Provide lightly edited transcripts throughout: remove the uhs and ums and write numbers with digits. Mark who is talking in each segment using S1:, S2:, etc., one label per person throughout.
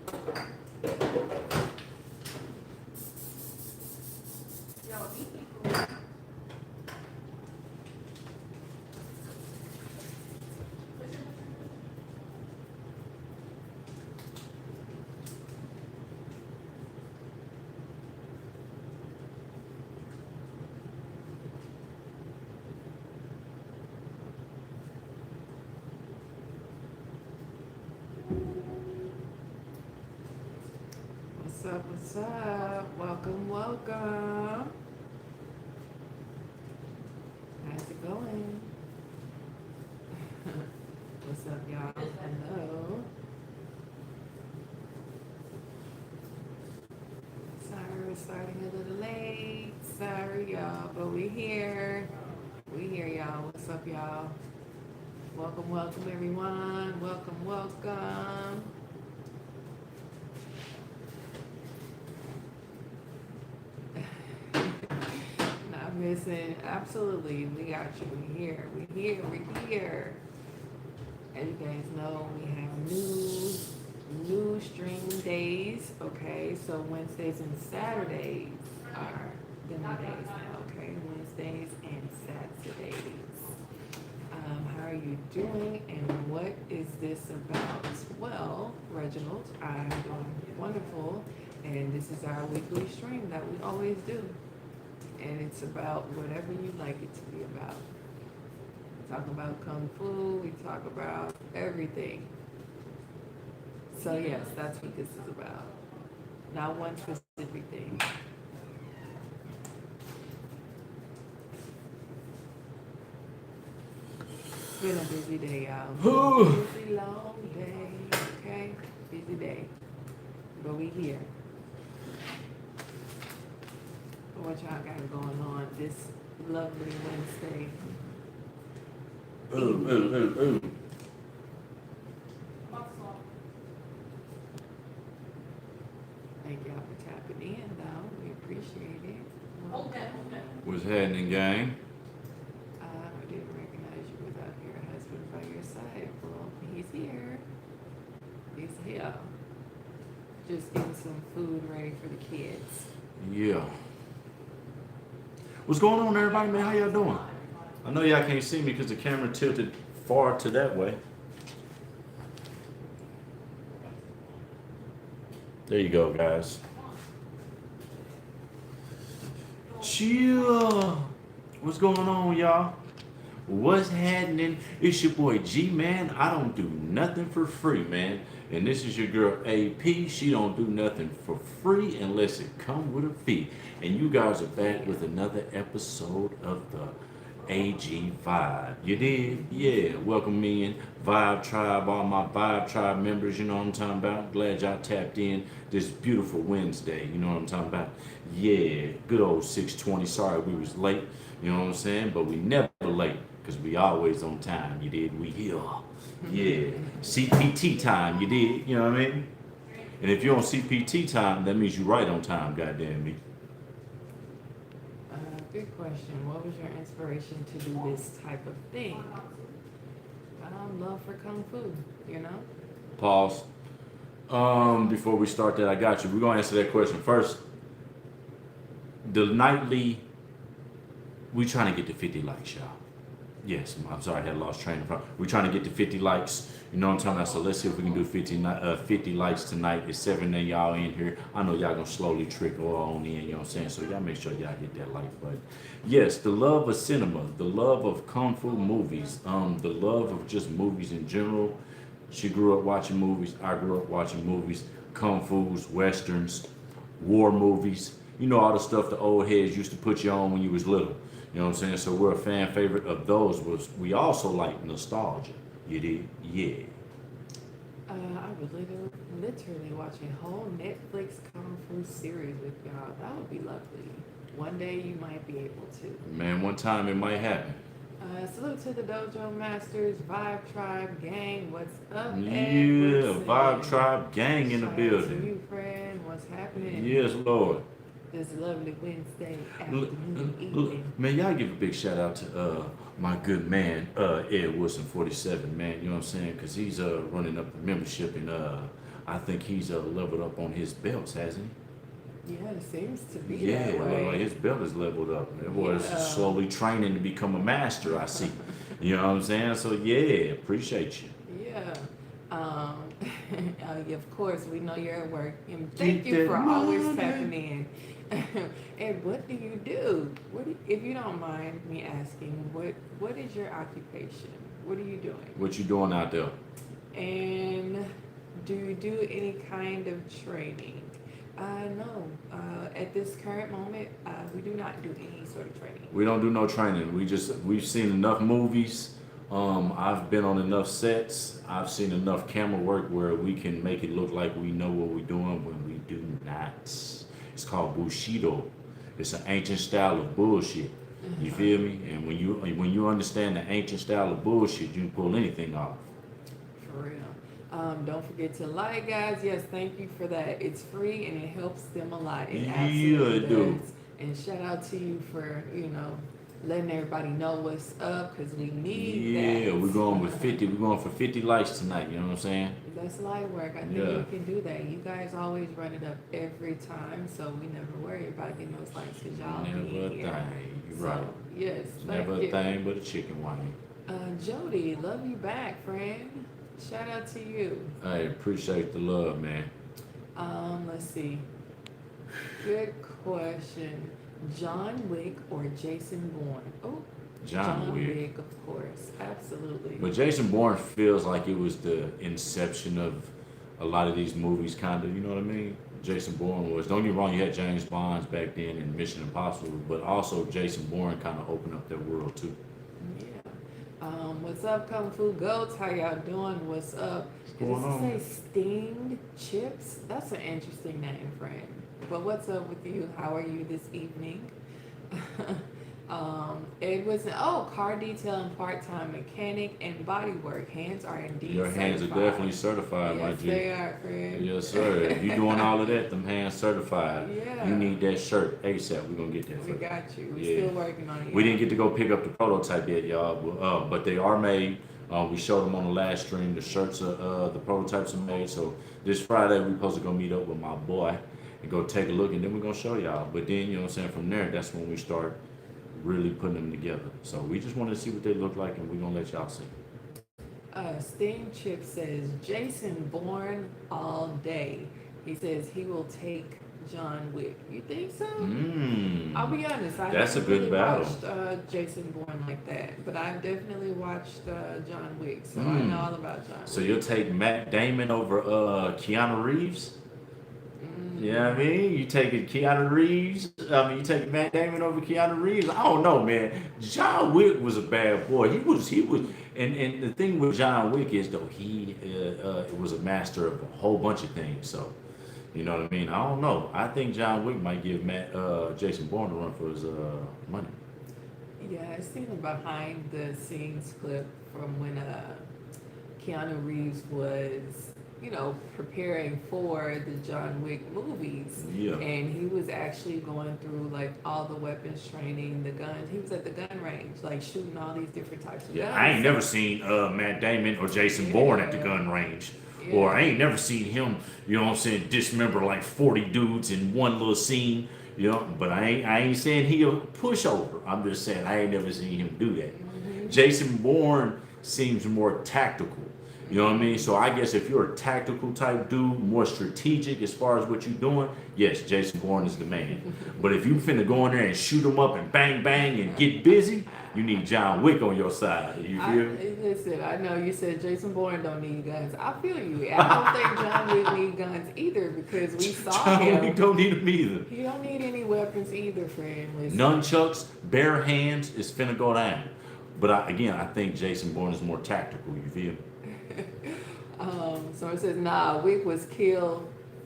S1: What's up? What's up? Welcome, welcome. How's it going? What's up, y'all? Hello. Sorry, we're starting a little late. Sorry, y'all, but we're here. We here, y'all. What's up, y'all? Welcome, welcome, everyone. Welcome, welcome. Not missing. Absolutely. We got you. We here. We here. We here. As you guys know, we have new stream days. Okay, so Wednesdays and Saturdays are the new days now. Okay, Wednesdays and Saturdays. How are you doing, and what is this about? Well, Reginald, I'm doing wonderful, and this is our weekly stream that we always do, and it's about whatever you like it to be about. We talk about kung fu, we talk about everything. So yes, that's what this is about. Not one specific thing. It's been a busy day, y'all. Busy long day, okay? Busy day. But we here. What y'all got going on this lovely Wednesday? Thank y'all for tapping in, though. We appreciate it. Welcome.
S2: What's happening, gang?
S1: I didn't recognize you without your husband by your side. Well, he's here. He's here. Just getting some food ready for the kids.
S2: Yeah. What's going on, everybody, man? How y'all doing? I know y'all can't see me because the camera tilted far to that way. There you go, guys. Chill. What's going on, y'all? What's happening? It's your boy G, man. I don't do nothing for free, man. And this is your girl AP. She don't do nothing for free unless it come with a fee. And you guys are back with another episode of the AG Vibe. You did? Yeah. Welcome me in. Vibe Tribe, all my Vibe Tribe members, you know what I'm talking about? Glad y'all tapped in this beautiful Wednesday, you know what I'm talking about? Yeah, good old 620. Sorry we was late, you know what I'm saying? But we never late, because we always on time, you did? We here. Yeah. CPT time, you did? You know what I mean? And if you're on CPT time, that means you're right on time, goddamn me.
S1: Good question. What was your inspiration to do this type of thing? Love for kung fu, you know?
S2: Pause. Before we start that, I got you. We're gonna answer that question first. The nightly, we trying to get to 50 likes, y'all. Yes, I'm sorry, I had lost train of thought. We're trying to get to 50 likes. You know what I'm talking about? So let's see if we can do 50 likes tonight. It's 7 of y'all in here. I know y'all gonna slowly trickle on in, you know what I'm saying? So y'all make sure y'all hit that like button. Yes, the love of cinema, the love of kung fu movies, the love of just movies in general. She grew up watching movies. I grew up watching movies, kung fu's, westerns, war movies. You know all the stuff the old heads used to put you on when you was little. You know what I'm saying? So we're a fan favorite of those. We also like nostalgia. You did? Yeah.
S1: I would literally watch a whole Netflix kung fu series with y'all. That would be lovely. One day you might be able to.
S2: Man, one time it might happen.
S1: Salute to the Dojo Masters, Vibe Tribe Gang. What's up,
S2: Yeah, Vibe Tribe Gang in the
S1: Shout out
S2: building.
S1: to you, friend. What's happening?
S2: Yes, Lord.
S1: This lovely Wednesday afternoon, evening.
S2: Man, y'all give a big shout out to my good man, Ed Wilson 47, man. You know what I'm saying? Because he's running up the membership in I think he's leveled up on his belts, hasn't
S1: Yeah, it seems to be
S2: he? Yeah,
S1: that
S2: it look like
S1: way.
S2: his belt is leveled up. That boy is
S1: Yeah.
S2: slowly training to become a master, I see. You know what I'm saying? So yeah, appreciate you.
S1: Yeah. Um, of course, we know you're at work. And thank
S2: Get
S1: you
S2: that
S1: for always
S2: money.
S1: tapping in. And what do you do? If you don't mind me asking, what is your occupation? What are you doing?
S2: What you doing out there?
S1: And do you do any kind of training? No. At this current moment, we do not do any sort of training.
S2: We don't do no training. We've seen enough movies. I've been on enough sets. I've seen enough camera work where we can make it look like we know what we're doing when we do not. It's called Bushido. It's an ancient style of bullshit. You feel me? And when you understand the ancient style of bullshit, you can pull anything off.
S1: For real. Don't forget to like, guys. Yes, thank you for that. It's free and it helps them a lot. It absolutely
S2: it do.
S1: does. And shout out to you for, letting everybody know what's up because we need that.
S2: Yeah, we're going with 50. We're going for 50 likes tonight. You know what I'm saying?
S1: That's light work. I think
S2: Yeah.
S1: we can do that. You guys always run it up every time, so we never worry about getting those likes because y'all
S2: Never
S1: be
S2: a
S1: here.
S2: thing. You're
S1: So,
S2: right.
S1: yes,
S2: Never
S1: thank
S2: a
S1: you.
S2: thing but a chicken wing.
S1: Jody, love you back, friend. Shout out to you.
S2: I appreciate the love, man.
S1: Let's see. Good question. John Wick or Jason Bourne? Oh,
S2: John Wick.
S1: of course. Absolutely.
S2: But Jason Bourne feels like it was the inception of a lot of these movies, kind of. You know what I mean? Jason Bourne was. Don't get me wrong, you had James Bonds back then and Mission Impossible, but also Jason Bourne kind of opened up that world too.
S1: Yeah. What's up, Kung Fu Goats? How y'all doing? What's up?
S2: going
S1: Does
S2: on?
S1: it say steamed chips? That's an interesting name, friend. But what's up with you? How are you this evening? Car detail and part-time mechanic and body work. Hands are indeed
S2: Your hands are
S1: certified.
S2: definitely certified, my
S1: Yes,
S2: G.
S1: they are, friend.
S2: Yes, sir. If you doing all of that, them hands certified.
S1: Yeah.
S2: You need that shirt ASAP. We're gonna get that for
S1: We
S2: you.
S1: got you. We're
S2: Yeah.
S1: still working on it.
S2: We
S1: y'all.
S2: didn't get to go pick up the prototype yet, y'all, but they are made. We showed them on the last stream. The shirts are, the prototypes are made. So this Friday we supposed to go meet up with my boy and go take a look, and then we're gonna show y'all. But then, you know what I'm saying, from there, that's when we start really putting them together. So we just wanted to see what they look like, and we're gonna let y'all see.
S1: Steam Chip says Jason Bourne all day. He says he will take John Wick. You think so? I'll be honest. I
S2: That's a
S1: haven't
S2: good
S1: really
S2: battle.
S1: watched Jason Bourne like that, but I've definitely watched John Wick, so I know all about John.
S2: So
S1: Wick.
S2: you'll take Matt Damon over Keanu Reeves? You know what I mean? You taking Keanu Reeves? You taking Matt Damon over Keanu Reeves? I don't know, man. John Wick was a bad boy. He was, and the thing with John Wick is though he was a master of a whole bunch of things. So, you know what I mean? I don't know. I think John Wick might give Jason Bourne a run for his money.
S1: Yeah, I seen a behind the scenes clip from when Keanu Reeves was, preparing for the John Wick movies.
S2: Yeah.
S1: And he was actually going through like all the weapons training, the guns. He was at the gun range, like shooting all these different types of guns.
S2: I ain't never seen Matt Damon or Jason Bourne at the gun range.
S1: Yeah.
S2: Or I ain't never seen him, you know what I'm saying, dismember like 40 dudes in one little scene. But I ain't saying he a pushover. I'm just saying I ain't never seen him do that.
S1: Mm-hmm.
S2: Jason Bourne seems more tactical. You know what I mean? So I guess if you're a tactical type dude, more strategic as far as what you're doing, yes, Jason Bourne is the man. But if you finna go in there and shoot him up and bang bang and get busy, you need John Wick on your side. You feel me?
S1: Listen, I know you said Jason Bourne don't need guns. I feel you. I don't think John Wick need guns either because we saw
S2: John
S1: him.
S2: Wick don't need them either.
S1: He don't need any weapons either, friend. Listen.
S2: Nunchucks, bare hands is finna go down. But I think Jason Bourne is more tactical. You feel me?
S1: So it says,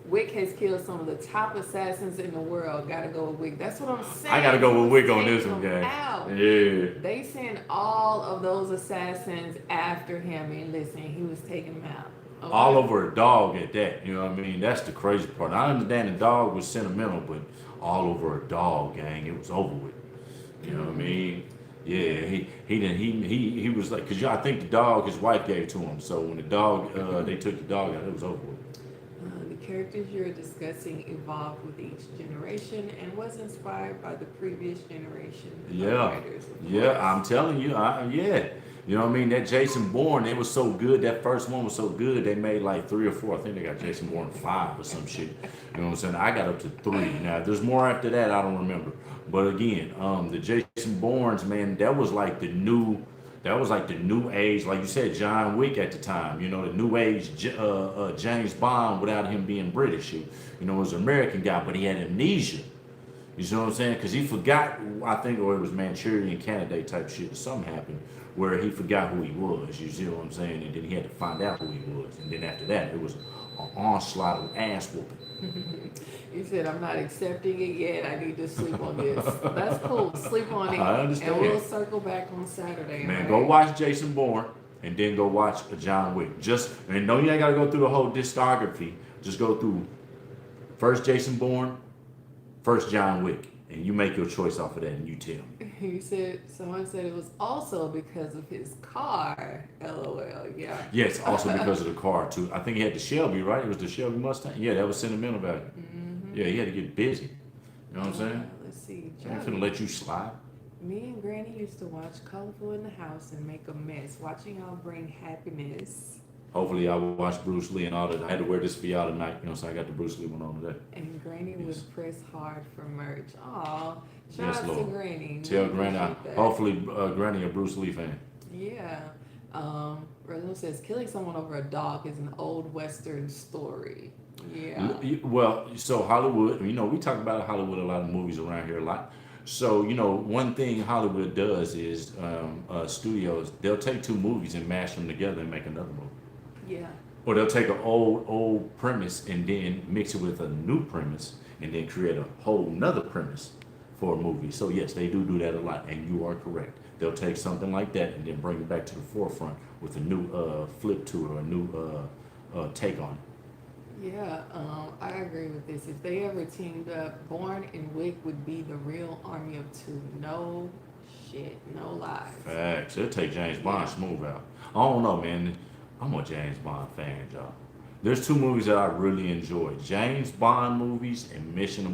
S1: Wick has killed some of the top assassins in the world. Gotta go with Wick. That's what I'm saying.
S2: I gotta go with Wick on this
S1: Take
S2: one,
S1: him
S2: guys.
S1: out.
S2: Yeah.
S1: They sent all of those assassins after him, and listen, he was taking them out. Okay?
S2: All over a dog at that. You know what I mean? That's the crazy part. I understand the dog was sentimental, but all over a dog, gang, it was over with. You know what I mean? Yeah, he was like, cause I think the dog his wife gave to him. So when the dog they took the dog out, it was over with.
S1: characters you're discussing evolved with each generation and was inspired by the previous generation of
S2: Yeah,
S1: writers, of
S2: yeah,
S1: course.
S2: I'm telling you, yeah. You know what I mean? That Jason Bourne, it was so good. That first one was so good. They made like 3 or 4. I think they got Jason Bourne 5 or some shit. You know what I'm saying? I got up to 3. Now, if there's more after that, I don't remember. But again, the Jason Bournes, man, that was like the new. That was like the new age, like you said, John Wick at the time. You know, the new age James Bond without him being British. He, you know, was an American guy, but he had amnesia. You see what I'm saying? Because he forgot, I think, or it was Manchurian candidate type shit, or something happened where he forgot who he was. You see what I'm saying? And then he had to find out who he was. And then after that, it was an onslaught of ass whooping.
S1: You said, I'm not accepting it yet. I need to sleep on this. That's cool. Sleep on it.
S2: I understand.
S1: And we'll circle back on Saturday.
S2: Man,
S1: right?
S2: go watch Jason Bourne and then go watch John Wick. Just, and no, you ain't got to go through the whole discography. Just go through first Jason Bourne, first John Wick. And you make your choice off of that and you tell me.
S1: You said, someone said it was also because of his car. LOL. Yeah.
S2: Yes, also because of the car too. I think he had the Shelby, right? It was the Shelby Mustang. Yeah, that was sentimental value.
S1: Mm-hmm.
S2: Yeah, he had to get busy. You know what I'm saying?
S1: Let's see.
S2: I ain't
S1: Johnny.
S2: finna let you slide.
S1: Me and Granny used to watch Colorful in the House and make a mess. Watching y'all bring happiness.
S2: Hopefully I will watch Bruce Lee and all that. I had to wear this for y'all tonight. You know, so I got the Bruce Lee one on today.
S1: And Granny
S2: Yes.
S1: would press hard for merch. Aw, shout
S2: Yes,
S1: out to
S2: Lord.
S1: Granny.
S2: Tell
S1: We
S2: Granny,
S1: appreciate that.
S2: hopefully Granny a Bruce Lee fan.
S1: Yeah. Resident says killing someone over a dog is an old Western story. Yeah.
S2: Well, so Hollywood, you know, we talk about Hollywood a lot of movies around here a lot. So, you know, one thing Hollywood does is studios, they'll take 2 movies and mash them together and make another movie.
S1: Yeah.
S2: Or they'll take an old premise and then mix it with a new premise and then create a whole nother premise for a movie. So yes, they do that a lot, and you are correct. They'll take something like that and then bring it back to the forefront with a new flip to it or a new take on it.
S1: Yeah, I agree with this. If they ever teamed up, Bourne and Wick would be the real army of 2. No shit, no lies.
S2: Facts. They'll take James Bond smooth out. I don't know, man. I'm a James Bond fan, y'all. There's 2 movies that I really enjoy: James Bond movies and Mission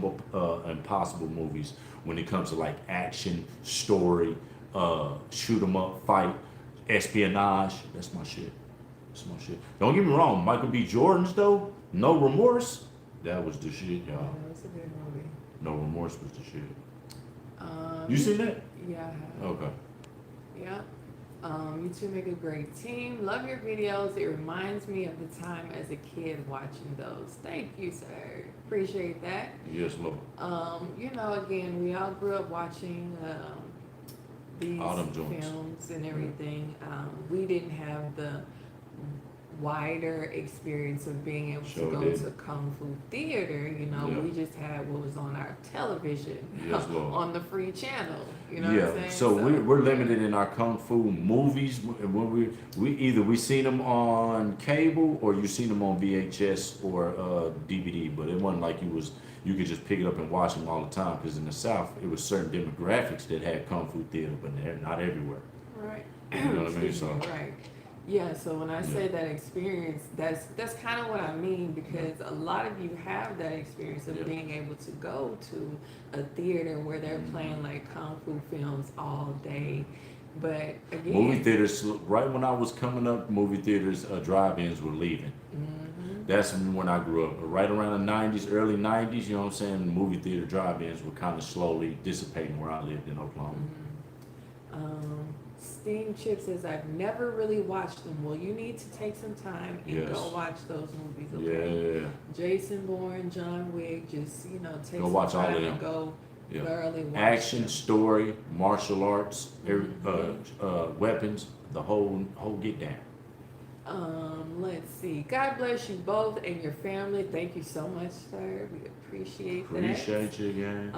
S2: Impossible movies. When it comes to like action, story, shoot 'em up, fight, espionage, that's my shit. That's my shit. Don't get me wrong, Michael B. Jordan's though, No Remorse, that was the shit,
S1: Yeah,
S2: y'all.
S1: that's a good movie.
S2: No Remorse was the shit.
S1: Um,
S2: You seen that?
S1: Yeah, I have.
S2: Okay.
S1: Yeah. You two make a great team. Love your videos. It reminds me of the time as a kid watching those. Thank you, sir. Appreciate that.
S2: Yes, Lord.
S1: You know, again, we all grew up watching these
S2: All them joints.
S1: films and everything. We didn't have the wider experience of being able
S2: Sure
S1: to go
S2: didn't.
S1: to Kung Fu theater. You know,
S2: Yeah.
S1: we just had what was on our television
S2: Yes, Lord.
S1: on the free channel. You know what I'm saying?
S2: So we're limited in our kung fu movies. When we seen them on cable or you seen them on VHS or DVD, but it wasn't like you could just pick it up and watch them all the time. Because in the South, it was certain demographics that had kung fu theater, but they're not everywhere.
S1: Right.
S2: You know what I mean?
S1: Excuse me,
S2: So
S1: right. Yeah, so when I say that experience, that's kind of what I mean, because a lot of you have that experience of
S2: Yeah.
S1: being able to go to a theater where they're
S2: Mm-hmm.
S1: playing like kung fu films all day. But again,
S2: movie theaters, right when I was coming up, movie theaters, drive-ins were leaving. That's when I grew up. Right around the 90s, early 90s, you know what I'm saying? Movie theater drive-ins were kind of slowly dissipating where I lived in Oklahoma.
S1: Steam Chip says, I've never really watched them. Well, you need to take some time and
S2: Yes.
S1: go watch those movies, okay?
S2: Yeah.
S1: Jason Bourne, John Wick, just, take
S2: Go
S1: some
S2: watch all
S1: time
S2: of
S1: and
S2: them.
S1: go
S2: Yeah.
S1: thoroughly watch
S2: Action,
S1: them.
S2: story, martial arts, weapons, the whole get down.
S1: Let's see. God bless you both and your family. Thank you so much, sir. We appreciate that.
S2: Appreciate you again.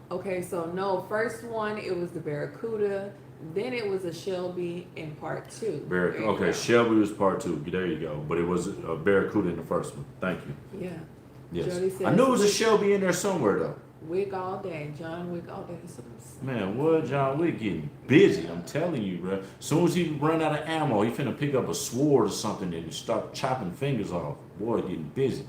S1: Okay, so no, first one, it was the Barracuda. Then it was a Shelby in part 2. There you
S2: Okay,
S1: go.
S2: Shelby was part 2. There you go. But it was a Barracuda in the first one. Thank you.
S1: Yeah.
S2: Yes.
S1: Jody says,
S2: I knew it was a Shelby in there somewhere though.
S1: Wick all day. John Wick all day.
S2: Man, what John Wick getting busy? I'm telling you, bro. As soon as he run out of ammo, he finna pick up a sword or something and start chopping fingers off. Boy, getting busy.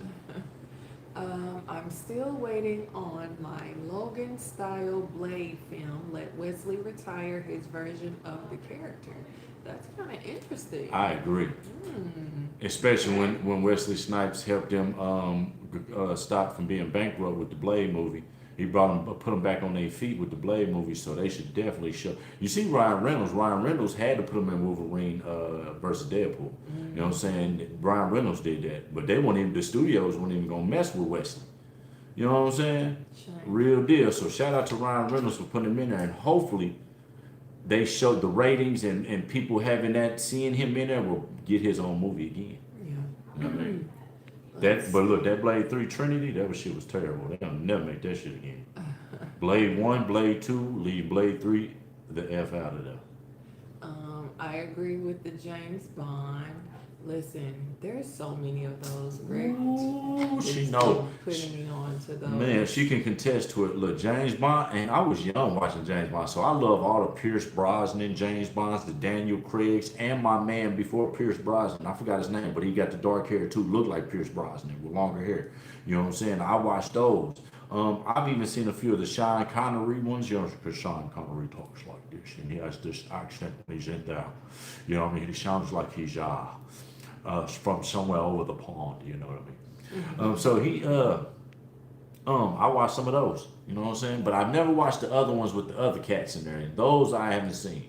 S1: I'm still waiting on my Logan style Blade film. Let Wesley retire his version of the character. That's kind of interesting.
S2: I agree, especially
S1: Okay.
S2: when Wesley Snipes helped him stop from being bankrupt with the Blade movie. He brought them, put them back on their feet with the Blade movie, so they should definitely show. You see, Ryan Reynolds. Ryan Reynolds had to put him in Wolverine versus Deadpool. You know what I'm saying? Ryan Reynolds did that, but they weren't even the studios weren't even gonna mess with Wesley. You know what I'm saying?
S1: Shame.
S2: Real deal. So shout out to Ryan Reynolds for putting him in there, and hopefully they showed the ratings and people having that seeing him in there will get his own movie again.
S1: Yeah.
S2: You know what I mean?
S1: Let's
S2: But look, that Blade 3 Trinity, shit was terrible. They'll never make that shit again. Blade 1, Blade 2, leave Blade 3 the F out of there.
S1: I agree with the James Bond. Listen, there's so many of those. Greg
S2: Ooh,
S1: is
S2: she know.
S1: putting me on to those.
S2: Man, she can contest to it. Look, James Bond, and I was young watching James Bond, so I love all the Pierce Brosnan, James Bonds, the Daniel Craigs, and my man before Pierce Brosnan. I forgot his name, but he got the dark hair too, looked like Pierce Brosnan with longer hair. You know what I'm saying? I watched those. I've even seen a few of the Sean Connery ones, you know, because Sean Connery talks like this, and he has this accent when he's in there. You know what I mean? He sounds like he's from somewhere over the pond. You know what I mean? So I watched some of those. You know what I'm saying? But I've never watched the other ones with the other cats in there, and those I haven't seen.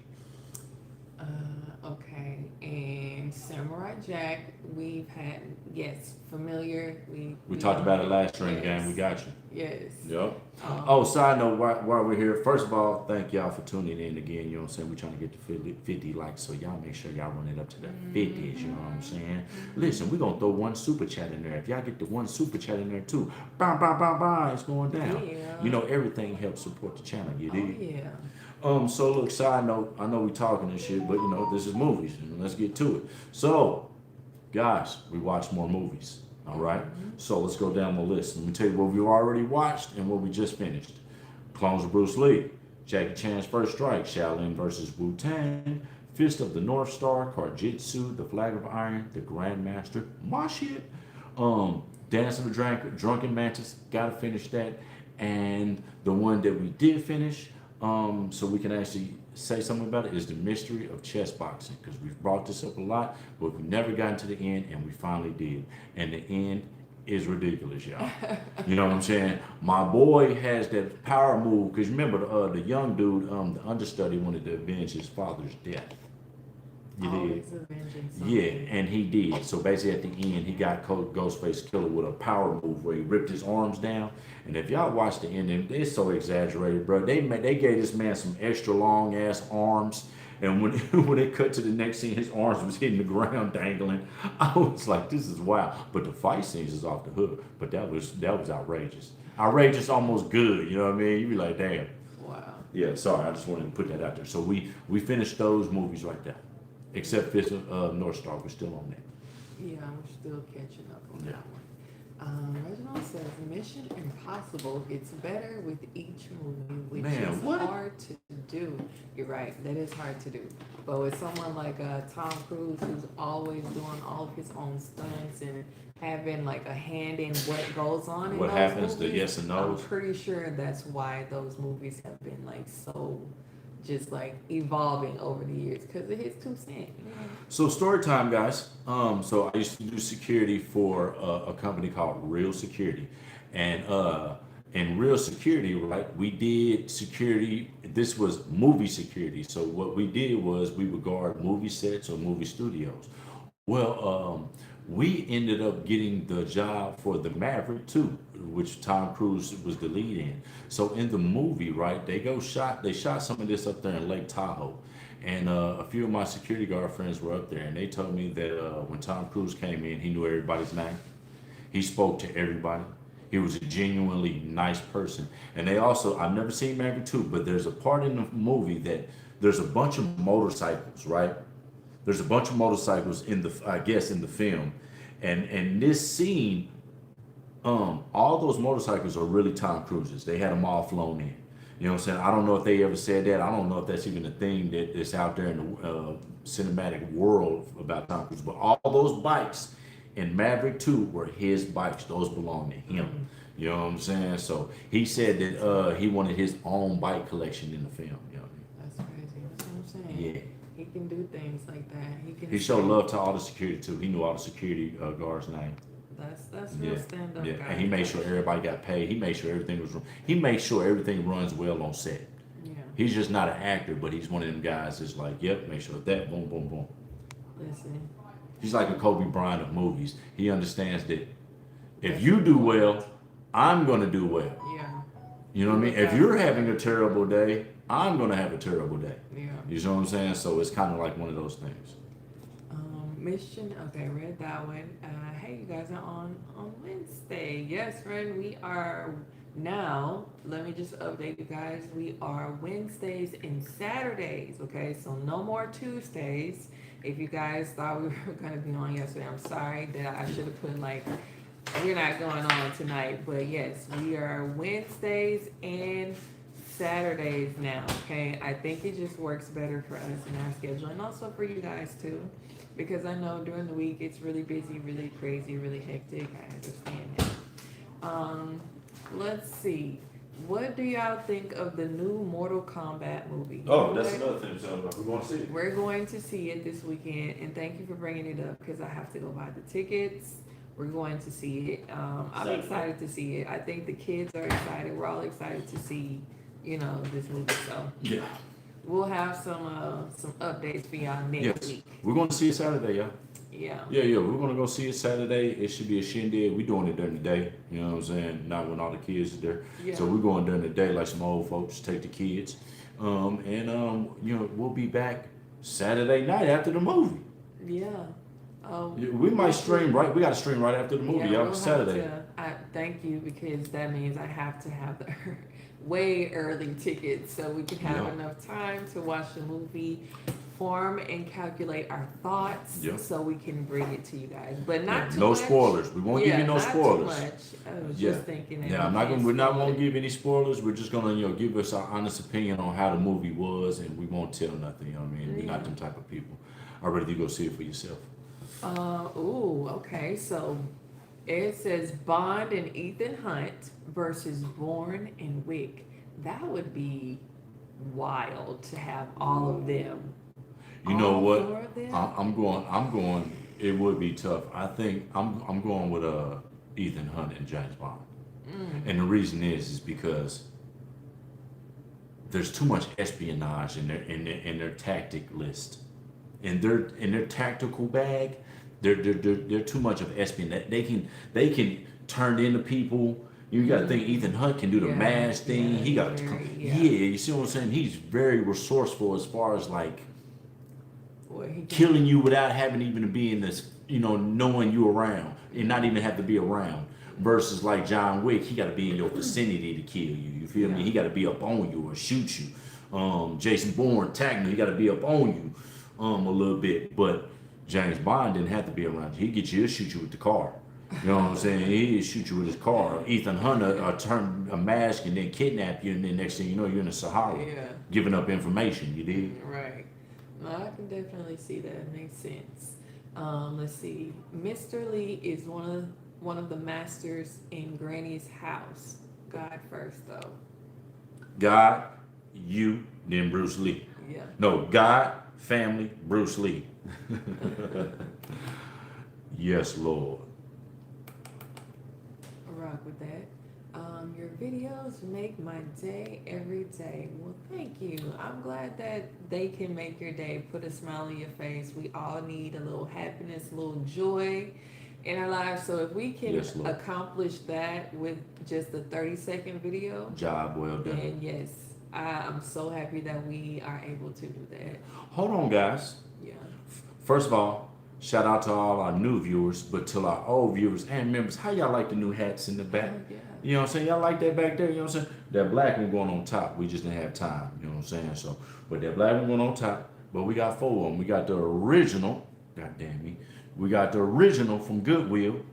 S1: Okay, and Samurai Jack, we've had, yes, familiar.
S2: We talked about it last train
S1: yes,
S2: game. We got you.
S1: Yes.
S2: Yep. Oh, side note, while we're here, first of all, thank y'all for tuning in again. You know what I'm saying? We're trying to get to 50 likes, so y'all make sure y'all run it up to the 50s. You know what I'm saying? Listen, we're going to throw one super chat in there. If y'all get the one super chat in there too, bam, bam, bam, bam, it's going down.
S1: Yeah.
S2: You know, everything helps support the channel. You
S1: Oh,
S2: dig?
S1: yeah.
S2: So look, side note, I know we talking and shit, but you know, this is movies, and let's get to it. So, guys, we watch more movies. All right? So let's go down the list. Let me tell you what we've already watched and what we just finished. Clones of Bruce Lee, Jackie Chan's First Strike, Shaolin versus Wu Tang, Fist of the North Star, Karjitsu, The Flag of Iron, The Grandmaster, my shit. Dance of the Drunken Mantis, gotta finish that. And the one that we did finish, so we can actually say something about it, is the mystery of chess boxing, because we've brought this up a lot, but we've never gotten to the end, and we finally did. And the end is ridiculous, y'all. You know what I'm saying? My boy has that power move, because remember the young dude, the understudy, wanted to avenge his father's death. You did.
S1: Always avenging something.
S2: Yeah, and he did. So basically, at the end, he got Ghostface Killer with a power move where he ripped his arms down. And if y'all watch the ending, it's so exaggerated, bro. They gave this man some extra long ass arms, and when when it cut to the next scene, his arms was hitting the ground, dangling. I was like, this is wild. But the fight scenes is off the hook. But that was outrageous. Outrageous, almost good. You know what I mean? You be like, damn.
S1: Wow.
S2: Yeah. Sorry, I just wanted to put that out there. So we finished those movies right there. Except Fist of North Star, we're still on that.
S1: Yeah, I'm still catching up on
S2: Yeah.
S1: that one. Reginald says Mission Impossible gets better with each movie, which
S2: Man,
S1: is
S2: what?
S1: hard to do. You're right, that is hard to do. But with someone like Tom Cruise, who's always doing all of his own stunts and having like a hand in what goes on in
S2: What
S1: those
S2: happens,
S1: movies,
S2: the yes and
S1: I'm
S2: no's?
S1: pretty sure that's why those movies have been like so just like evolving over the years because of his 2 cents. You know?
S2: So story time, guys. So I used to do security for a company called Real Security, and in Real Security, right, we did security. This was movie security. So what we did was we would guard movie sets or movie studios. Well, we ended up getting the job for the Maverick too, which Tom Cruise was the lead in. So in the movie, right, they shot some of this up there in Lake Tahoe. And a few of my security guard friends were up there, and they told me that when Tom Cruise came in, he knew everybody's name. He spoke to everybody. He was a genuinely nice person. And they also, I've never seen Maverick 2, but there's a part in the movie that there's a bunch of motorcycles, right? There's a bunch of motorcycles in the, I guess, in the film. And this scene, all those motorcycles are really Tom Cruise's. They had them all flown in. You know what I'm saying? I don't know if they ever said that. I don't know if that's even a thing that's out there in the cinematic world about Tom Cruise. But all those bikes and Maverick 2 were his bikes. Those belong to him. You know what I'm saying? So he said that he wanted his own bike collection in the film. You know what I mean?
S1: That's crazy. That's what I'm saying.
S2: Yeah.
S1: He can do things like that.
S2: He showed love to all the security too. He knew all the security guards' name.
S1: That's real stand up
S2: Yeah,
S1: guy.
S2: and he made sure everybody got paid. He made sure everything was. He made sure everything runs well on set.
S1: Yeah.
S2: He's just not an actor, but he's one of them guys that's like, yep, make sure that, boom, boom, boom.
S1: Listen.
S2: He's like a Kobe Bryant of movies. He understands that if you do well, I'm gonna do well.
S1: Yeah.
S2: You know what I mean? If you're having a terrible day, I'm gonna have a terrible day.
S1: Yeah.
S2: You know what I'm saying? So it's kind of like one of those things.
S1: Mission. Okay, read that one. Hey, you guys are on Wednesday. Yes, friend. We are now. Let me just update you guys. We are Wednesdays and Saturdays. Okay, so no more Tuesdays. If you guys thought we were gonna be on yesterday, I'm sorry that I should have put like we're not going on tonight. But yes, we are Wednesdays and Saturdays now. Okay, I think it just works better for us in our schedule and also for you guys too. Because I know during the week it's really busy, really crazy, really hectic. I understand that. Let's see. What do y'all think of the new Mortal Kombat movie?
S2: Oh, that's another thing. So we're going to see it.
S1: We're going to see it this weekend, and thank you for bringing it up because I have to go buy the tickets. We're going to see it. I'm excited to see it. I think the kids are excited. We're all excited to see, this movie. So
S2: Yeah.
S1: we'll have some updates for y'all next week.
S2: We're going to see it Saturday, y'all.
S1: Yeah.
S2: Yeah. We're going to go see it Saturday. It should be a shindig. We're doing it during the day. You know what I'm saying? Not when all the kids are there.
S1: Yeah.
S2: So we're going during the day like some old folks. Take the kids. We'll be back Saturday night after the movie.
S1: Yeah.
S2: We might stream right. We got to stream right after the movie, y'all.
S1: We'll
S2: Saturday.
S1: I thank you because that means I have to have the way early tickets so we can have enough time to watch the movie, form and calculate our thoughts, so we can bring it to you guys. But not too
S2: no
S1: much.
S2: spoilers. We won't give you no spoilers.
S1: Not too much. I was just thinking.
S2: Yeah, we're not gonna give any spoilers. We're just gonna give us our honest opinion on how the movie was, and we won't tell nothing. You know what I mean? We're not them type of people. I'd rather you go see it for yourself.
S1: Okay. So it says Bond and Ethan Hunt versus Bourne and Wick. That would be wild to have all of them.
S2: You know
S1: all
S2: what?
S1: 4 of them?
S2: I'm going. It would be tough. I think I'm going with Ethan Hunt and James Bond. And the reason is because there's too much espionage in their tactic list. In their tactical bag, they're too much of espionage. They can turn into people. You got to think Ethan Hunt can do the mask thing. He got you see what I'm saying? He's very resourceful as far as like killing you without having even to be in this, knowing you around and not even have to be around. Versus like John Wick, he got to be in your vicinity to kill you. You feel me? He got to be up on you or shoot you. Jason Bourne, Tagner, he got to be up on you a little bit. But James Bond didn't have to be around you. He get you, he'll shoot you with the car. You know what I'm saying? He'll shoot you with his car. Ethan Hunter turn a mask and then kidnap you, and then next thing you know, you're in the Sahara, giving up information. You did?
S1: Right. No, I can definitely see that. It makes sense. Let's see. Mr. Lee is one of the masters in Granny's house. God first, though.
S2: God, you, then Bruce Lee.
S1: Yeah.
S2: No, God, family, Bruce Lee. Yes, Lord.
S1: Rock with that. Your videos make my day every day. Well, thank you. I'm glad that they can make your day, put a smile on your face. We all need a little happiness, a little joy in our lives. So if we can accomplish that with just a 30-second video,
S2: job well done.
S1: then yes, I'm so happy that we are able to do that.
S2: Hold on, guys.
S1: Yeah.
S2: First of all, shout out to all our new viewers, but to our old viewers and members, how y'all like the new hats in the back?
S1: Yeah.
S2: You know what I'm saying? Y'all like that back there? You know what I'm saying? That black one going on top. We just didn't have time. You know what I'm saying? So, but that black one going on top. But we got 4 of them. We got the original. God damn me. We got the original from Goodwill,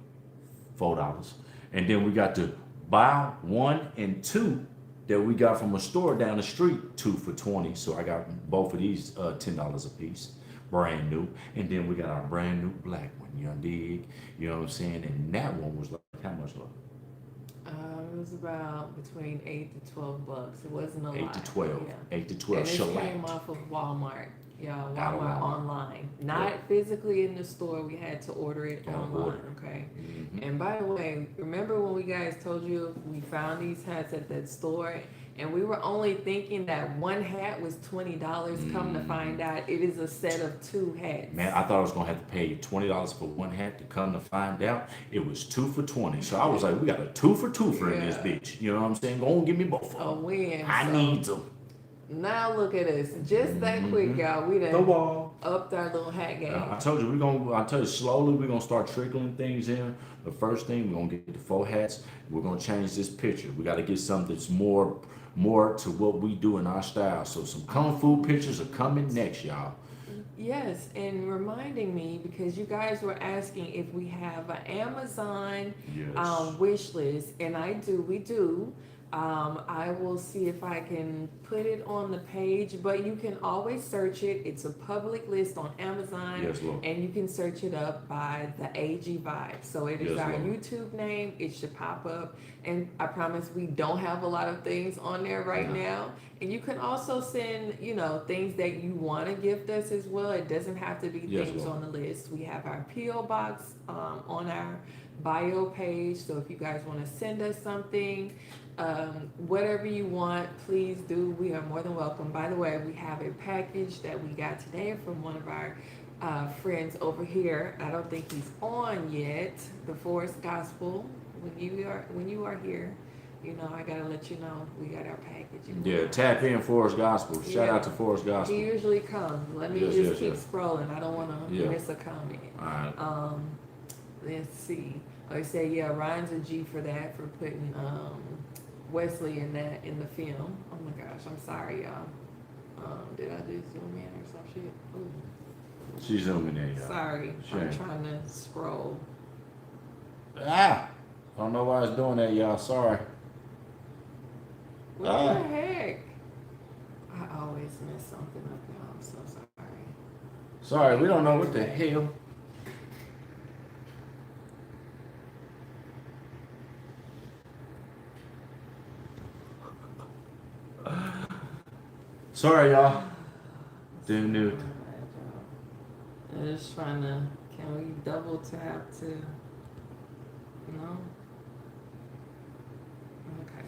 S2: $4. And then we got the buy 1 and 2 that we got from a store down the street, 2 for $20. So I got both of these $10 a piece. brand new. And then we got our brand new black one, you dig? You know what I'm saying? And that one was like, how much, love?
S1: It was about between $8 to $12. It wasn't a
S2: 8
S1: lot.
S2: to 12.
S1: Yeah.
S2: 8 to 12
S1: And this came
S2: shellacked.
S1: off of Walmart. Yeah,
S2: Out of
S1: Walmart
S2: Walmart.
S1: online. Not
S2: Yep.
S1: physically in the store. We had to order it
S2: On
S1: online,
S2: order.
S1: okay?
S2: Mm-hmm.
S1: And by the way, remember when we guys told you we found these hats at that store and we were only thinking that one hat was $20. Come to find out it is a set of two hats.
S2: Man, I thought I was gonna have to pay $20 for one hat. To come to find out, it was 2 for $20. So I was like, we got a 2 for 2 for in this
S1: Yeah.
S2: bitch. You know what I'm saying? Go on, give me both
S1: A
S2: of them.
S1: win.
S2: I
S1: So
S2: need them.
S1: now look at us. Just that quick, y'all. We
S2: The
S1: done
S2: wall.
S1: upped our little hat game.
S2: I told you I tell you slowly we're gonna start trickling things in. The first thing we're gonna get the 4 hats. We're gonna change this picture. We gotta get something that's more to what we do in our style. So some kung fu pictures are coming next, y'all.
S1: Yes, and reminding me because you guys were asking if we have an Amazon
S2: Yes.
S1: wish list, and we do. I will see if I can put it on the page, but you can always search it. It's a public list on Amazon,
S2: Yes, Lord.
S1: and you can search it up by the AG Vibe. So it is
S2: Yes,
S1: our
S2: Lord.
S1: YouTube name. It should pop up, and I promise we don't have a lot of things on there right
S2: No.
S1: now. And you can also send, things that you want to gift us as well. It doesn't have to be
S2: Yes,
S1: things
S2: Lord.
S1: on the list. We have our P.O. box on our bio page. So if you guys want to send us something, whatever you want, please do. We are more than welcome. By the way, we have a package that we got today from one of our friends over here. I don't think he's on yet. The Forest Gospel. When you are here, I gotta let you know we got our package.
S2: Yeah, tap in Forest Gospel. Shout out to Forest
S1: He
S2: Gospel.
S1: usually comes. Let me
S2: Yes,
S1: just
S2: yes,
S1: keep
S2: yes.
S1: scrolling. I don't want to
S2: Yeah.
S1: miss a comment.
S2: All right.
S1: Let's see. I say yeah. Ryan's a G for that for putting Wesley in the film. Oh my gosh, I'm sorry, y'all. Did I just zoom in or some shit? Ooh,
S2: She's zooming in, y'all.
S1: sorry. I'm
S2: Shame.
S1: trying to scroll.
S2: Ah! I don't know why it's doing that, y'all. Sorry.
S1: What the heck? I always mess something up, y'all. I'm so sorry.
S2: Sorry, we don't know what the hell. Sorry, y'all. Didn't do it.
S1: I'm just trying to. Can we double tap to? No. Okay.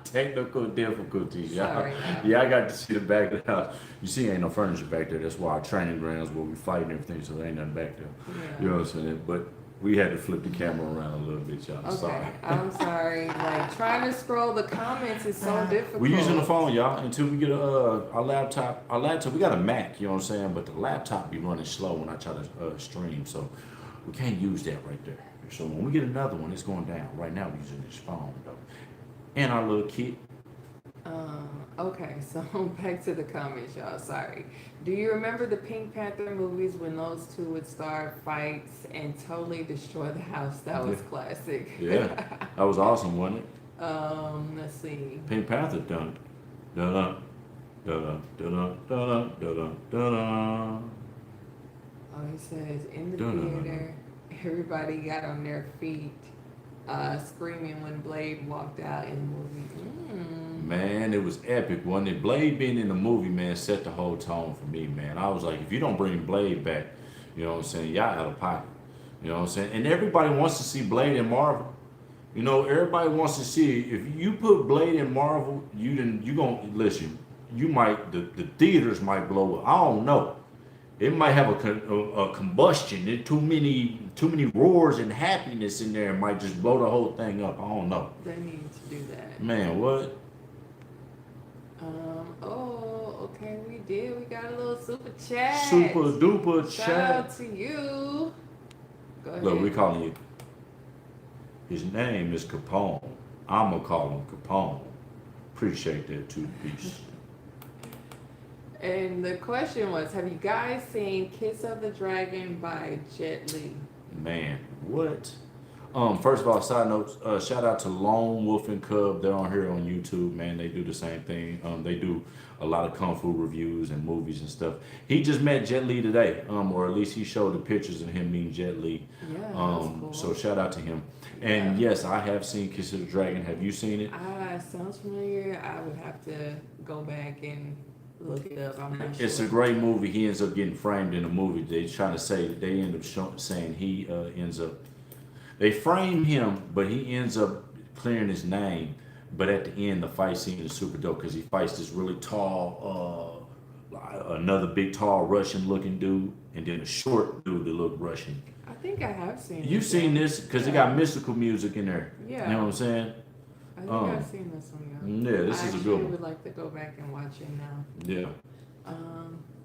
S2: Technical difficulties, y'all.
S1: Sorry, y'all.
S2: Yeah, I got to see the back of the house. You see, ain't no furniture back there. That's why our training grounds where we fight and everything, so there ain't nothing back there.
S1: Yeah.
S2: You know what I'm saying? But we had to flip the camera around a little bit, y'all.
S1: Okay,
S2: Sorry.
S1: I'm sorry. Like trying to scroll the comments is so difficult.
S2: We're using the phone, y'all, until we get our laptop. Our laptop, we got a Mac, you know what I'm saying? But the laptop be running slow when I try to stream, so we can't use that right there. So when we get another one, it's going down. Right now, we're using this phone, though. And our little kit.
S1: Okay, so back to the comments, y'all. Sorry. Do you remember the Pink Panther movies when those two would start fights and totally destroy the house? That was classic.
S2: Yeah, that was awesome, wasn't it?
S1: Let's see.
S2: Pink Panther done. Da-da, da-da, da-da, da-da, da-da, da-da.
S1: Oh, he says in the
S2: Dun-dun-dun-dun.
S1: theater, everybody got on their feet, screaming when Blade walked out in the movie.
S2: Man, it was epic, wasn't it? Blade being in the movie, man, set the whole tone for me, man. I was like, if you don't bring Blade back, you know what I'm saying, y'all out of pocket. You know what I'm saying? And everybody wants to see Blade in Marvel. You know, everybody wants to see, if you put Blade in Marvel, you gonna, listen, you might, the theaters might blow up. I don't know. It might have a combustion. There's too many roars and happiness in there. It might just blow the whole thing up. I don't know.
S1: They need to do that.
S2: Man, what?
S1: Okay, we did. We got a little super chat.
S2: Super duper
S1: Shout
S2: chat.
S1: out to you. Go ahead.
S2: Look, we calling you. His name is Capone. I'm gonna call him Capone. Appreciate that two-piece.
S1: And the question was, have you guys seen Kiss of the Dragon by Jet Li?
S2: Man, what? First of all, side notes, shout out to Lone Wolf and Cub. They're on here on YouTube, man. They do the same thing. They do a lot of kung fu reviews and movies and stuff. He just met Jet Li today, or at least he showed the pictures of him meeting Jet Li.
S1: Yeah, that's cool.
S2: So shout out to him. And yes, I have seen Kiss of the Dragon. Have you seen it?
S1: Sounds familiar. I would have to go back and look it up. I'm not sure.
S2: It's a great movie. He ends up getting framed in the movie. They trying to say they end up saying he ends up. They frame him, but he ends up clearing his name. But at the end, the fight scene is super dope because he fights this really tall, another big, tall Russian-looking dude, and then a short dude that look Russian.
S1: I think I have seen.
S2: You've seen this because it got mystical music in there.
S1: Yeah.
S2: You know what I'm saying?
S1: I think I've seen this one.
S2: Yeah, this is a good one.
S1: I would like to go back and watch it now.
S2: Yeah.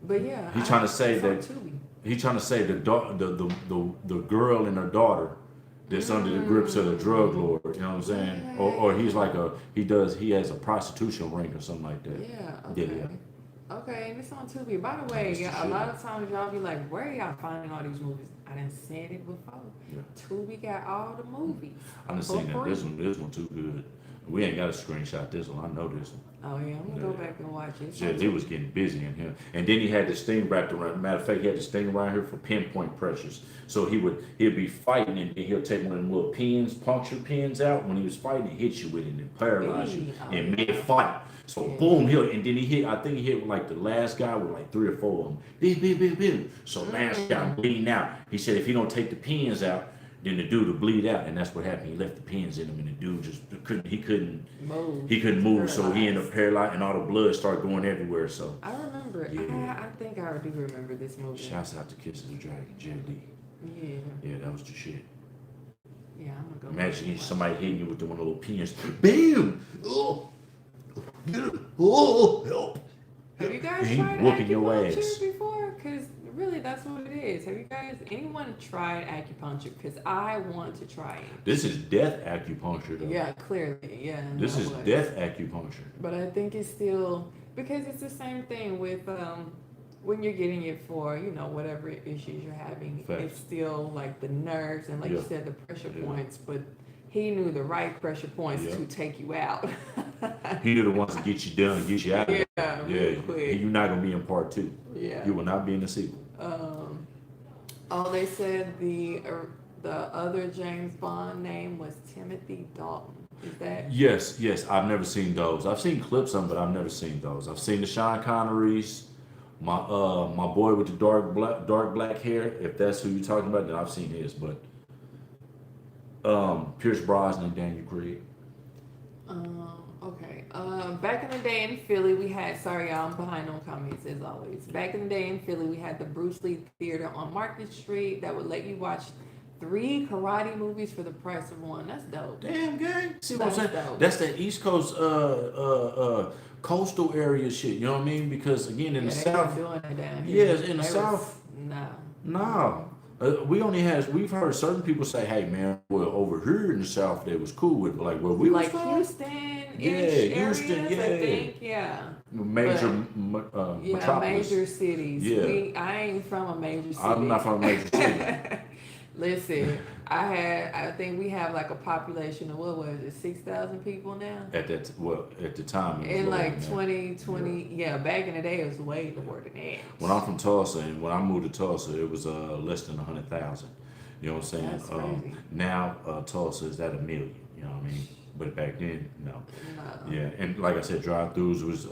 S1: But yeah.
S2: He's trying to say that. He's trying to say the girl and her daughter that's under the grips of the drug lord, you know what I'm saying? Or he's like he has a prostitution ring or something like that.
S1: Yeah, okay.
S2: Yeah.
S1: Okay, and it's on Tubi. By the way, a lot of times y'all be like, where are y'all finding all these movies? I done said it before. Yeah. Tubi got all the movies.
S2: I done seen that. This one too good. We ain't got to screenshot this one. I know this one.
S1: Oh yeah, I'm gonna go back and watch it.
S2: Yeah, he was getting busy in here, and then he had this thing wrapped around. Matter of fact, he had this thing around here for pinpoint pressures. So he'd be fighting, and he'll take one of them little pins, puncture pins out. When he was fighting, it hit you with it and paralyze you in mid fight. So boom, and then he hit. I think he hit like the last guy with like 3 or 4 of them. Bim. So last guy bleeding out. He said if he don't take the pins out, then the dude would bleed out, and that's what happened. He left the pins in him, and the dude just couldn't move. So he ended up paralyzed, and all the blood started going everywhere. So
S1: I remember. Yeah. I think I do remember this movie.
S2: Shouts out to Kiss of the Dragon, Jet Li. Yeah, that was the shit.
S1: Yeah, I'm gonna go.
S2: Imagine somebody hitting you with one of the little pins. Bam! Oh, help!
S1: Have you guys tried
S2: whooping your
S1: acupuncture
S2: ass
S1: before? Because really, that's what it is. Have you guys, anyone tried acupuncture? Because I want to try it.
S2: This is death acupuncture, though.
S1: Yeah, clearly, yeah.
S2: This is death acupuncture.
S1: But I think it's still, because it's the same thing with when you're getting it for, whatever issues you're having.
S2: Facts.
S1: It's still like the nerves and, like you said, the pressure points. But he knew the right pressure points to take you out.
S2: He knew the ones to get you done, get you out of
S1: there. Real quick.
S2: You're not going to be in part 2.
S1: Yeah.
S2: You will not be in the sequel.
S1: They said the other James Bond name was Timothy Dalton. Is that?
S2: Yes. I've never seen those. I've seen clips of them, but I've never seen those. I've seen the Sean Connerys. My boy with the dark black hair. If that's who you're talking about, then I've seen his. But Pierce Brosnan, Daniel Craig.
S1: Okay. Back in the day in Philly, we had, sorry y'all, I'm behind on comments as always. Back in the day in Philly, we had the Bruce Lee Theater on Market Street that would let you watch 3 karate movies for the price of 1. That's dope.
S2: Damn, gang. See what I'm saying?
S1: Dope.
S2: That's the East Coast coastal area shit. You know what I mean? Because again, in the South,
S1: doing it down here.
S2: Yes, in the South, no. We've heard certain people say, "Hey, man, well, over here in the South, they was cool with it. Like where we was from,
S1: Houston,
S2: Houston,
S1: I think,
S2: major metropolis,
S1: major cities.
S2: Yeah,
S1: I ain't from a major city.
S2: I'm not from a major city.
S1: Listen, I think we have like a population of, what was it, 6,000 people now?
S2: At the time.
S1: In like 2020, back in the day, it was way more than that.
S2: When I'm from Tulsa, and when I moved to Tulsa, it was less than 100,000. You know what I'm saying?
S1: That's crazy.
S2: Tulsa is at 1 million. You know what I mean? But back then, no.
S1: No.
S2: Yeah, and like I said, drive-thrus was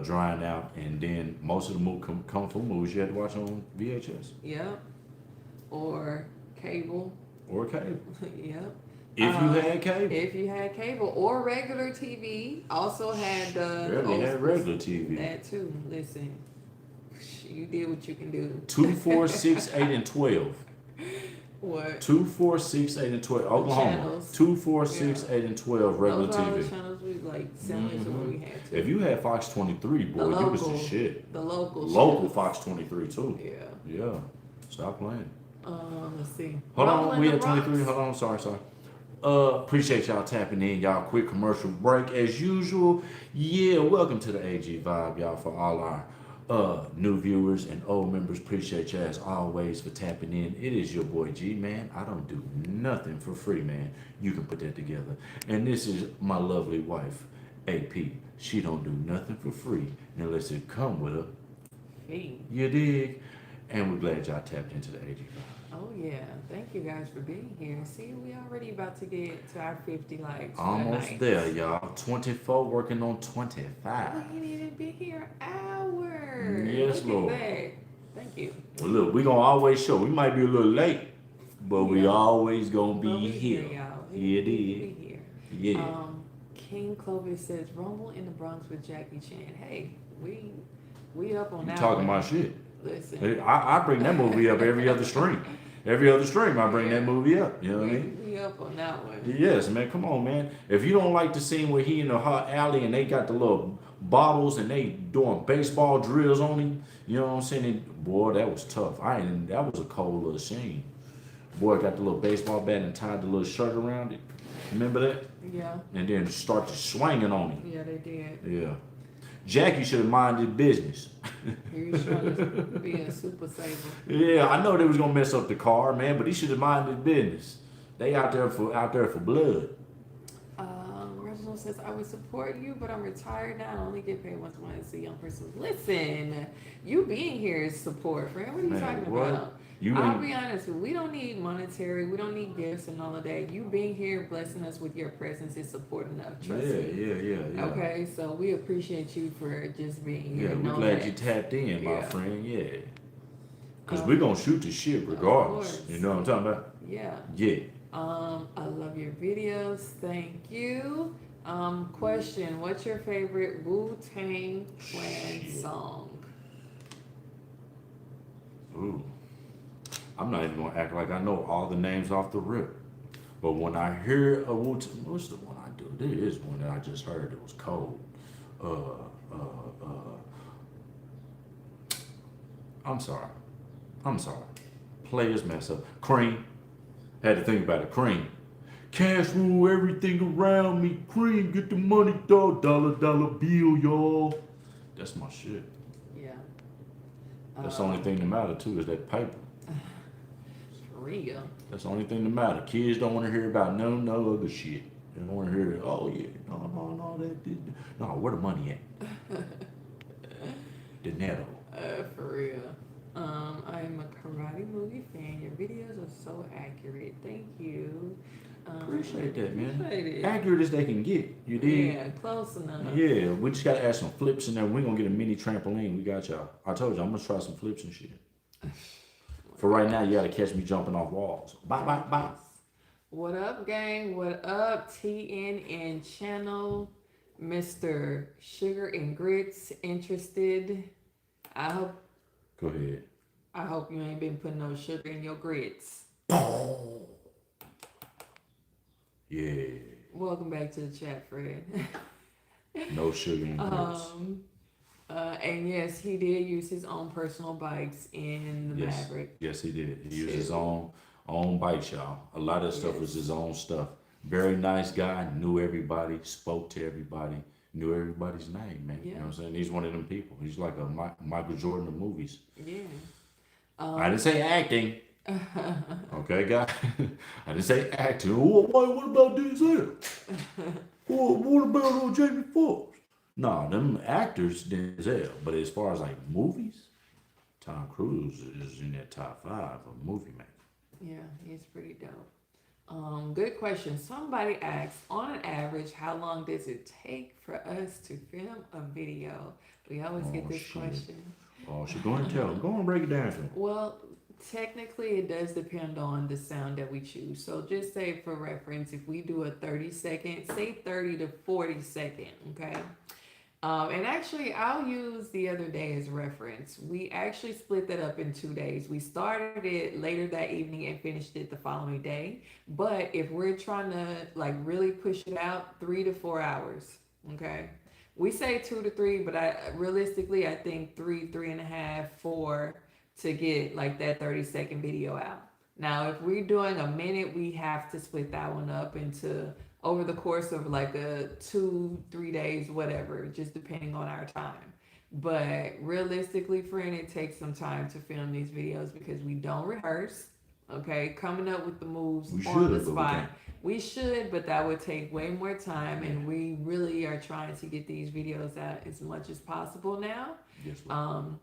S2: drying out, and then most of the kung fu movies you had to watch on VHS.
S1: Yep. Or cable. Yep. If you had cable or regular TV, also had
S2: regular TV.
S1: That too. Listen, you did what you can do.
S2: 2, 4, 6, 8, and 12.
S1: What?
S2: 2, 4, 6, 8, and 12. Oklahoma. 2, 4, 6, 8, and 12 regular
S1: Those
S2: TV.
S1: Those channels we like similar to what we had too.
S2: If you had Fox 23, boy, you was the shit.
S1: The local
S2: channels. Fox 23 too.
S1: Yeah.
S2: Stop playing.
S1: Let's see.
S2: Hold on, we at 23. Hold on, sorry. Appreciate y'all tapping in. Y'all quick commercial break as usual. Yeah, welcome to the AG Vibe, y'all, for all our New viewers and old members, appreciate you as always for tapping in. It is your boy G, man. I don't do nothing for free, man. You can put that together. And this is my lovely wife, AP. She don't do nothing for free unless it come with a
S1: Fee.
S2: you dig. And we're glad y'all tapped into the 85.
S1: Oh yeah, thank you guys for being here. See, we already about to get to our 50 likes for the
S2: Almost
S1: night.
S2: there, y'all. 24 working on 25.
S1: We ain't even been here an hour.
S2: Yes,
S1: Look
S2: Lord.
S1: at that. Thank you.
S2: Well, look, we gonna always show. We might be a little late, but we
S1: Yeah.
S2: always gonna
S1: But
S2: be
S1: we
S2: here.
S1: y'all.
S2: Yeah, it
S1: We
S2: is.
S1: here.
S2: Yeah.
S1: King Clovis says Rumble in the Bronx with Jackie Chan. Hey, we up on
S2: You
S1: that
S2: talking
S1: one.
S2: my shit.
S1: Listen.
S2: I bring that movie up every other stream. Every other stream, I bring that movie up. You know what I mean?
S1: We up on that one.
S2: Yes, man. Come on, man. If you don't like the scene where he in the hot alley and they got the little bottles and they doing baseball drills on him, you know what I'm saying? And, boy, that was tough. That was a cold little scene. Boy got the little baseball bat and tied the little shirt around it. Remember that?
S1: Yeah.
S2: And then started swinging on him.
S1: Yeah, they did.
S2: Yeah. Jackie should have minded business.
S1: He was trying to be a super saver.
S2: Yeah, I know they was gonna mess up the car, man, but he should have minded business. They out there for blood.
S1: Reginald says, I would support you, but I'm retired now. I only get paid once a month to see young person. Listen, you being here is support, friend. What are you
S2: Man,
S1: talking
S2: what?
S1: about?
S2: You
S1: I'll
S2: ain't
S1: be honest, we don't need monetary, we don't need gifts and all of that. You being here, blessing us with your presence is support enough. Trust me.
S2: yeah.
S1: Okay, so we appreciate you for just being here.
S2: Yeah, we're
S1: Know
S2: glad
S1: that.
S2: you tapped in, my
S1: Yeah.
S2: friend. Yeah. Cause we're gonna shoot the shit regardless.
S1: course.
S2: You know what I'm talking about?
S1: Yeah.
S2: Yeah.
S1: I love your videos. Thank you. Question: what's your favorite Wu-Tang Clan song?
S2: Ooh. I'm not even gonna act like I know all the names off the rip. But when I hear a what's the one I do? There is one that I just heard. It was cold. I'm sorry. Players mess up. Cream. Had to think about it. Cream. Cash rule everything around me. Cream, get the money, dog. Dollar bill, y'all. That's my shit.
S1: Yeah.
S2: That's the only thing that matter too is that paper.
S1: Real.
S2: That's the only thing that matter. Kids don't want to hear about no other shit. They don't want to hear, oh yeah, no, no, where the money at? Dinero.
S1: For real. I am a karate movie fan. Your videos are so accurate. Thank you.
S2: Appreciate that, man.
S1: Appreciate it.
S2: Accurate as they can get. You dig?
S1: Yeah, close enough.
S2: Yeah, we just gotta add some flips in there. We're gonna get a mini trampoline. We got y'all. I told you, I'm gonna try some flips and shit. For right now, you gotta catch me jumping off walls. Bye.
S1: What up, gang? What up, TNN channel? Mr. Sugar and Grits interested?
S2: Go ahead.
S1: I hope you ain't been putting no sugar in your grits.
S2: Yeah.
S1: Welcome back to the chat, Fred.
S2: No sugar and grits.
S1: And yes, he did use his own personal bikes in the Maverick.
S2: Yes, he did. He used his own bikes, y'all. A lot of stuff was his own stuff. Very nice guy. Knew everybody. Spoke to everybody. Knew everybody's name, man. You know what I'm saying? He's one of them people. He's like a Michael Jordan of movies.
S1: Yeah.
S2: I didn't say acting. Okay, guy. I didn't say acting. What about Denzel? What about Jamie Foxx? No, them actors Denzel. But as far as like movies, Tom Cruise is in that top 5 of movie making.
S1: Yeah, he's pretty dope. Good question. Somebody asked, on an average, how long does it take for us to film a video? We always get this question.
S2: Oh, she's going to tell. Go and break it down for me.
S1: Well, technically, it does depend on the sound that we choose. So just say for reference, if we do a 30-second, say 30 to 40 second, okay? And actually, I'll use the other day as reference. We actually split that up in 2 days. We started it later that evening and finished it the following day. But if we're trying to like really push it out, 3 to 4 hours, okay? We say 2 to 3, but realistically, I think 3.5, 4 to get like that 30-second video out. Now, if we're doing a minute, we have to split that one up into over the course of like a 2-3 days, whatever, just depending on our time. But realistically, friend, it takes some time to film these videos because we don't rehearse. Okay, coming up with the moves
S2: We
S1: on the
S2: should, but we
S1: spot.
S2: can't.
S1: We should, but that would take way more time,
S2: Yeah.
S1: and we really are trying to get these videos out as much as possible now.
S2: Yes, Lord.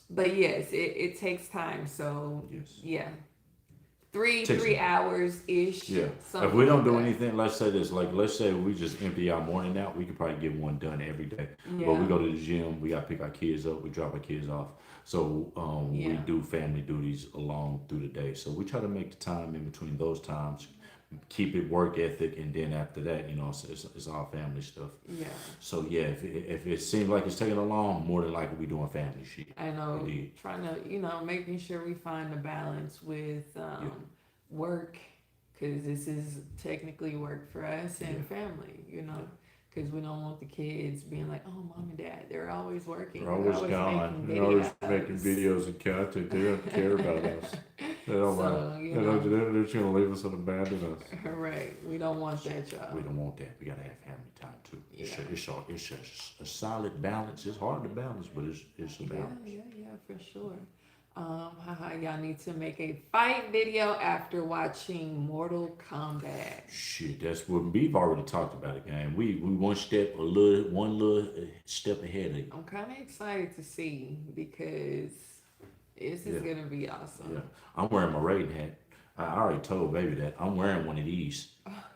S1: But yes, it takes time. So
S2: Yes.
S1: yeah,
S2: Takes-
S1: 3 hours ish.
S2: Yeah. If we don't do anything, let's say this, like let's say we just empty our morning out, we could probably get one done every day.
S1: Yeah.
S2: But we go to the gym, we gotta pick our kids up, we drop our kids off. So we
S1: Yeah.
S2: do family duties along through the day. So we try to make the time in between those times, keep it work ethic, and then after that, it's all family stuff.
S1: Yeah.
S2: So yeah, if it seems like it's taking along, more than likely we doing family shit.
S1: I know,
S2: Indeed.
S1: trying to, making sure we find a balance with work, because this is technically work for us and
S2: Yeah.
S1: family, because we don't want the kids being like, oh, mom and dad, they're always working.
S2: They're always gone. They're always making videos and content. They don't care about us. They don't
S1: So,
S2: mind. They're just gonna leave us and abandon us.
S1: Right. We don't want that, y'all.
S2: We don't want that. We gotta have family time too.
S1: Yeah.
S2: It's a solid balance. It's hard to balance, but it's a balance.
S1: Yeah, for sure. Y'all need to make a fight video after watching Mortal Kombat.
S2: Shit, that's what we've already talked about it, gang. We one little step ahead of you.
S1: I'm kind of excited to see because this is gonna be awesome.
S2: Yeah, I'm wearing my Raiden hat. I already told baby that I'm wearing one of these.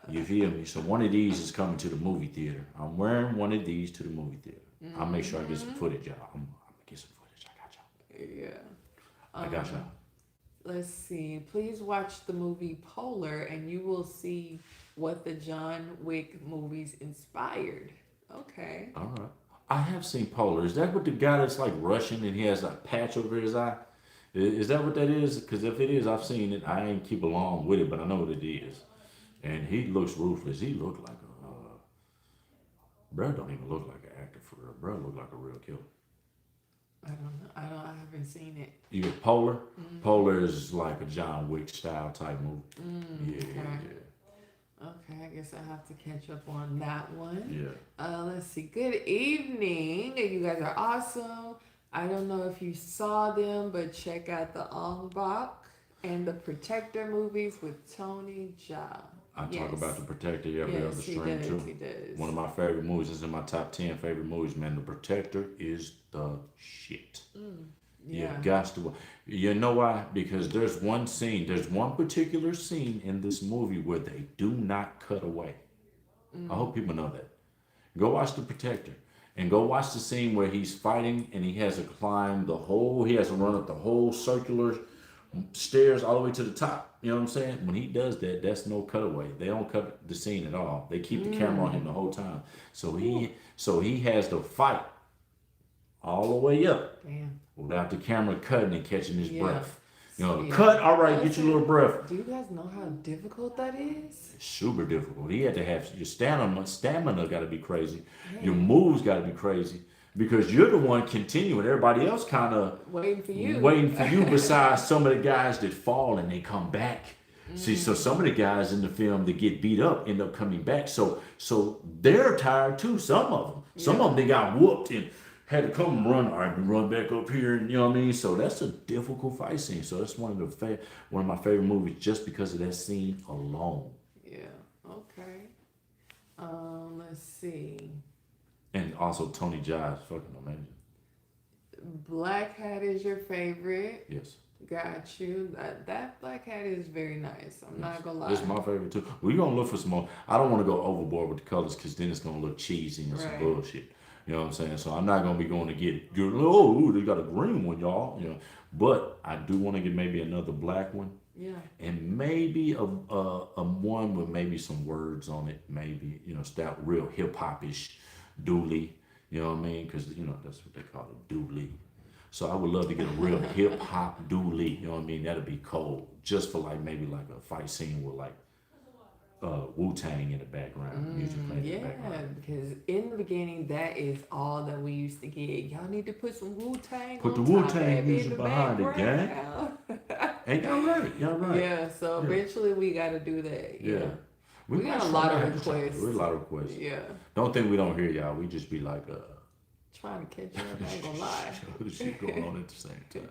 S2: You feel me? So one of these is coming to the movie theater. I'm wearing one of these to the movie theater. I'll make sure I get some footage, y'all. I'm gonna get some footage. I got y'all.
S1: Yeah.
S2: I got y'all.
S1: Let's see. Please watch the movie Polar, and you will see what the John Wick movies inspired. Okay.
S2: All right. I have seen Polar. Is that what the guy that's like Russian and he has a patch over his eye? Is that what that is? Because if it is, I've seen it. I ain't keep along with it, but I know what it is. And he looks ruthless. He looked like bro don't even look like an actor for real. Bro look like a real killer.
S1: I don't know. I haven't seen it.
S2: You get Polar? Polar is like a John Wick style type movie.
S1: Okay. Okay, I guess I have to catch up on that one.
S2: Yeah.
S1: Let's see. Good evening. You guys are awesome. I don't know if you saw them, but check out the Ong Bak and the Protector movies with Tony Jaa.
S2: I talk about The Protector every other stream too.
S1: He does.
S2: One of my favorite movies. It's in my top 10 favorite movies, man. The Protector is the shit.
S1: Yeah.
S2: Got to. You know why? Because there's one particular scene in this movie where they do not cut away. I hope people know that. Go watch The Protector. And go watch the scene where he's fighting and he has to he has to run up the whole circular stairs all the way to the top. You know what I'm saying? When he does that, that's no cutaway. They don't cut the scene at all. They keep the camera on him the whole time. So he has to fight all the way up.
S1: Damn.
S2: Without the camera cutting and catching his breath.
S1: Yeah.
S2: Cut, all right, get your little breath.
S1: Do you guys know how difficult that is?
S2: It's super difficult. He had to have your stamina got to be crazy. Your moves got to be crazy because you're the one continuing. Everybody else kind of
S1: waiting for you.
S2: Besides some of the guys that fall and they come back. See, so some of the guys in the film that get beat up end up coming back. So they're tired too. Some of them they got whooped and had to come run back up here, and you know what I mean. So that's a difficult fight scene. So that's one of my favorite movies just because of that scene alone.
S1: Yeah. Okay. Let's see.
S2: And also Tony Jaa is fucking amazing.
S1: Black Hat is your favorite.
S2: Yes.
S1: Got you. That Black Hat is very nice. I'm not gonna lie.
S2: It's my favorite too. We're gonna look for some more. I don't want to go overboard with the colors because then it's gonna look cheesy and some bullshit. You know what I'm saying? So I'm not gonna be going to get good. Oh, they got a green one, y'all. But I do want to get maybe another black one.
S1: Yeah.
S2: And maybe a one with maybe some words on it. Maybe that real hip hop-ish dooley. You know what I mean? Because that's what they call it, dooley. So I would love to get a real hip hop dooley. You know what I mean? That'd be cold. Just for maybe a fight scene with Wu-Tang in the background, music playing in the background.
S1: Because in the beginning, that is all that we used to get. Y'all need to put some Wu-Tang.
S2: Put the Wu-Tang music behind it, gang. Ain't y'all right? Y'all right.
S1: Yeah. So eventually, we got to do that.
S2: Yeah.
S1: We got a lot of requests.
S2: We got a lot of requests.
S1: Yeah.
S2: Don't think we don't hear y'all. We just be like,
S1: trying to catch up. I ain't gonna lie.
S2: Shit going on at the same time.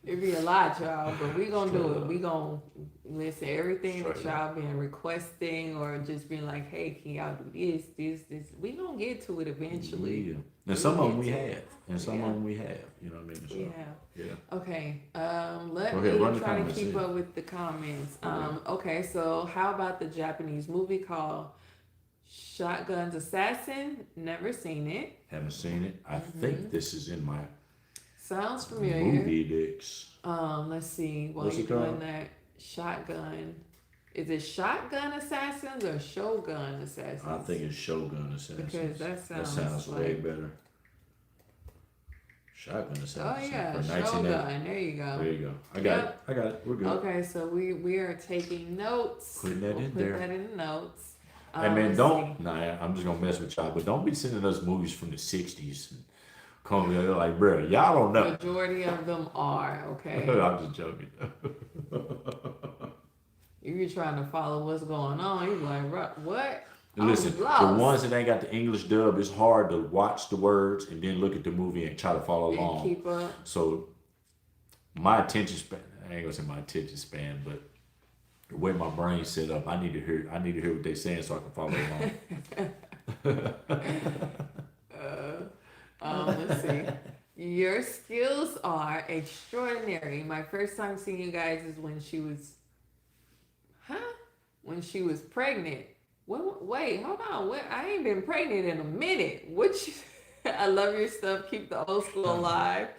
S1: It'd be a lot, y'all, but we gonna do it. We gonna listen everything that y'all been requesting or just being like, hey, can y'all do this? We gonna get to it eventually.
S2: Yeah. And some of them we have. And some of them we have. You know what I mean? So,
S1: yeah. Okay. Let
S2: Go
S1: me
S2: ahead,
S1: try to keep up with the comments. Okay, so how about the Japanese movie called Shotgun's Assassin? Never seen it.
S2: Haven't seen it. I think this is in my
S1: Sounds familiar.
S2: movie decks.
S1: Let's see. While you're doing that, Shotgun. Is it Shotgun Assassins or Shogun Assassins?
S2: I think it's Shogun Assassins.
S1: Because that sounds
S2: way better. Shotgun Assassins.
S1: Oh yeah, Shogun. There you go.
S2: There you go. I got it. We're good.
S1: Okay, so we are taking notes.
S2: Putting that in there.
S1: Put that in the notes.
S2: Hey man, I'm just gonna mess with y'all, but don't be sending us movies from the 60s and coming here like, bro, y'all don't know.
S1: Majority of them are, okay?
S2: I'm just joking.
S1: You're trying to follow what's going on. You're like, what?
S2: Listen, the ones that ain't got the English dub, it's hard to watch the words and then look at the movie and try to follow along.
S1: Keep up.
S2: So my attention span, I ain't gonna say my attention span, but the way my brain's set up, I need to hear what they're saying so I can follow along.
S1: Let's see. Your skills are extraordinary. My first time seeing you guys is when she was pregnant. Wait, hold on. I ain't been pregnant in a minute. I love your stuff. Keep the old school alive.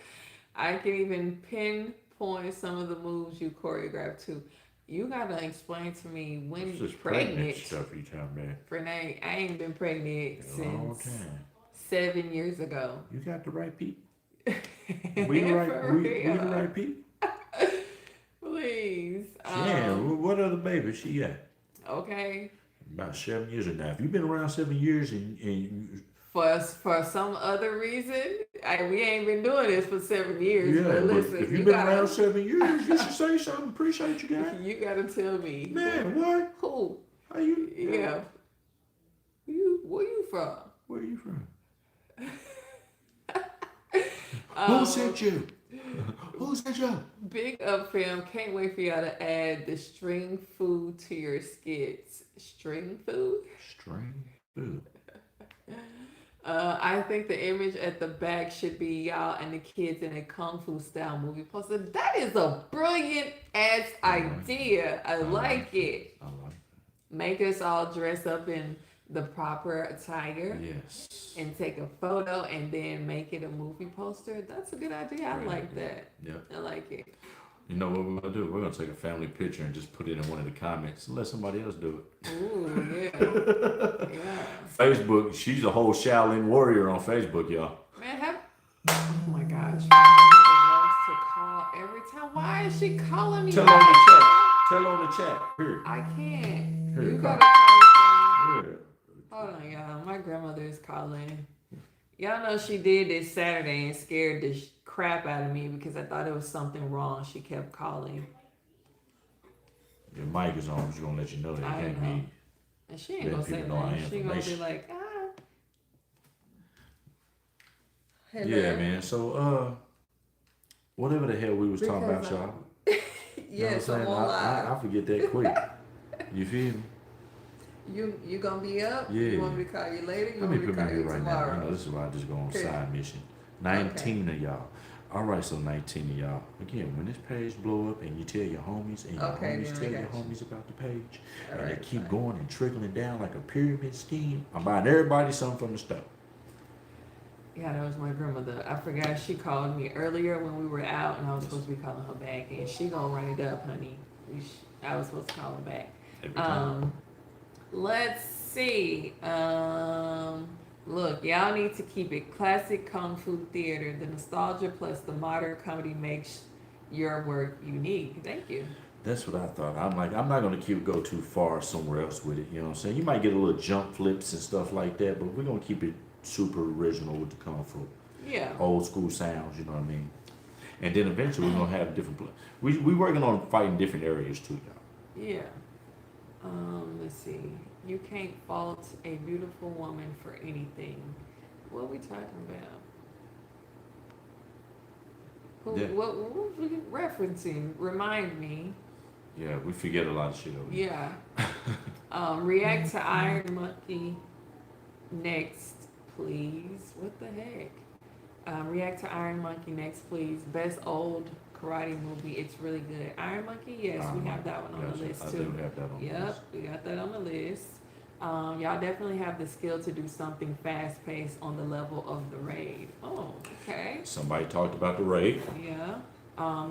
S1: I can even pinpoint some of the moves you choreographed too. You gotta explain to me when you're pregnant.
S2: Stuff you tell me.
S1: Renee, I ain't been pregnant since 7 years ago.
S2: You got the right people. We the right people.
S1: Please.
S2: Yeah. What other baby she got?
S1: Okay.
S2: About 7 years now. If you've been around 7 years and
S1: for some other reason, we ain't been doing this for 7 years.
S2: Yeah,
S1: but listen,
S2: if you've been around 7 years, you should say something. Appreciate you guys.
S1: You gotta tell me.
S2: Man, what?
S1: Who?
S2: How you?
S1: Yeah. Where you from?
S2: Where you from? Who sent you? Who sent you?
S1: Big up, fam. Can't wait for y'all to add the string food to your skits. String food?
S2: String food.
S1: I think the image at the back should be y'all and the kids in a kung fu style movie poster. That is a brilliant ass idea. I like it.
S2: I like it.
S1: Make us all dress up in the proper attire.
S2: Yes.
S1: And take a photo and then make it a movie poster. That's a good idea. I like that.
S2: Yeah.
S1: I like it.
S2: You know what we're gonna do? We're gonna take a family picture and just put it in one of the comments and let somebody else do it.
S1: Ooh, yeah. Yeah.
S2: Facebook, she's a whole Shaolin warrior on Facebook, y'all.
S1: Man, oh my gosh. My mother loves to call every time. Why is she calling me?
S2: Tell her on the chat. Tell her on the chat. Here.
S1: I can't.
S2: Here,
S1: you gotta call me.
S2: Here.
S1: Hold on, y'all. My grandmother is calling. Y'all know she did this Saturday and scared the crap out of me because I thought it was something wrong. She kept calling.
S2: Your mic is on. She's gonna let you know that it can't
S1: know.
S2: be.
S1: And she ain't gonna say nothing. She gonna be like, Hello.
S2: Yeah, man. So, whatever the hell we was talking about, y'all.
S1: Yes, I'm on live.
S2: I forget that quick. You feel me?
S1: You gonna be up?
S2: Yeah.
S1: You want me to call you later? You
S2: Let
S1: want
S2: me
S1: me to call you
S2: right
S1: tomorrow?
S2: now. You know, this is why I just go on side mission. 19 of y'all. All right, so 19 of y'all. Again, when this page blow up and you tell your homies and your homies tell your homies about the page, and they keep going and trickling down like a pyramid scheme, I'm buying everybody something from the store.
S1: Yeah, that was my grandmother. I forgot she called me earlier when we were out, and I was supposed to be calling her back, and she gonna run it up, honey. I was supposed to call her back.
S2: Every time.
S1: Let's see. Look, y'all need to keep it classic kung fu theater. The nostalgia plus the modern comedy makes your work unique. Thank you.
S2: That's what I thought. I'm not gonna go too far somewhere else with it. You know what I'm saying? You might get a little jump flips and stuff like that, but we're gonna keep it super original with the kung fu.
S1: Yeah.
S2: Old school sounds. You know what I mean? And then eventually we're gonna have different. We working on fighting different areas too, y'all.
S1: Yeah. Let's see. You can't fault a beautiful woman for anything. What we talking about? Who?
S2: Yeah,
S1: What we referencing? Remind me.
S2: yeah, we forget a lot of shit over
S1: Yeah. React to Iron Monkey next, please. What the heck? React to Iron Monkey next, please. Best old karate movie. It's really good. Iron Monkey, yes,
S2: Iron
S1: we have
S2: Monkey.
S1: that one on the
S2: Gotcha.
S1: list
S2: I
S1: too.
S2: do have that on the list.
S1: Yep, we got that on the list. Y'all definitely have the skill to do something fast paced on the level of the raid. Oh, okay.
S2: Somebody talked about the raid.
S1: Yeah.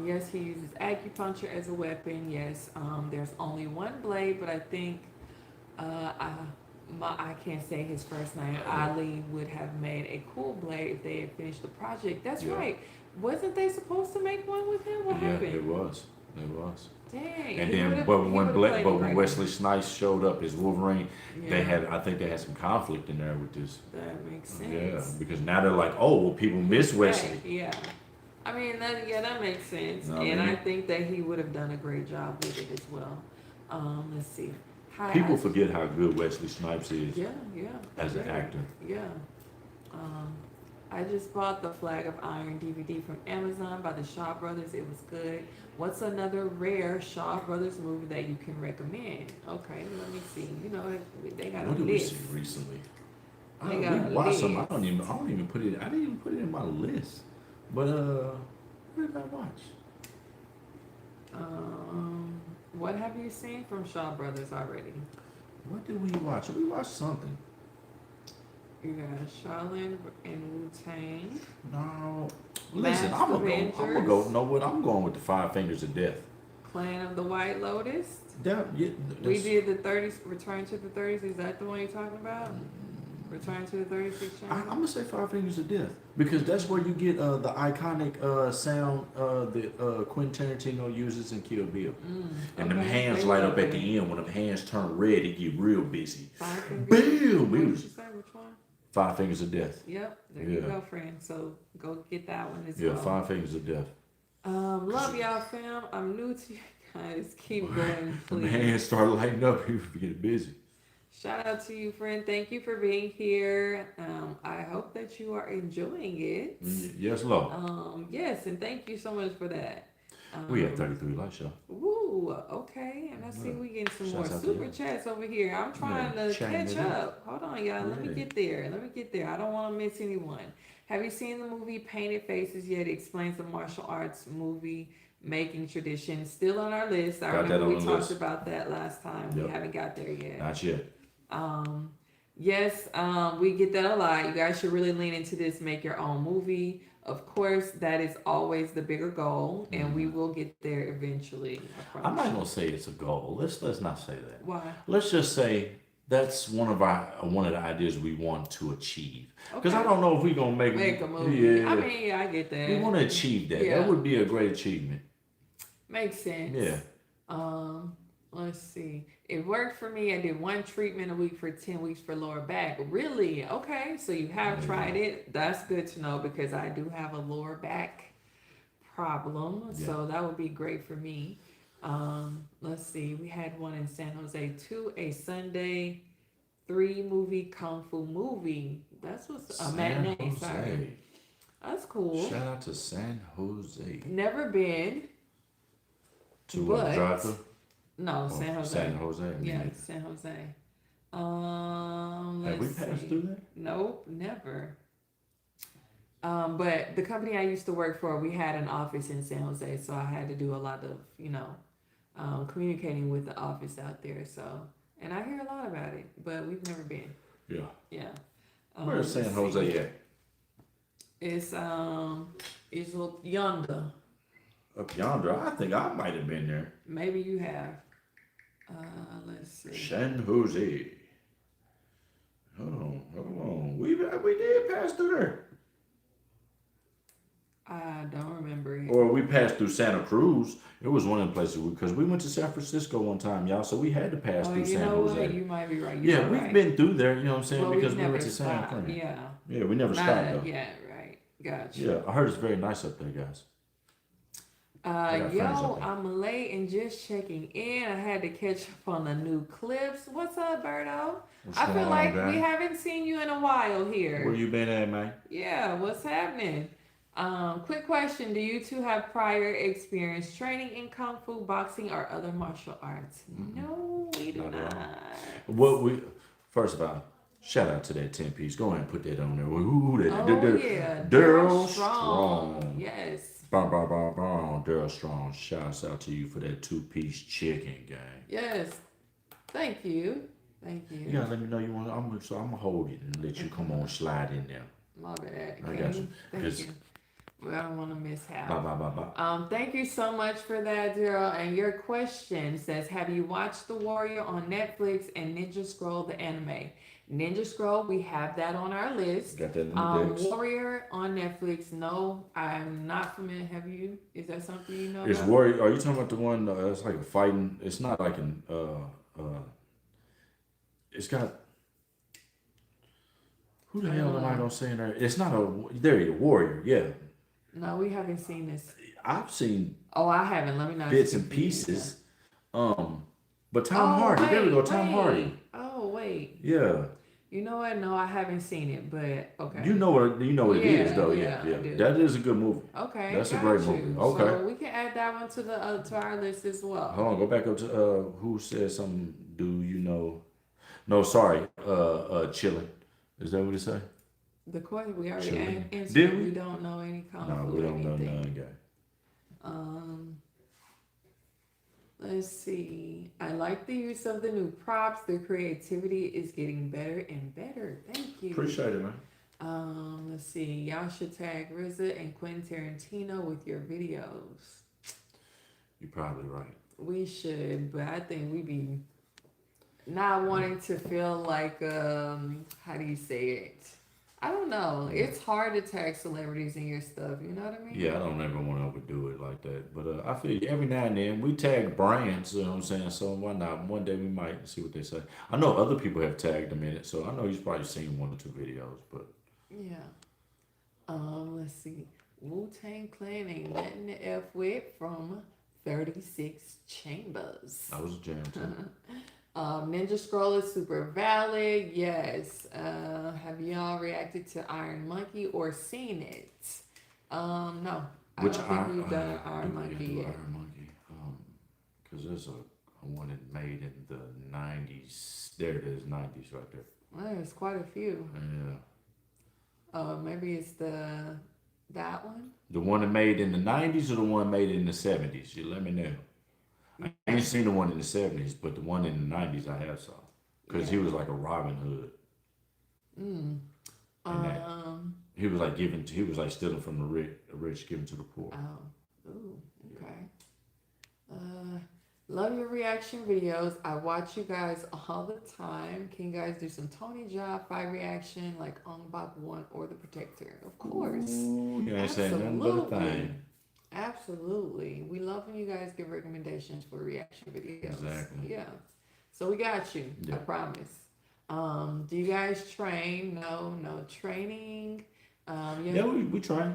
S1: Yes, he uses acupuncture as a weapon. Yes. There's only one blade, but I think uh, I, I can't say his first name. Ali would have made a cool blade if they had finished the project. That's
S2: Yeah.
S1: right. Wasn't they supposed to make one with him? What
S2: Yeah,
S1: happened?
S2: it was. It was.
S1: Dang.
S2: And
S1: he
S2: then,
S1: would've-
S2: but
S1: he
S2: when
S1: would've played it
S2: when
S1: right.
S2: Wesley Snipes showed up as Wolverine, they
S1: Yeah,
S2: had, I think they had some conflict in there with this.
S1: that makes sense.
S2: Yeah, because now they're like, oh, well, people miss Wesley.
S1: Right, yeah. I mean, that makes sense.
S2: Know what I
S1: And I
S2: mean?
S1: think that he would have done a great job with it as well. Let's see. Hi,
S2: People forget how good Wesley Snipes is
S1: Yeah, yeah.
S2: as an
S1: yeah,
S2: actor.
S1: Yeah. Um, I just bought the Flag of Iron DVD from Amazon by the Shaw Brothers. It was good. What's another rare Shaw Brothers movie that you can recommend? Okay, let me see. You know, they got
S2: What
S1: a
S2: did we
S1: list.
S2: see recently?
S1: They
S2: We
S1: got a
S2: watched some.
S1: list.
S2: I didn't even put it. I didn't even put it in my list. But what did I watch?
S1: What have you seen from Shaw Brothers already?
S2: What did we watch? We watched something.
S1: You got Shaolin and Wu Tang.
S2: No. Listen,
S1: Masked
S2: I'm gonna
S1: Avengers.
S2: go. Know what? I'm going with the Five Fingers of Death.
S1: Clan of the White Lotus.
S2: That, yeah,
S1: We did the 30s, Return to the 30s. Is that the one you're talking about? Return to the 36
S2: I'm
S1: channel?
S2: gonna say Five Fingers of Death because that's where you get the iconic sound that Quentin Tarantino uses in Kill Bill. And them
S1: Okay,
S2: hands
S1: they
S2: light
S1: were
S2: up at
S1: good.
S2: the end. When them hands turn red, it get real busy.
S1: Five Fingers.
S2: Bam!
S1: What did you
S2: Music.
S1: say? Which one?
S2: Five Fingers of Death.
S1: Yep, there you
S2: Yeah.
S1: go, friend. So go get that one as
S2: Yeah,
S1: well.
S2: Five Fingers of Death.
S1: Love y'all, fam. I'm new to you guys. Keep going,
S2: When
S1: please.
S2: the hands start lighting up, you get busy.
S1: Shout out to you, friend. Thank you for being here. I hope that you are enjoying it.
S2: Yes, Lord.
S1: Yes, and thank you so much for that.
S2: We had 33 likes, y'all.
S1: Woo, okay. And I see we getting some more
S2: Shouts out to
S1: super
S2: you.
S1: chats over here. I'm trying
S2: Yeah,
S1: to
S2: chatting
S1: catch
S2: it up.
S1: up. Hold on, y'all. Let me
S2: Yeah.
S1: get there. Let me get there. I don't want to miss anyone. Have you seen the movie Painted Faces yet? It explains the martial arts movie making tradition. Still on our list. I
S2: Got that
S1: remember we
S2: on the
S1: talked
S2: list.
S1: about that last time.
S2: Yep.
S1: We haven't got there yet.
S2: Not yet.
S1: Yes, we get that a lot. You guys should really lean into this, make your own movie. Of course, that is always the bigger goal, and we will get there eventually. I
S2: I'm
S1: promise
S2: not
S1: you.
S2: gonna say it's a goal. Let's not say that.
S1: Why?
S2: Let's just say that's one of the ideas we want to achieve. Because I
S1: Okay.
S2: don't know if we're gonna
S1: Make a movie.
S2: Yeah,
S1: I mean, yeah, I get that.
S2: we want to achieve that.
S1: Yeah.
S2: That would be a great achievement.
S1: Makes sense.
S2: Yeah.
S1: Let's see. It worked for me. I did one treatment a week for 10 weeks for lower back. Really? Okay. So you have tried it. That's good to know because I do have a lower back problem.
S2: Yeah.
S1: So that would be great for me. Let's see. We had one in San Jose too. A Sunday 3 movie Kung Fu movie. That's what's a
S2: San
S1: matinee.
S2: Jose.
S1: Sorry. That's cool.
S2: Shout out to San Jose.
S1: Never been.
S2: To
S1: But-
S2: drive through?
S1: No,
S2: Oh,
S1: San Jose.
S2: San Jose.
S1: Yeah, San Jose.
S2: Have we
S1: Let's
S2: passed
S1: see.
S2: through that?
S1: Nope, never. But the company I used to work for, we had an office in San Jose, so I had to do a lot of, communicating with the office out there. So, and I hear a lot about it, but we've never been.
S2: Yeah.
S1: Yeah.
S2: Where's San
S1: let's
S2: Jose
S1: see.
S2: at?
S1: It's yonder.
S2: Up yonder. I think I might have been there.
S1: Maybe you have. Let's see.
S2: San Jose. Hold on. We did pass through there.
S1: I don't remember it.
S2: Or we passed through Santa Cruz. It was one of the places because we went to San Francisco one time, y'all. So we had to pass
S1: Oh,
S2: through
S1: you
S2: San
S1: know
S2: Jose.
S1: what? You might be right. You
S2: Yeah,
S1: are
S2: we've
S1: right.
S2: been through there, you know what I'm saying?
S1: Well,
S2: because
S1: we've
S2: we went
S1: never
S2: to San
S1: stopped.
S2: Fran.
S1: Yeah.
S2: Yeah, we never stopped though.
S1: Yeah, right. Gotcha.
S2: Yeah, I heard it's very nice up there, guys. I got friends up
S1: Yo,
S2: there.
S1: I'm late and just checking in. I had to catch up on the new clips. What's up, Berto?
S2: What's
S1: I feel
S2: going on,
S1: like we
S2: guy?
S1: haven't seen you in a while
S2: Where
S1: here.
S2: you been at, man?
S1: Yeah, what's happening? Quick question. Do you two have prior experience training in Kung Fu, boxing, or other martial arts?
S2: Mm-mm,
S1: No, we do
S2: not at all.
S1: not.
S2: What we first of all, shout out to that 10 piece. Go ahead and put that on there. Who that?
S1: Oh, yeah. Daryl
S2: Daryl
S1: Strong.
S2: Strong.
S1: Yes.
S2: Bah, bah, bah, bah. Daryl Strong. Shouts out to you for that 2 piece chicken gang.
S1: Yes. Thank you. Thank
S2: You
S1: you.
S2: gotta let me know you want. So I'm gonna hold it and let you come on slide in there.
S1: My bad.
S2: I
S1: Can
S2: got you.
S1: you? Thank
S2: Cause
S1: you. Well, I don't want to miss
S2: blah
S1: out.
S2: blah blah blah.
S1: Thank you so much for that, Daryl. And your question says, have you watched The Warrior on Netflix and Ninja Scroll the anime? Ninja Scroll, we have that on our list.
S2: Got that in the decks.
S1: Warrior on Netflix, no, I'm not familiar. Have you? Is that something you know
S2: Is
S1: about?
S2: Warrior? Are you talking about the one? It's like a fighting. It's not like an. It's got. Who the hell am I gonna say in there? It's not a. There you go, Warrior. Yeah,
S1: No, we haven't seen this.
S2: I've seen
S1: Oh, I haven't. Let me not
S2: bits
S1: speak
S2: and
S1: for you.
S2: pieces. But Tom
S1: Oh,
S2: Hardy. There we go.
S1: wait,
S2: Tom Hardy.
S1: Oh, wait.
S2: Yeah.
S1: You know what? No, I haven't seen it, but okay.
S2: You know what it is though.
S1: Yeah,
S2: Yeah,
S1: I do.
S2: That is a good movie.
S1: Okay,
S2: That's a
S1: got
S2: great
S1: you.
S2: movie. Okay.
S1: So we can add that one to the to our list as well.
S2: Hold on. Go back up to who said something. Do you know? No, sorry. Chilling. Is that what it say?
S1: The question we already
S2: Chilling.
S1: answered.
S2: Did
S1: We
S2: we?
S1: don't know any kung
S2: No,
S1: fu
S2: we
S1: or
S2: don't know
S1: anything.
S2: none, guy.
S1: Um, let's see. I like the use of the new props. The creativity is getting better and better. Thank you.
S2: Appreciate it, man.
S1: Let's see. Y'all should tag RZA and Quentin Tarantino with your videos.
S2: You're probably right.
S1: We should, but I think we be not wanting to feel like how do you say it? I don't know. It's hard to tag celebrities in your stuff. You know what I mean?
S2: Yeah, I don't ever want to overdo it like that. But I feel you, every now and then we tag brands, you know what I'm saying? So why not? One day we might see what they say. I know other people have tagged them in it, so I know you've probably seen 1 or 2 videos, but
S1: Yeah. Let's see. Wu Tang Clan ain't letting the F with from 36 Chambers.
S2: that was a jam too.
S1: Ninja Scroll is super valid. Yes. Have y'all reacted to Iron Monkey or seen it? No. I
S2: Which
S1: don't think
S2: Iron,
S1: we've done Iron Monkey yet.
S2: Iron Monkey? Because there's a one that made in the 90s. There it is, 90s right there.
S1: Well, there's quite a few.
S2: Yeah.
S1: Maybe it's that one.
S2: The one that made in the 90s or the one made in the 70s? You let me know. I ain't seen the one in the 70s, but the one in the 90s I have saw. Because he was like a Robin Hood.
S1: Mm.
S2: And that, he was like he was like stealing from the rich, giving to the poor.
S1: Oh. Ooh, okay. Love your reaction videos. I watch you guys all the time. Can you guys do some Tony Jaa fight reaction like Ong Bak 1 or The Protector? Of course.
S2: Ooh, you ain't saying nothing but a thing.
S1: Absolutely. We love when you guys give recommendations for reaction videos.
S2: Exactly.
S1: Yeah. So we got you.
S2: Yeah.
S1: I promise. Do you guys train? No training.
S2: Yeah, we train.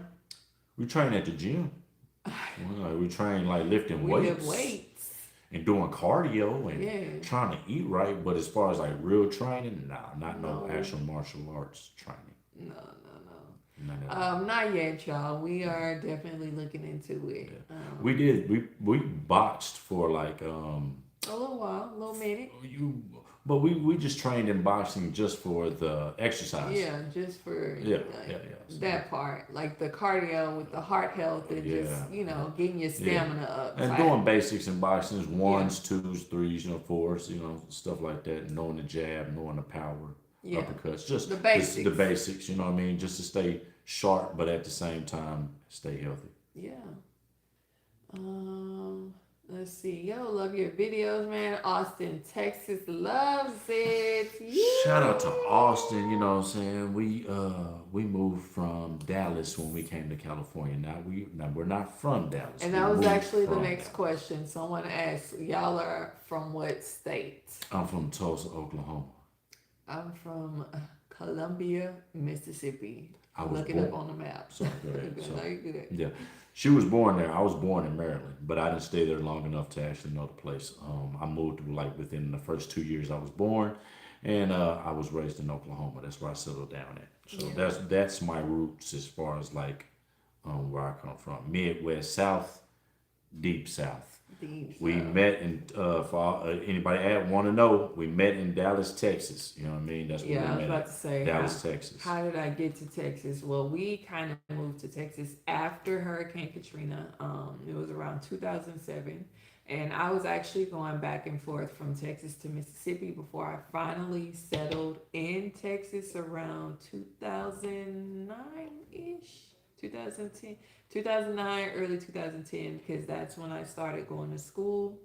S2: We train at the gym. We train like lifting
S1: We
S2: weights.
S1: lift weights.
S2: And doing cardio and
S1: Yeah.
S2: trying to eat right, but as far as like real training, nah, not no
S1: No.
S2: actual martial arts training.
S1: No.
S2: None of that.
S1: Not yet, y'all. We are definitely looking into it.
S2: We boxed for like
S1: A little while, a little minute.
S2: but we just trained in boxing just for the exercise.
S1: Yeah, just for
S2: Yeah.
S1: that part, like the cardio with the heart health and just getting your stamina up.
S2: And
S1: tight.
S2: doing basics in boxing is 1s, 2s, 3s, 4s, stuff like that. Knowing the jab, knowing the power, uppercuts, just
S1: the basics.
S2: The basics, you know what I mean? Just to stay sharp, but at the same time stay healthy.
S1: Yeah. Let's see. Yo, love your videos, man. Austin, Texas loves it. Yeah.
S2: Shout out to Austin, you know what I'm saying? We moved from Dallas when we came to California. Now we're not from Dallas.
S1: And
S2: We
S1: that was
S2: moved
S1: actually the
S2: from
S1: next
S2: Dallas.
S1: question. Someone asked, y'all are from what state?
S2: I'm from Tulsa, Oklahoma.
S1: I'm from Columbia, Mississippi.
S2: I was
S1: Look it
S2: born.
S1: up on the map.
S2: So go ahead.
S1: No,
S2: So,
S1: you're good.
S2: yeah. She was born there. I was born in Maryland, but I didn't stay there long enough to actually know the place. I moved like within the first 2 years I was born, and I was raised in Oklahoma. That's where I settled down at. So
S1: Yeah.
S2: that's my roots as far as like where I come from. Midwest, South, deep South.
S1: Deep
S2: We
S1: South.
S2: met in for anybody want to know, we met in Dallas, Texas. You know what I mean? That's where we
S1: Yeah, I was
S2: met
S1: about
S2: at.
S1: to say,
S2: Dallas, Texas.
S1: how did I get to Texas? Well, we kind of moved to Texas after Hurricane Katrina. It was around 2007, and I was actually going back and forth from Texas to Mississippi before I finally settled in Texas around 2009 ish, 2010, 2009, early 2010, because that's when I started going to school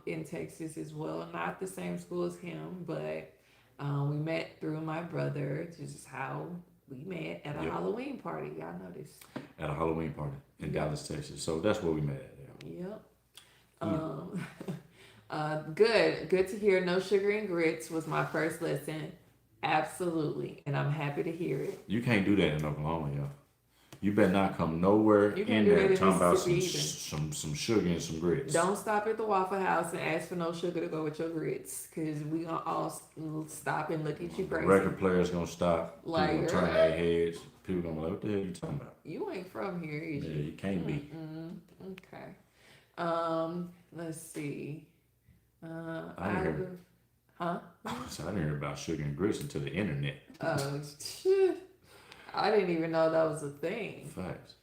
S1: in Texas as well. Not the same school as him, but we met through my brother. This is how we met at a
S2: Yep.
S1: Halloween party. Y'all know this.
S2: At a Halloween party in
S1: Yep.
S2: Dallas, Texas. So that's where we met at.
S1: Yep.
S2: Yeah.
S1: Good. Good to hear. No sugar and grits was my first lesson. Absolutely, and I'm happy to hear it.
S2: You can't do that in Oklahoma, yo. You better not come nowhere
S1: You
S2: in
S1: can't do
S2: there
S1: that in
S2: talking about
S1: Mississippi
S2: some sugar and some grits.
S1: Don't stop at the Waffle House and ask for no sugar to go with your grits, cause we gonna all stop and look at you crazy.
S2: Record players gonna stop.
S1: Like,
S2: People gonna turn their heads. People gonna be like, what the hell you talking about?
S1: You ain't from here, is
S2: Yeah,
S1: you?
S2: you can't be.
S1: Okay. Let's see.
S2: I didn't hear.
S1: Huh?
S2: So I didn't hear about sugar and grits until the internet.
S1: I didn't even know that was a thing.
S2: Facts.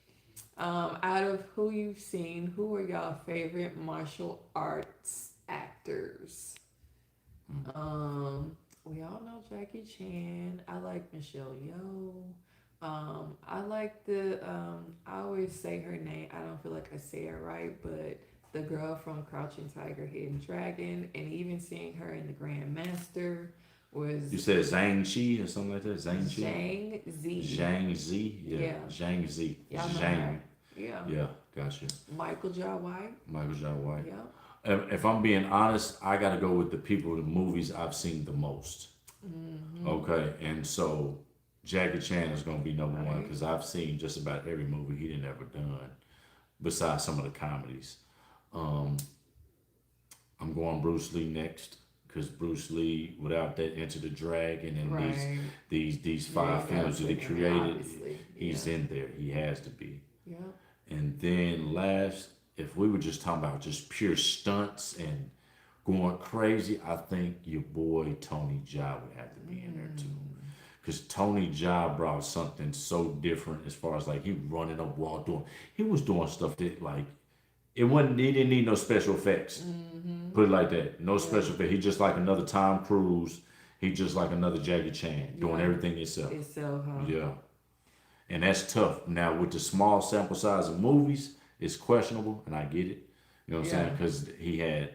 S1: Out of who you've seen, who are y'all favorite martial arts actors? We all know Jackie Chan. I like Michelle Yeoh. I like I always say her name. I don't feel like I say it right, but the girl from Crouching Tiger, Hidden Dragon, and even seeing her in the Grandmaster was
S2: You said Zhang Chi or something like that? Zhang Chi?
S1: Zhang Z.
S2: Zhang Z? Yeah.
S1: Yeah.
S2: Zhang Z.
S1: Y'all know
S2: Zhang.
S1: her. Yeah.
S2: Yeah, gotcha.
S1: Michael Jai White.
S2: Michael Jai White.
S1: Yeah.
S2: If I'm being honest, I gotta go with the people, the movies I've seen the most. Okay, and so Jackie Chan is gonna be number one
S1: Right.
S2: because I've seen just about every movie he didn't ever done, besides some of the comedies. I'm going Bruce Lee next because Bruce Lee, without that Enter the Dragon and
S1: Right.
S2: these five
S1: Yeah,
S2: films that he
S1: that's it,
S2: created,
S1: obviously.
S2: he's in there. He has to be.
S1: Yeah.
S2: And then last, if we were just talking about just pure stunts and going crazy, I think your boy Tony Jaa would have to be in there too. Because Tony Jaa brought something so different as far as like he running up wall he was doing stuff that like, he didn't need no special effects. Put it like that. No special effects. He just like another Tom Cruise. He just like another Jackie Chan doing
S1: Yeah.
S2: everything himself.
S1: Itself, huh?
S2: Yeah. And that's tough. Now, with the small sample size of movies, it's questionable, and I get it. You know what I'm saying?
S1: Yeah.
S2: Because he had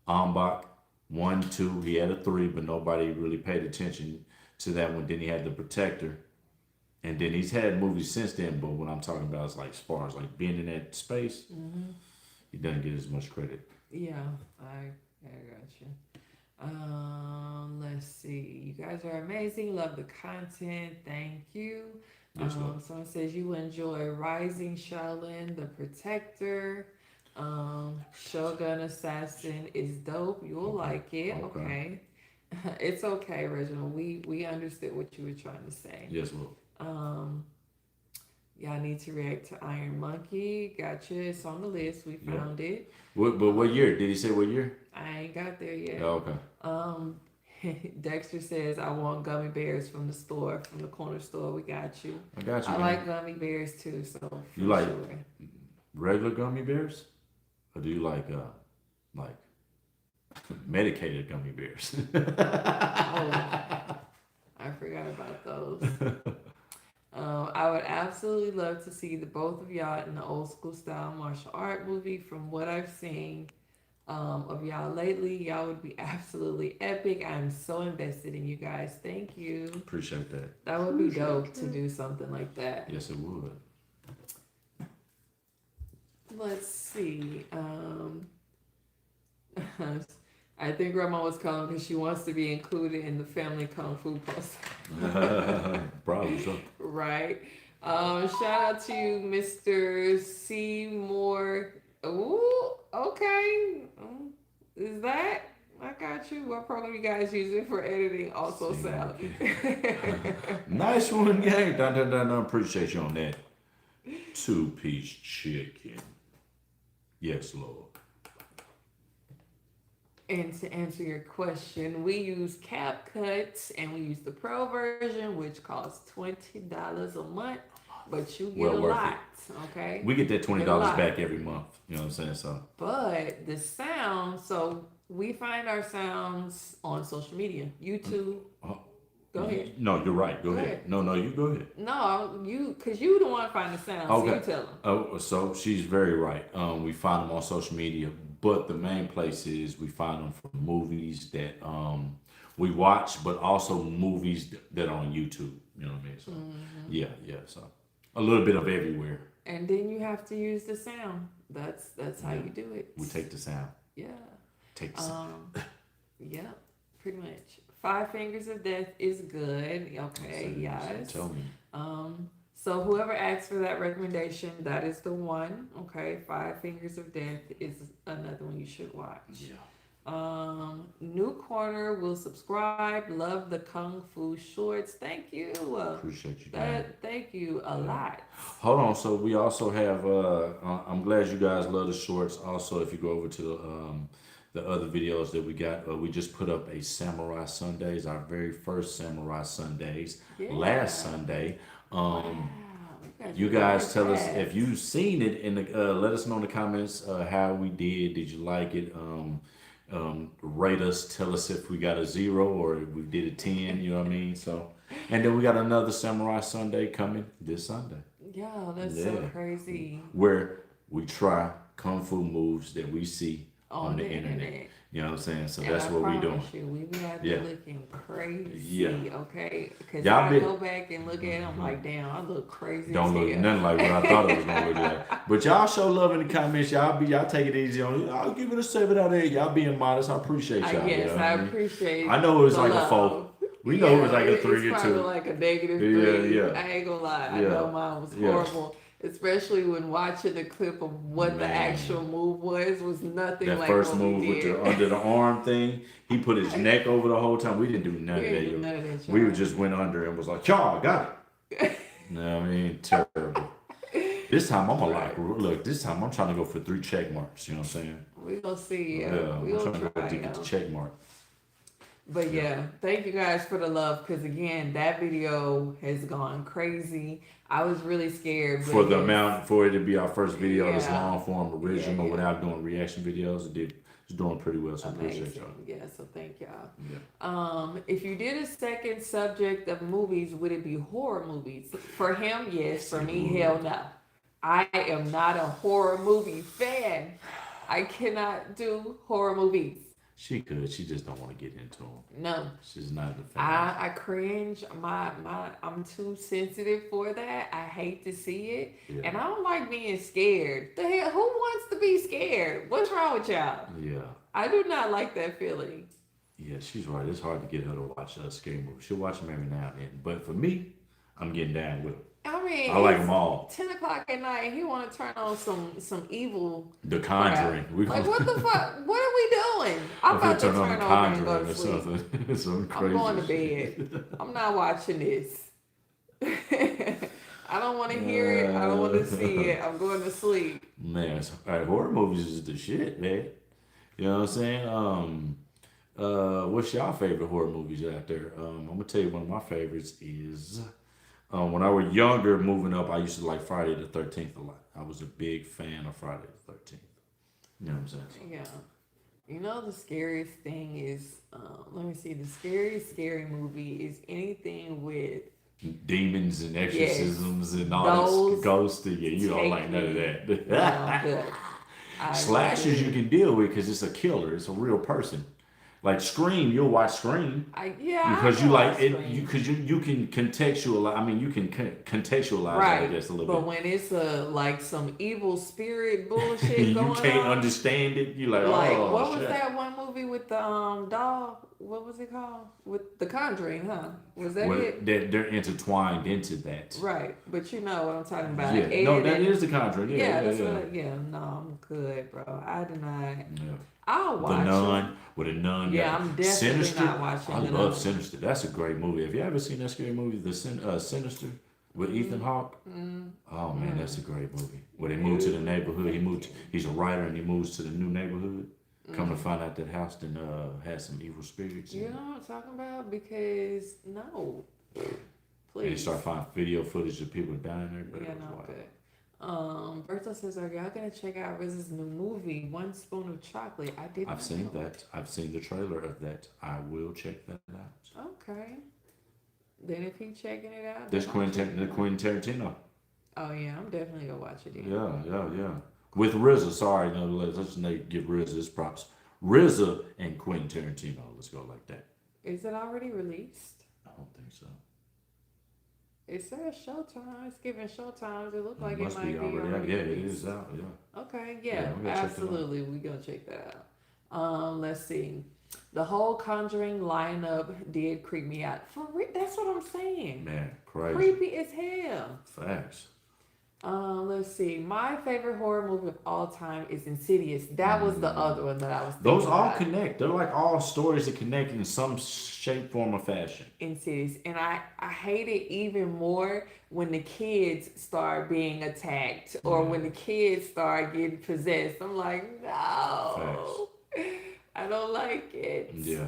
S2: Ambach 1, 2, he had a 3, but nobody really paid attention to that one. Then he had The Protector. And then he's had movies since then, but what I'm talking about is like as far as like being in that space, he doesn't get as much credit.
S1: Yeah, I got you. Let's see. You guys are amazing. Love the content. Thank you.
S2: Yes, love.
S1: Someone says you enjoy Rising Shaolin, The Protector. Shogun Assassin is dope. You'll like it.
S2: Okay.
S1: Okay. It's okay, Reginald. We understood what you were trying to say.
S2: Yes, love.
S1: Y'all need to react to Iron Monkey. Gotcha. It's on the list. We
S2: Yeah.
S1: found it.
S2: But what year? Did he say what year?
S1: I ain't got there yet.
S2: Oh, okay.
S1: Dexter says, I want gummy bears from the store, from the corner store. We got you.
S2: I got you.
S1: I
S2: man.
S1: like gummy bears too, so for
S2: You like-
S1: sure.
S2: Regular gummy bears? Or do you like medicated gummy bears?
S1: Oh, I forgot about those. I would absolutely love to see the both of y'all in the old school style martial art movie. From what I've seen of y'all lately, y'all would be absolutely epic. I'm so invested in you guys. Thank you.
S2: Appreciate that.
S1: That would be dope to do something like that.
S2: Yes, it would.
S1: Let's see. I think Grandma was calling because she wants to be included in the family kung fu post.
S2: Probably so.
S1: Right. Shout out to you, Mr. Seymour. Ooh, okay. Is that? I got you. What program you guys using for editing? Also sound.
S2: Nice one, gang. Dun, dun, dun, dun. Appreciate you on that. 2-piece chicken. Yes, Lord.
S1: And to answer your question, we use CapCut and we use the Pro version, which costs $20 a month, but you get
S2: Well
S1: a
S2: worth
S1: lot. Okay.
S2: We get that
S1: You
S2: $20
S1: get a lot.
S2: back every month. You know what I'm saying? So
S1: But the sound, so we find our sounds on social media, YouTube.
S2: uh,
S1: Go ahead.
S2: no, you're right. Go
S1: Go
S2: ahead.
S1: ahead.
S2: No, you go ahead.
S1: No, cause you the one find the sound, so you
S2: Okay.
S1: tell them.
S2: Oh, so she's very right. We find them on social media, but the main place is we find them from movies that we watch, but also movies that are on YouTube. You know what I mean? So yeah. So a little bit of everywhere.
S1: And then you have to use the sound. That's how
S2: Yeah.
S1: you do it.
S2: We take the sound.
S1: Yeah.
S2: Take the sound.
S1: Yeah, pretty much. Five Fingers of Death is good. Okay, yes.
S2: Tell me.
S1: So whoever asks for that recommendation, that is the one. Okay, Five Fingers of Death is another one you should watch.
S2: Yeah.
S1: New Corner will subscribe. Love the Kung Fu shorts. Thank you.
S2: Appreciate you. Man.
S1: Thank you a lot.
S2: Hold on. So we also have. I'm glad you guys love the shorts. Also, if you go over to the other videos that we got, we just put up a Samurai Sundays, our very first Samurai Sundays last Sunday. You guys tell us if you've seen it and let us know in the comments how we did. Did you like it? Rate us. Tell us if we got a 0 or if we did a 10. You know what I mean? So, and then we got another Samurai Sunday coming this Sunday.
S1: Yeah, that's so crazy.
S2: Where we try kung fu moves that we see on the internet. You know what I'm saying? So that's what we doing.
S1: We be out there looking crazy. Okay, because
S2: Y'all
S1: I go back and look at it, I'm like, damn, I look crazy.
S2: Don't look nothing like what I thought it was gonna look like. But y'all show love in the comments. Y'all take it easy on it. I'll give it a 7 out of 8. Y'all being modest. I appreciate y'all.
S1: Yes,
S2: you know
S1: I
S2: what mean?
S1: appreciate.
S2: I know it was
S1: the
S2: like
S1: love.
S2: a 4. We know it was like a 3 or
S1: it's
S2: 2.
S1: probably like a negative 3.
S2: Yeah.
S1: I ain't gonna lie. I know mine was horrible. Especially when watching the clip of what the actual move was nothing
S2: that
S1: like
S2: first
S1: what
S2: move
S1: we
S2: with
S1: did.
S2: the under the arm thing. He put his neck over the whole time. We didn't do none of that. We just went under and was like, "Y'all got it." No, I mean, terrible. This time I'm gonna look. This time I'm trying to go for 3 check marks. You know what I'm saying?
S1: We gonna see.
S2: Yeah,
S1: we'll
S2: I'm trying
S1: try.
S2: to get the check mark.
S1: But yeah, thank you guys for the love. Because again, that video has gone crazy. I was really scared.
S2: For the amount, for it to be our first video, this long form original without doing reaction videos, it's doing pretty well. So
S1: amazing.
S2: Appreciate y'all.
S1: Yeah, so thank y'all.
S2: Yeah.
S1: If you did a second subject of movies, would it be horror movies? For him, yes. For me, hell no. I am not a horror movie fan. I cannot do horror movies.
S2: She could. She just don't want to get into them.
S1: No.
S2: She's not the fan.
S1: I cringe. I'm too sensitive for that. I hate to see it. Yeah. And I don't like being scared. The hell, who wants to be scared? What's wrong with y'all?
S2: Yeah.
S1: I do not like that feeling.
S2: Yeah, she's right. It's hard to get her to watch a scary movie. She'll watch them every now and then. But for me, I'm getting down with them.
S1: I mean,
S2: I like them all.
S1: 10 o'clock at night, and he want to turn on some evil.
S2: The Conjuring.
S1: Like, what the fuck? What are we doing? I'm about to turn on The Conjuring or
S2: something. Some crazy
S1: I'm going to bed. I'm not watching this. I don't want to hear it. I don't want to see it. I'm going to sleep.
S2: Man, horror movies is the shit, man. You know what I'm saying? What's y'all favorite horror movies out there? I'm gonna tell you one of my favorites is. When I was younger, moving up, I used to like Friday the 13th a lot. I was a big fan of Friday the 13th. You know what I'm saying?
S1: Yeah. You know, the scariest thing is, let me see, the scary movie is anything with
S2: demons and exorcisms and all this ghosts. Yeah, you don't like none of that.
S1: No,
S2: Slashers you can deal with because it's a killer. It's a real person. Like Scream, you'll watch Scream. Because you like it, because you can contextualize. I mean, you can contextualize it, I guess, a little bit.
S1: But when it's like some evil spirit bullshit going on,
S2: you can't understand it. You like, oh,
S1: what was that one movie with the dog? what was it called? With The Conjuring, huh? Was that
S2: Well,
S1: it?
S2: they're intertwined into that.
S1: Right, but you know what I'm talking about.
S2: Yeah, no,
S1: Ed
S2: that
S1: and
S2: is the Conjuring. Yeah,
S1: yeah,
S2: yeah,
S1: that's
S2: yeah,
S1: what. Yeah, no, I'm good, bro. I do not.
S2: yeah.
S1: I'll
S2: The
S1: watch
S2: Nun,
S1: them.
S2: where the nun
S1: Yeah,
S2: got
S1: I'm definitely
S2: Sinister.
S1: not
S2: I
S1: watching The
S2: love
S1: Nun.
S2: Sinister. That's a great movie. Have you ever seen that scary movie, Sinister, with Ethan
S1: Mm,
S2: Hawke?
S1: mm,
S2: Oh man, that's a
S1: mm.
S2: great movie. Where they move to the
S1: No,
S2: neighborhood.
S1: thank you.
S2: He's a writer and he moves to the new neighborhood. Come to
S1: Mm.
S2: find out that house then has some evil spirits in
S1: You know
S2: it.
S1: what I'm talking about? Because no,
S2: And they
S1: please.
S2: start finding video footage of people dying there, but it
S1: Yeah,
S2: was
S1: no, I'm
S2: wild.
S1: good. Berto says, "Are y'all gonna check out Riz's new movie, One Spoon of Chocolate?" I did
S2: I've
S1: not
S2: seen
S1: know.
S2: that. I've seen the trailer of that. I will check that out.
S1: Okay. Then if he checking it out,
S2: This
S1: then I'll check it
S2: The
S1: out.
S2: Quentin Tarantino.
S1: Oh yeah, I'm definitely gonna watch it then.
S2: Yeah, yeah, yeah. With RZA, sorry, no, let's give RZA his props. RZA and Quentin Tarantino. Let's go like that.
S1: Is it already released?
S2: I don't think so.
S1: It says Showtime. It's giving Showtime. It looked
S2: It
S1: like it
S2: must be
S1: might be
S2: already out.
S1: already
S2: Yeah, it is
S1: released.
S2: out. Yeah,
S1: Okay,
S2: yeah.
S1: yeah,
S2: We gotta check it out.
S1: absolutely. We gonna check that out. Let's see. The whole Conjuring lineup did creep me out. For real, that's what I'm saying.
S2: Man, crazy.
S1: Creepy as hell.
S2: Facts.
S1: Let's see. My favorite horror movie of all time is Insidious. That was the
S2: Mm.
S1: other one that I was
S2: Those
S1: thinking
S2: all
S1: about.
S2: connect. They're like all stories that connect in some shape, form, or fashion.
S1: Insidious, and I hate it even more when the kids start being attacked or
S2: Yeah.
S1: when the kids start getting possessed. I'm like,
S2: Facts.
S1: no, I don't like it.
S2: Yeah.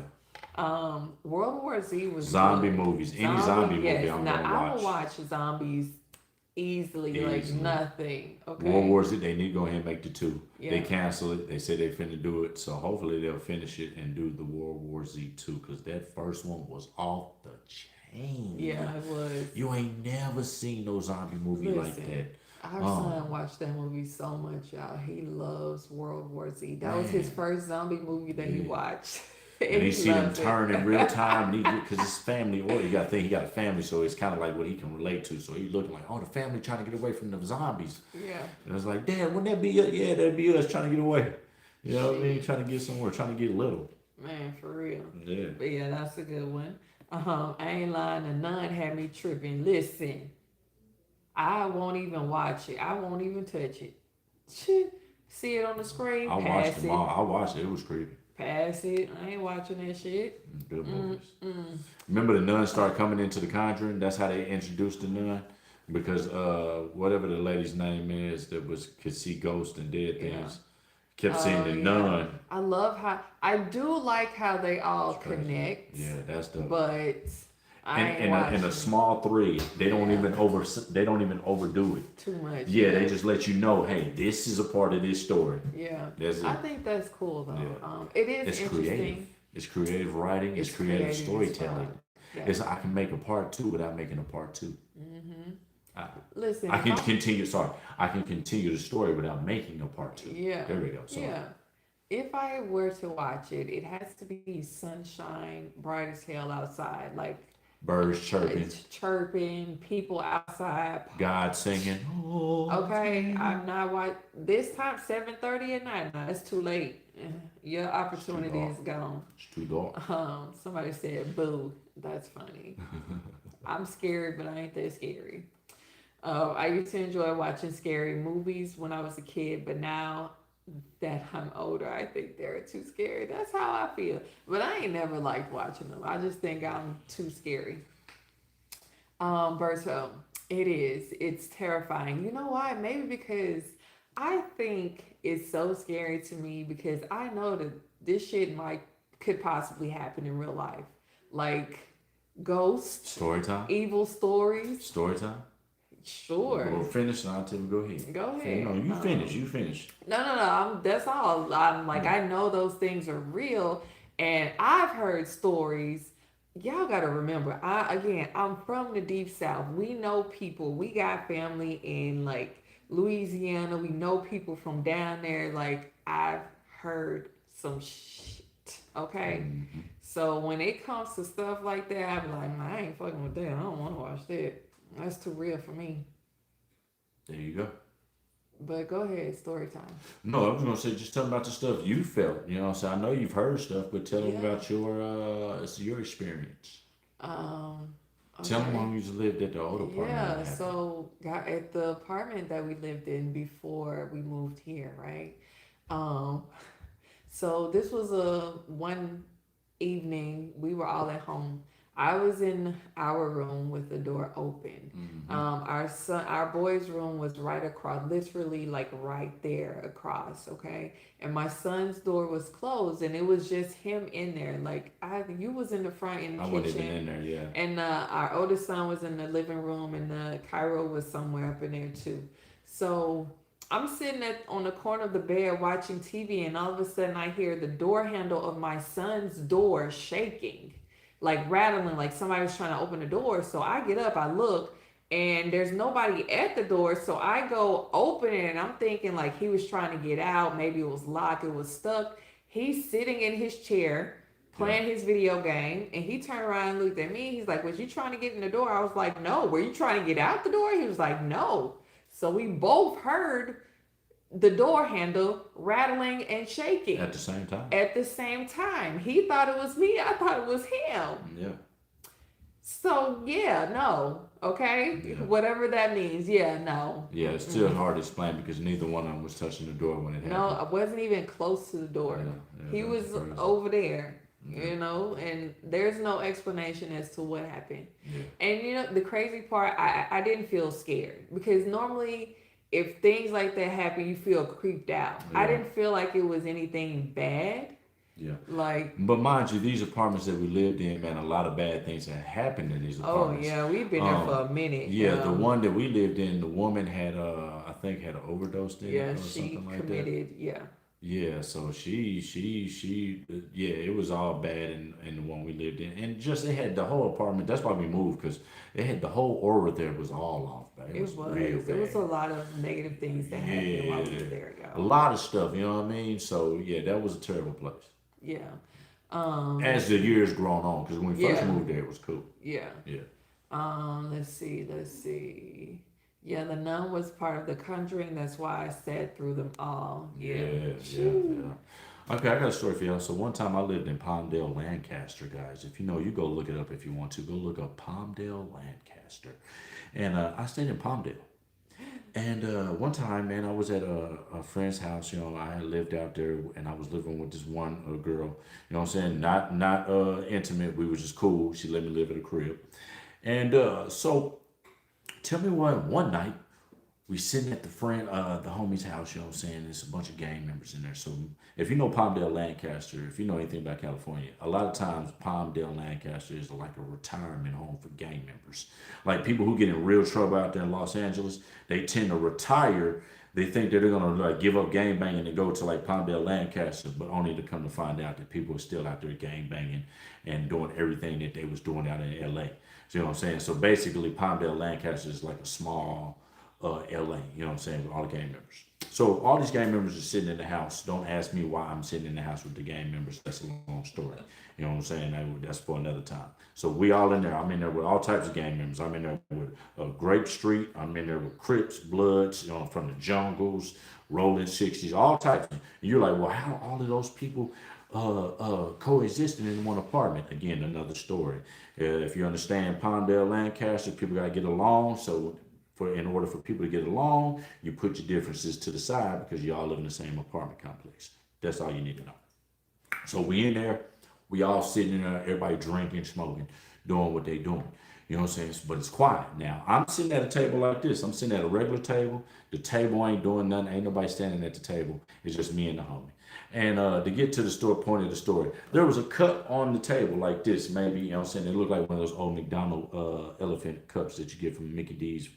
S1: World War Z was
S2: Zombie
S1: good.
S2: movies. Any zombie movie
S1: Yes.
S2: I'm
S1: Now
S2: gonna
S1: I will
S2: watch
S1: watch zombies easily, like
S2: easily.
S1: nothing.
S2: World
S1: Okay.
S2: War Z, they need to go ahead and make the two. They
S1: Yeah.
S2: cancel it. They say they finna do it. So hopefully they'll finish it and do the World War Z 2 because that first one was off the chain.
S1: Yeah, it was.
S2: You ain't never seen no zombie movie like
S1: Listen,
S2: that.
S1: our
S2: Oh
S1: son watched that movie so much, y'all. He loves World War Z. That was his
S2: man,
S1: first zombie movie that he
S2: yeah.
S1: watched.
S2: And
S1: And
S2: he
S1: he
S2: see them
S1: loves it.
S2: turn in real time, and because his family, or you got to think he got a family, so it's kind of like what he can relate to. So he looking like, oh, the family trying to get away from the zombies.
S1: Yeah.
S2: And it's like, Dad, wouldn't that be us? Yeah, that'd be us trying to get away. You know what I mean?
S1: Shit.
S2: Trying to get somewhere, trying to get little.
S1: Man, for real.
S2: Yeah.
S1: But yeah, that's a good one. I ain't lying. The nun had me tripping. Listen, I won't even watch it. I won't even touch it. See it on the screen,
S2: I watched
S1: pass
S2: them
S1: it.
S2: all. I watched it. It was creepy.
S1: Pass it. I ain't watching that shit.
S2: Good
S1: Mm,
S2: movies.
S1: mm.
S2: Remember the nun started coming into the Conjuring? That's how they introduced the nun. Because whatever the lady's name is that was could see ghosts and dead
S1: Yeah.
S2: things, kept seeing
S1: Oh
S2: the
S1: yeah.
S2: nun.
S1: I love how I do like how they all
S2: It's crazy.
S1: connect,
S2: Yeah, that's the
S1: but I
S2: and
S1: ain't
S2: in a
S1: watching
S2: small three,
S1: yeah
S2: they don't even overdo it.
S1: too much.
S2: Yeah, they
S1: Yeah.
S2: just let you know, hey, this is a part of this story.
S1: Yeah.
S2: That's
S1: I
S2: it.
S1: think that's cool though.
S2: Yeah.
S1: It is
S2: It's creative.
S1: interesting.
S2: It's creative writing. It's
S1: It's
S2: creative
S1: creative as
S2: storytelling.
S1: fuck. Yeah.
S2: It's I can make a part two without making a part two.
S1: Mm-hmm.
S2: I,
S1: Listen,
S2: I
S1: if
S2: can
S1: I
S2: continue. Sorry, I can continue the story without making a part two.
S1: yeah
S2: There we go. Sorry.
S1: yeah. If I were to watch it, it has to be sunshine, bright as hell outside, like
S2: Birds chirping,
S1: it's chirping, people outside.
S2: God singing.
S1: Okay, I'm not watch this time 7:30 at night. No, it's too late. Your
S2: It's too
S1: opportunity
S2: dark.
S1: is gone.
S2: It's too dark.
S1: Somebody said boo. That's funny. I'm scared, but I ain't that scary. I used to enjoy watching scary movies when I was a kid, but now that I'm older, I think they're too scary. That's how I feel. But I ain't never liked watching them. I just think I'm too scary. Berto, it is. It's terrifying. You know why? Maybe because I think it's so scary to me because I know that this shit might could possibly happen in real life. Like ghosts,
S2: Story time.
S1: evil stories.
S2: Story time.
S1: Sure.
S2: We'll finish and I'll tell you. Go ahead.
S1: Go
S2: No,
S1: ahead.
S2: you finish. You finish.
S1: No. That's all. I'm like,
S2: Yeah.
S1: I know those things are real, and I've heard stories. Y'all got to remember, I'm from the deep south. We know people. We got family in like Louisiana. We know people from down there. Like I've heard some shit. Okay,
S2: Hmm.
S1: so when it comes to stuff like that, I'm like, "Man, I ain't fucking with that. I don't want to watch that. That's too real for me."
S2: There you go.
S1: But go ahead, story time.
S2: No, I was gonna say just tell them about the stuff you felt. You know, what I'm saying I know you've heard stuff, but tell them
S1: Yeah.
S2: about your experience.
S1: Um,
S2: Tell them
S1: okay.
S2: when you lived at the old apartment. What
S1: Yeah,
S2: happened?
S1: so got at the apartment that we lived in before we moved here, right? Um, so this was a one evening we were all at home. I was in our room with the door open.
S2: Mm-hmm.
S1: Our boy's room was right across, literally like right there across. Okay, and my son's door was closed, and it was just him in there. Like you was in the front in the
S2: I wasn't even
S1: kitchen,
S2: in there. Yeah.
S1: and our oldest son was in the living room, and Cairo was somewhere up in there too. So I'm sitting on the corner of the bed watching TV, and all of a sudden I hear the door handle of my son's door shaking, like rattling, like somebody was trying to open the door. So I get up, I look, and there's nobody at the door. So I go open it, and I'm thinking like he was trying to get out. Maybe it was locked, it was stuck. He's sitting in his chair
S2: Yeah.
S1: playing his video game, and he turned around and looked at me. He's like, "Was you trying to get in the door?" I was like, "No." "Were you trying to get out the door?" He was like, "No." So we both heard the door handle rattling and shaking
S2: At the same time.
S1: at the same time. He thought it was me, I thought it was him.
S2: Yeah.
S1: So yeah, no. Okay?
S2: Yeah.
S1: Whatever that means. Yeah, no.
S2: Yeah. It's still hard to explain because neither one of them was touching the door when it
S1: No,
S2: happened.
S1: I wasn't even close to the door.
S2: Yeah.
S1: He
S2: Yeah.
S1: was
S2: That's crazy.
S1: over there,
S2: Okay.
S1: and there's no explanation as to what happened.
S2: Yeah.
S1: And the crazy part, I didn't feel scared because normally if things like that happen, you feel creeped out. I
S2: Yeah.
S1: didn't feel like it was anything bad.
S2: Yeah.
S1: Like,
S2: But mind you, these apartments that we lived in, man, a lot of bad things had happened in these
S1: oh
S2: apartments.
S1: yeah, we've been there for a minute.
S2: Yeah, the one that we lived in, the woman had I think had an overdose in
S1: Yeah,
S2: it or
S1: she
S2: something like that.
S1: committed. Yeah,
S2: Yeah, so yeah, it was all bad in the one we lived in, and just it had the whole apartment. That's why we moved because it had the whole aura there was all off, man. It
S1: it
S2: was
S1: was.
S2: real
S1: It was a
S2: bad.
S1: lot of negative things that happened while we
S2: Yeah,
S1: were there,
S2: a
S1: y'all.
S2: lot of stuff. You know what I mean? So yeah, that was a terrible place.
S1: Yeah.
S2: As the years grown on, because when we first
S1: Yeah.
S2: moved there, it was cool.
S1: Yeah.
S2: Yeah,
S1: Let's see. Let's see. Yeah, the nun was part of the Conjuring. That's why I sat through them all. Yeah.
S2: yeah. Okay, I got a story for y'all. So one time I lived in Palmdale, Lancaster, guys. If you know, you go look it up if you want to. Go look up Palmdale, Lancaster, and I stayed in Palmdale. And one time, man, I was at a friend's house. You know, I had lived out there, and I was living with this one girl. You know what I'm saying? Not intimate. We were just cool. She let me live at a crib. And so, tell me what. One night, we sitting at the homie's house. You know what I'm saying? There's a bunch of gang members in there. So if you know Palmdale, Lancaster, if you know anything about California, a lot of times Palmdale, Lancaster is like a retirement home for gang members. Like people who get in real trouble out there in Los Angeles, they tend to retire. They think that they're gonna like give up gang banging and go to like Palmdale, Lancaster, but only to come to find out that people are still out there gang banging and doing everything that they was doing out in LA. So you know what I'm saying? So basically Palmdale, Lancaster is like a small LA, you know what I'm saying, with all the gang members. So all these gang members are sitting in the house. Don't ask me why I'm sitting in the house with the gang members. That's a long story. You know what I'm saying? That's for another time. So we all in there. I'm in there with all types of gang members. I'm in there with Grape Street. I'm in there with Crips, Bloods, you know, from the Jungles, Rolling 60s, all types. And you're like, well, how all of those people coexisting in one apartment? Again, another story. If you understand Palmdale, Lancaster, people got to get along. So in order for people to get along, you put your differences to the side because you all live in the same apartment complex. That's all you need to know. So we in there, we all sitting in there, everybody drinking, smoking, doing what they doing. You know what I'm saying? But it's quiet. Now, I'm sitting at a table like this. I'm sitting at a regular table. The table ain't doing nothing. Ain't nobody standing at the table. It's just me and the homie. And to get to the story, point of the story, there was a cup on the table like this, maybe, you know what I'm saying? It looked like one of those old McDonald elephant cups that you get from Mickey D's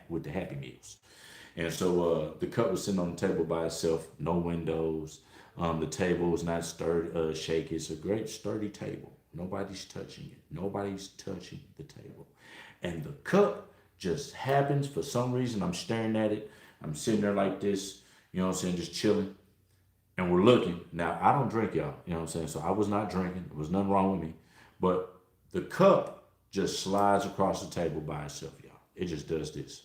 S2: with the Happy Meals. And so the cup was sitting on the table by itself, no windows. The table was not sturdy, shaky. It's a great sturdy table. Nobody's touching it. Nobody's touching the table. And the cup just happens for some reason. I'm staring at it. I'm sitting there like this, you know what I'm saying, just chilling. And we're looking. Now, I don't drink, y'all. You know what I'm saying? So I was not drinking. There was nothing wrong with me. But the cup just slides across the table by itself, y'all. It just does this.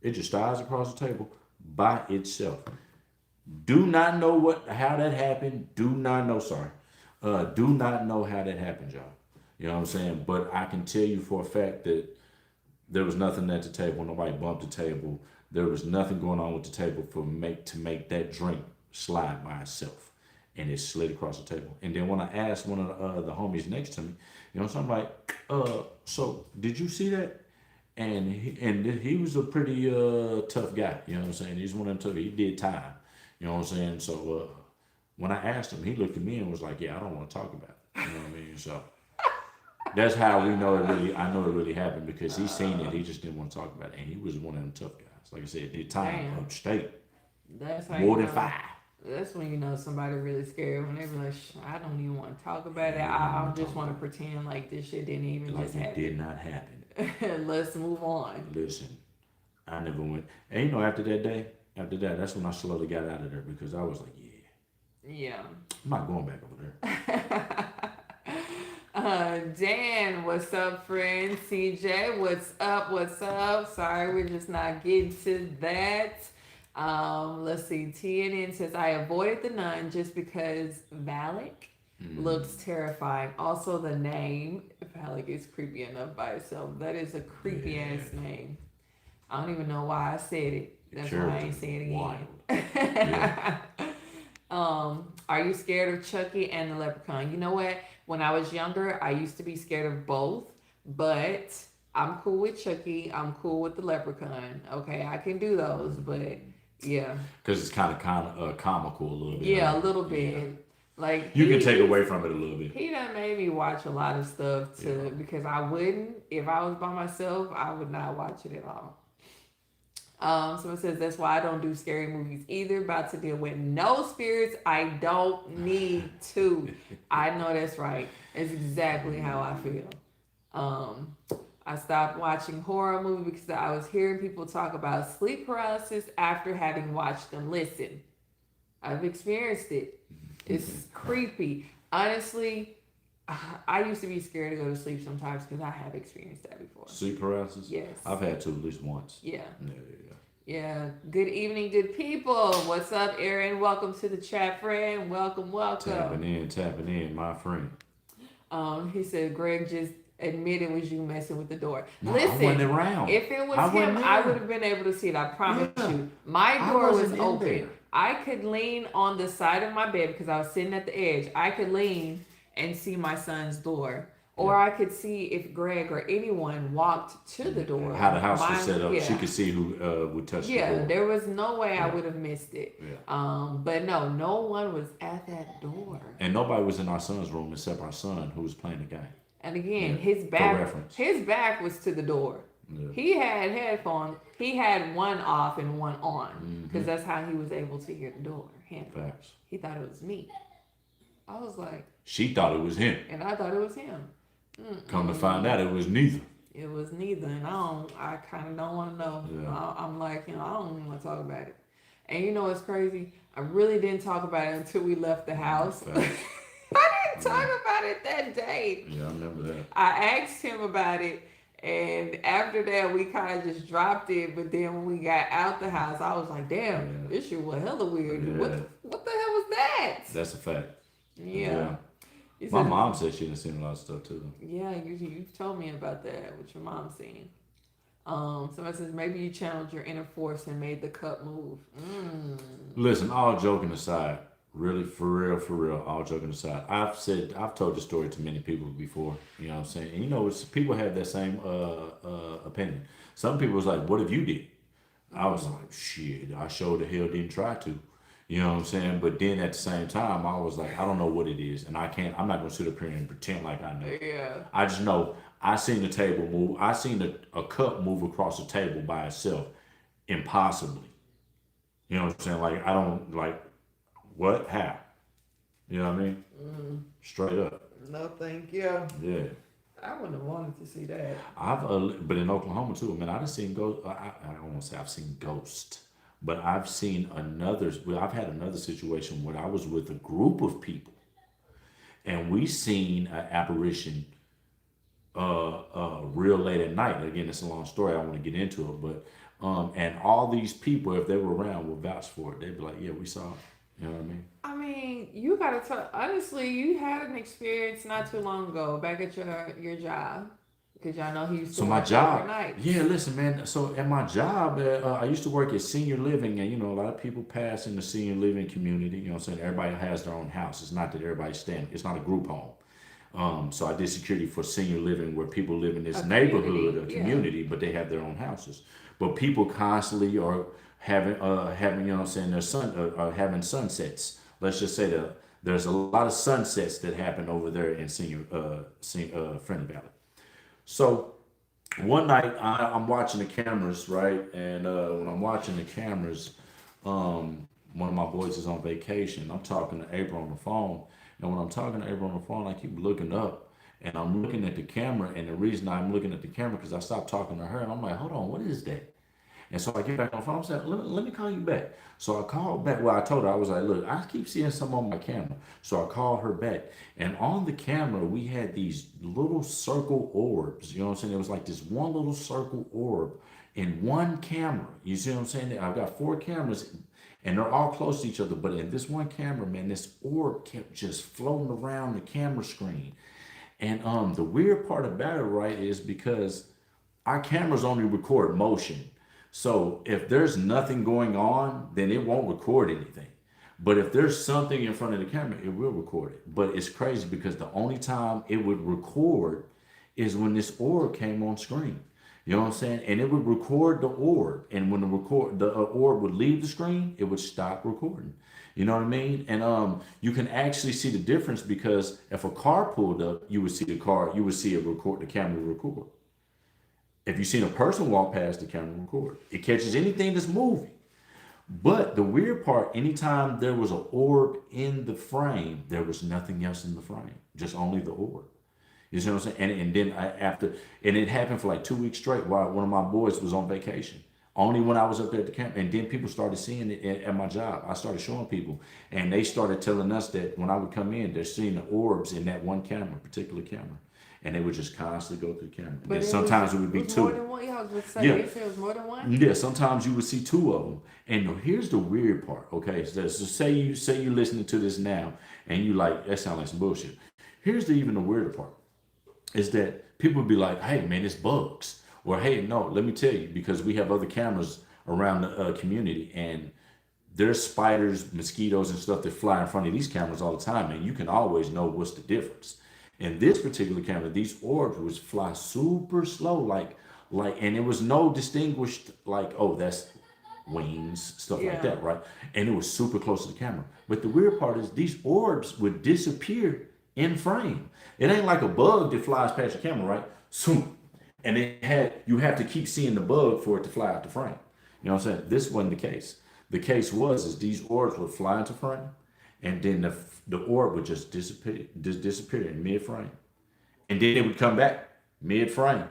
S2: It just strides across the table by itself. Do not know how that happened. Do not know. Sorry, do not know how that happened, y'all. You know what I'm saying? But I can tell you for a fact that there was nothing at the table. Nobody bumped the table. There was nothing going on with the table to make that drink slide by itself, and it slid across the table. And then when I asked one of the homies next to me, you know, so I'm like, so did you see that? And he was a pretty tough guy. You know what I'm saying? He's one of them tough. He did time. You know what I'm saying? So when I asked him, he looked at me and was like, "Yeah, I don't want to talk about it." You know what I mean? So that's how we know it really. I know it really happened because he seen it. He just didn't want to talk about it, and he was one of them tough guys. Like I said, did time
S1: Damn.
S2: upstate,
S1: That's how
S2: more
S1: you
S2: than
S1: know.
S2: 5.
S1: That's when you know somebody really scared. When they be like, I don't even want to talk about it. I just want to pretend like this shit didn't even
S2: Like
S1: just
S2: it
S1: happen.
S2: did not happen.
S1: Let's move on.
S2: Listen, I never went. And you know, after that, that's when I slowly got out of there because I was like, yeah,
S1: Yeah.
S2: I'm not going back over there.
S1: Dan, what's up, friend? CJ, what's up? What's up? Sorry, we're just not getting to that. Let's see. TNN says I avoided the nun just because Valak looks terrifying. Also, the name Valak is creepy enough by itself. That is a creepy ass name. I don't even know why I said it. That's why I ain't saying it
S2: Wild.
S1: again.
S2: Yeah.
S1: Are you scared of Chucky and the Leprechaun? You know what? When I was younger, I used to be scared of both, but I'm cool with Chucky. I'm cool with the Leprechaun. Okay, I can do those, but yeah.
S2: Because it's kind of comical a little bit.
S1: Yeah, a little bit.
S2: Yeah.
S1: Like
S2: you can take away from it a little bit.
S1: He done made me watch a lot of stuff too, because I wouldn't, if I was by myself, I would not watch it at all. Someone says that's why I don't do scary movies either. About to deal with no spirits. I don't need to. I know that's right. It's exactly how I feel. I stopped watching horror movies because I was hearing people talk about sleep paralysis after having watched them. Listen, I've experienced it. It's creepy. Honestly, I used to be scared to go to sleep sometimes because I have experienced that before.
S2: Sleep paralysis?
S1: Yes.
S2: I've had to at least once.
S1: Yeah.
S2: Yeah.
S1: Yeah. Good evening, good people. What's up, Aaron? Welcome to the chat, friend. Welcome.
S2: Tapping in, my friend.
S1: He said Greg just admitted was you messing with the door.
S2: No,
S1: Listen,
S2: I wasn't around.
S1: If it was him, I would have been able to see it. I promise you. My door was open. There. I could lean on the side of my bed because I was sitting at the edge. I could lean and see my son's door. Or I could see if Greg or anyone walked to the door.
S2: How the house was set up. She could see who would touch the door.
S1: Yeah, there was no way I would have missed it. But no one was at that door.
S2: And nobody was in our son's room except our son who was playing the game.
S1: And again, his back was to the door. Yeah. He had headphones. He had one off and one on because that's how he was able to hear the door.
S2: Facts.
S1: He thought it was me. I was like...
S2: She thought it was him.
S1: And I thought it was him.
S2: Come to find out, it was neither.
S1: It was neither, and I kind of don't want to know. Yeah. I'm like, I don't even want to talk about it. And you know what's crazy? I really didn't talk about it until we left the house. I didn't talk about it that day.
S2: Yeah, I remember that.
S1: I asked him about it, and after that, we kind of just dropped it. But then when we got out the house, I was like, damn, this shit was hella weird. Yeah. What the hell was that?
S2: That's a fact.
S1: Yeah.
S2: My mom said she done seen a lot of stuff too.
S1: Yeah, you told me about that, what your mom seen. Somebody says maybe you channeled your inner force and made the cup move.
S2: Listen, all joking aside, really for real, all joking aside, I've told the story to many people before. You know what I'm saying? And you know, people have that same opinion. Some people was like, "What if you did?" I was like, "Shit, I sure the hell didn't try to." You know what I'm saying? But then at the same time, I was like, I don't know what it is. And I'm not going to sit up here and pretend like I know.
S1: Yeah.
S2: I just know I seen the table move. I seen a cup move across the table by itself. Impossibly. You know what I'm saying? Like, I don't, like, what? How? You know what I mean? Straight up.
S1: No, thank you.
S2: Yeah.
S1: I wouldn't have wanted to see that.
S2: But in Oklahoma too, man, I done seen ghosts. I don't want to say I've seen ghosts. But I've seen I've had another situation where I was with a group of people and we seen an apparition real late at night. Again, it's a long story. I don't want to get into it, but And all these people, if they were around, would vouch for it. They'd be like, "Yeah, we saw it." You know what I mean?
S1: I mean, you gotta tell. Honestly, you had an experience not too long ago back at your job, because y'all know he used to
S2: So my
S1: work
S2: job, yeah,
S1: overnights.
S2: listen, man. So at my job, I used to work at senior living, and a lot of people pass in the senior living community. You know, what I'm saying everybody has their own house. It's not that everybody's staying. It's not a group home. So I did security for senior living, where people live in
S1: A
S2: this neighborhood,
S1: community,
S2: a
S1: yeah.
S2: community, but they have their own houses. But people constantly are having, their having sunsets. Let's just say that there's a lot of sunsets that happen over there in Friendly Valley. So one night I'm watching the cameras, right? And when I'm watching the cameras, one of my boys is on vacation. I'm talking to April on the phone, and when I'm talking to April on the phone, I keep looking up, and I'm looking at the camera. And the reason I'm looking at the camera because I stopped talking to her, and I'm like, "Hold on, what is that?" And so I get back on the phone. I said, let me call you back. So I called back. Well, I told her, I was like, "Look, I keep seeing something on my camera." So I called her back. And on the camera, we had these little circle orbs. You know what I'm saying? It was like this one little circle orb in one camera. You see what I'm saying? I've got four cameras, and they're all close to each other. But in this one camera, man, this orb kept just floating around the camera screen. And the weird part about it, right, is because our cameras only record motion. So if there's nothing going on, then it won't record anything. But if there's something in front of the camera, it will record it. But it's crazy because the only time it would record is when this orb came on screen. You know what I'm saying? And it would record the orb. And when the orb would leave the screen, it would stop recording. You know what I mean? And you can actually see the difference because if a car pulled up, you would see it record, the camera record. If you've seen a person walk past, the camera record. It catches anything that's moving. But the weird part, anytime there was an orb in the frame, there was nothing else in the frame, just only the orb. You see what I'm saying? And then and it happened for like 2 weeks straight while one of my boys was on vacation. Only when I was up there at the camp, and then people started seeing it at my job. I started showing people, and they started telling us that when I would come in, they're seeing the orbs in that one camera, particular camera, and they would just constantly go through the camera.
S1: But
S2: Then sometimes it would
S1: it
S2: be
S1: was more
S2: two.
S1: than one. Y'all just say
S2: Yeah,
S1: you said it was more than one.
S2: yeah. Sometimes you would see two of them, and here's the weird part. Okay, so say you listening to this now, and you like that sounds like some bullshit. Here's even the weirder part is that people would be like, "Hey, man, it's bugs," or "Hey, no, let me tell you," because we have other cameras around the community, and there's spiders, mosquitoes, and stuff that fly in front of these cameras all the time, and you can always know what's the difference. In this particular camera, these orbs would fly super slow, and it was no distinguished like, oh, that's wings, stuff like
S1: Yeah.
S2: that, right? And it was super close to the camera. But the weird part is these orbs would disappear in frame. It ain't like a bug that flies past your camera, right? Zoom. And you have to keep seeing the bug for it to fly out the frame. You know what I'm saying? This wasn't the case. The case was is these orbs would fly into frame, and then the orb would just disappear in mid frame, and then it would come back mid frame,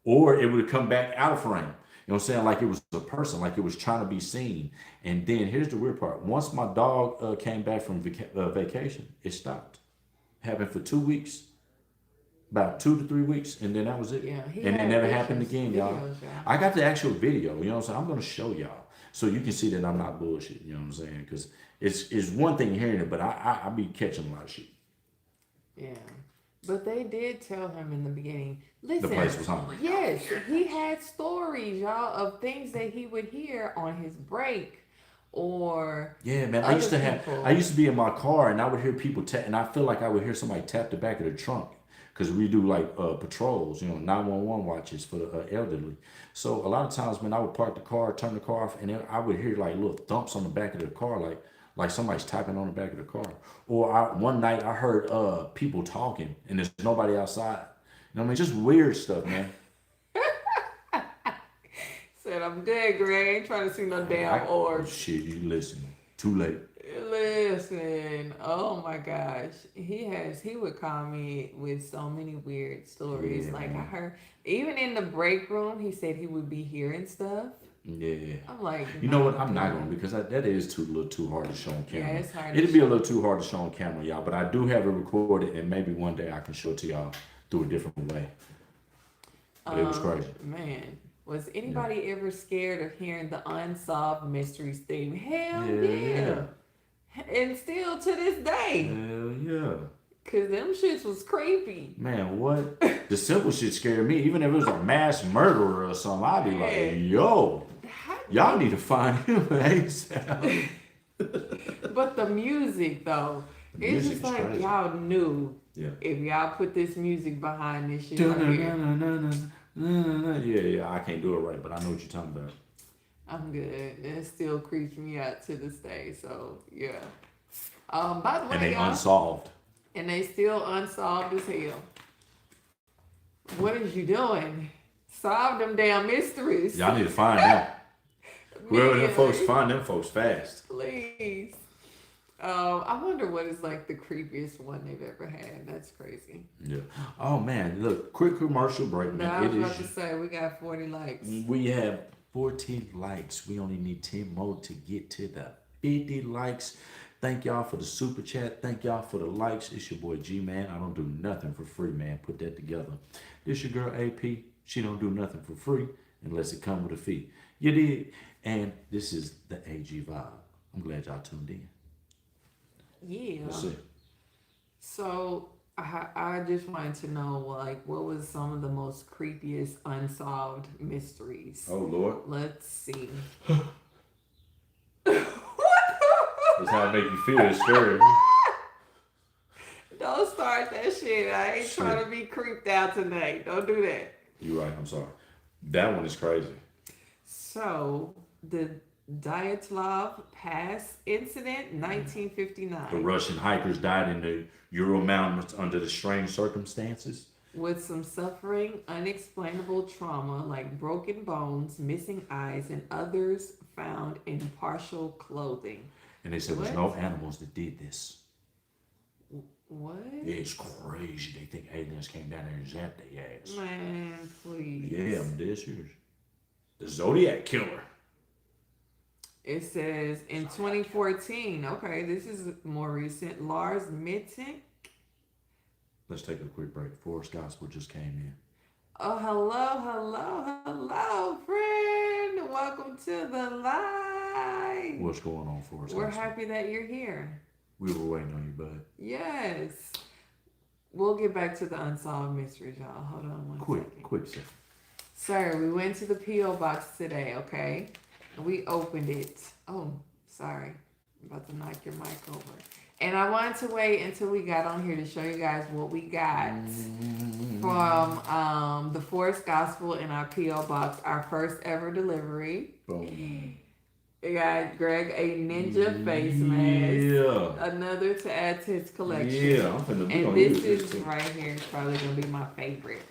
S2: or it would come back out of frame. You know what I'm saying? Like it was a person, like it was trying to be seen. And then here's the weird part: once my dog came back from vacation, it stopped. Happened for 2 weeks, about 2 to 3 weeks, and then that was it.
S1: Yeah, he
S2: And it
S1: had
S2: never happened
S1: pictures,
S2: again, y'all.
S1: videos, y'all.
S2: I got the actual video, you know what I'm saying? I'm gonna show y'all so you can see that I'm not bullshit, you know what I'm saying? Because it's one thing hearing it, but I be catching a lot of shit.
S1: Yeah. But they did tell him in the beginning,
S2: The
S1: listen,
S2: place was haunted.
S1: yes, he had stories, y'all, of things that he would hear on his break or
S2: Yeah, man.
S1: other
S2: I
S1: people.
S2: used to be in my car and I would hear people tap, and I feel like I would hear somebody tap the back of the trunk because we do like patrols, 911 watches for the elderly. So a lot of times, man, I would park the car, turn the car off, and then I would hear like little thumps on the back of the car, like somebody's tapping on the back of the car. Or one night I heard people talking and there's nobody outside. You know what I mean? Just weird stuff, man.
S1: Said, I'm good, Greg. Ain't trying to see no damn
S2: Oh
S1: orbs.
S2: shit, you listen. Too late.
S1: Listen, oh my gosh. He would call me with so many weird stories.
S2: Yeah,
S1: Like I
S2: man.
S1: heard, even in the break room, he said he would be hearing stuff.
S2: Yeah.
S1: I'm like,
S2: You know what?
S1: nah,
S2: I'm not going
S1: dude.
S2: because that is too little too hard to show on
S1: Yeah,
S2: camera.
S1: it's hard to
S2: It'd be a
S1: show.
S2: little too hard to show on camera, y'all. But I do have it recorded, and maybe one day I can show it to y'all through a different way. But it was crazy.
S1: Man. Was anybody ever scared of hearing the Unsolved Mysteries theme? Hell
S2: Yeah,
S1: yeah. And still to this day.
S2: Hell yeah.
S1: Cause them shits was creepy.
S2: Man, what? The simple shit scared me. Even if it was a mass murderer or something, I'd be like,
S1: Man.
S2: yo,
S1: How-
S2: y'all need to find him ASAP.
S1: But the music though,
S2: The
S1: it's
S2: music
S1: just
S2: is
S1: like
S2: crazy.
S1: y'all knew
S2: Yeah.
S1: if y'all put this music behind this shit right here.
S2: Yeah, I can't do it right, but I know what you're talking about.
S1: I'm good. And it still creeps me out to this day. So yeah. By the way,
S2: And they
S1: y'all,
S2: unsolved.
S1: and they still unsolved as hell. What is you doing? Solve them damn mysteries.
S2: Y'all need to find them. Whoever them folks,
S1: Immediately.
S2: find them folks fast.
S1: Please. I wonder what is like the creepiest one they've ever had. That's crazy.
S2: Yeah. Oh man, look, quick commercial break,
S1: Now I
S2: man.
S1: was
S2: It
S1: about to
S2: is.
S1: say we got 40 likes.
S2: We have 14 likes. We only need 10 more to get to the 50 likes. Thank y'all for the super chat. Thank y'all for the likes. It's your boy G, man. I don't do nothing for free, man. Put that together. This your girl AP. She don't do nothing for free unless it come with a fee. You did. And this is the AG vibe. I'm glad y'all tuned in.
S1: Yeah.
S2: Let's see.
S1: So I just wanted to know like what was some of the most creepiest unsolved mysteries.
S2: Oh Lord.
S1: Let's see.
S2: That's how it make you feel. It's scary.
S1: Don't start that shit. I ain't
S2: Shit.
S1: trying to be creeped out tonight. Don't do that.
S2: You're right. I'm sorry. That one is crazy.
S1: So the Dyatlov Pass incident,
S2: The
S1: 1959,
S2: Russian hikers died in the Ural Mountains under the strange circumstances.
S1: with some suffering, unexplainable trauma like broken bones, missing eyes, and others found in partial clothing.
S2: And they said there's no animals that did this.
S1: What?
S2: It's crazy. They think aliens came down there and zapped their ass.
S1: Man, please.
S2: Yeah, I'm dead serious. The Zodiac Killer.
S1: It says in 2014, okay, this is more recent, Lars Mitten.
S2: Let's take a quick break. Forrest Gospel just came in.
S1: Oh, hello, friend. Welcome to the live.
S2: What's going on, Forrest
S1: We're
S2: Gospel?
S1: happy that you're here.
S2: We were waiting on you, bud.
S1: Yes. We'll get back to the unsolved mysteries, y'all. Hold on one second.
S2: Quick second.
S1: Sir, we went to the P.O. box today, okay? And we opened it. Oh, sorry. I'm about to knock your mic over. And I wanted to wait until we got on here to show you guys what we got from the Forest Gospel in our P.O. box, our first ever delivery.
S2: Boom.
S1: We got Greg a ninja face mask.
S2: Yeah.
S1: Another to add to his collection.
S2: Yeah, I'm finna be
S1: And
S2: on
S1: this
S2: use
S1: is
S2: too.
S1: right here is probably gonna be my favorite.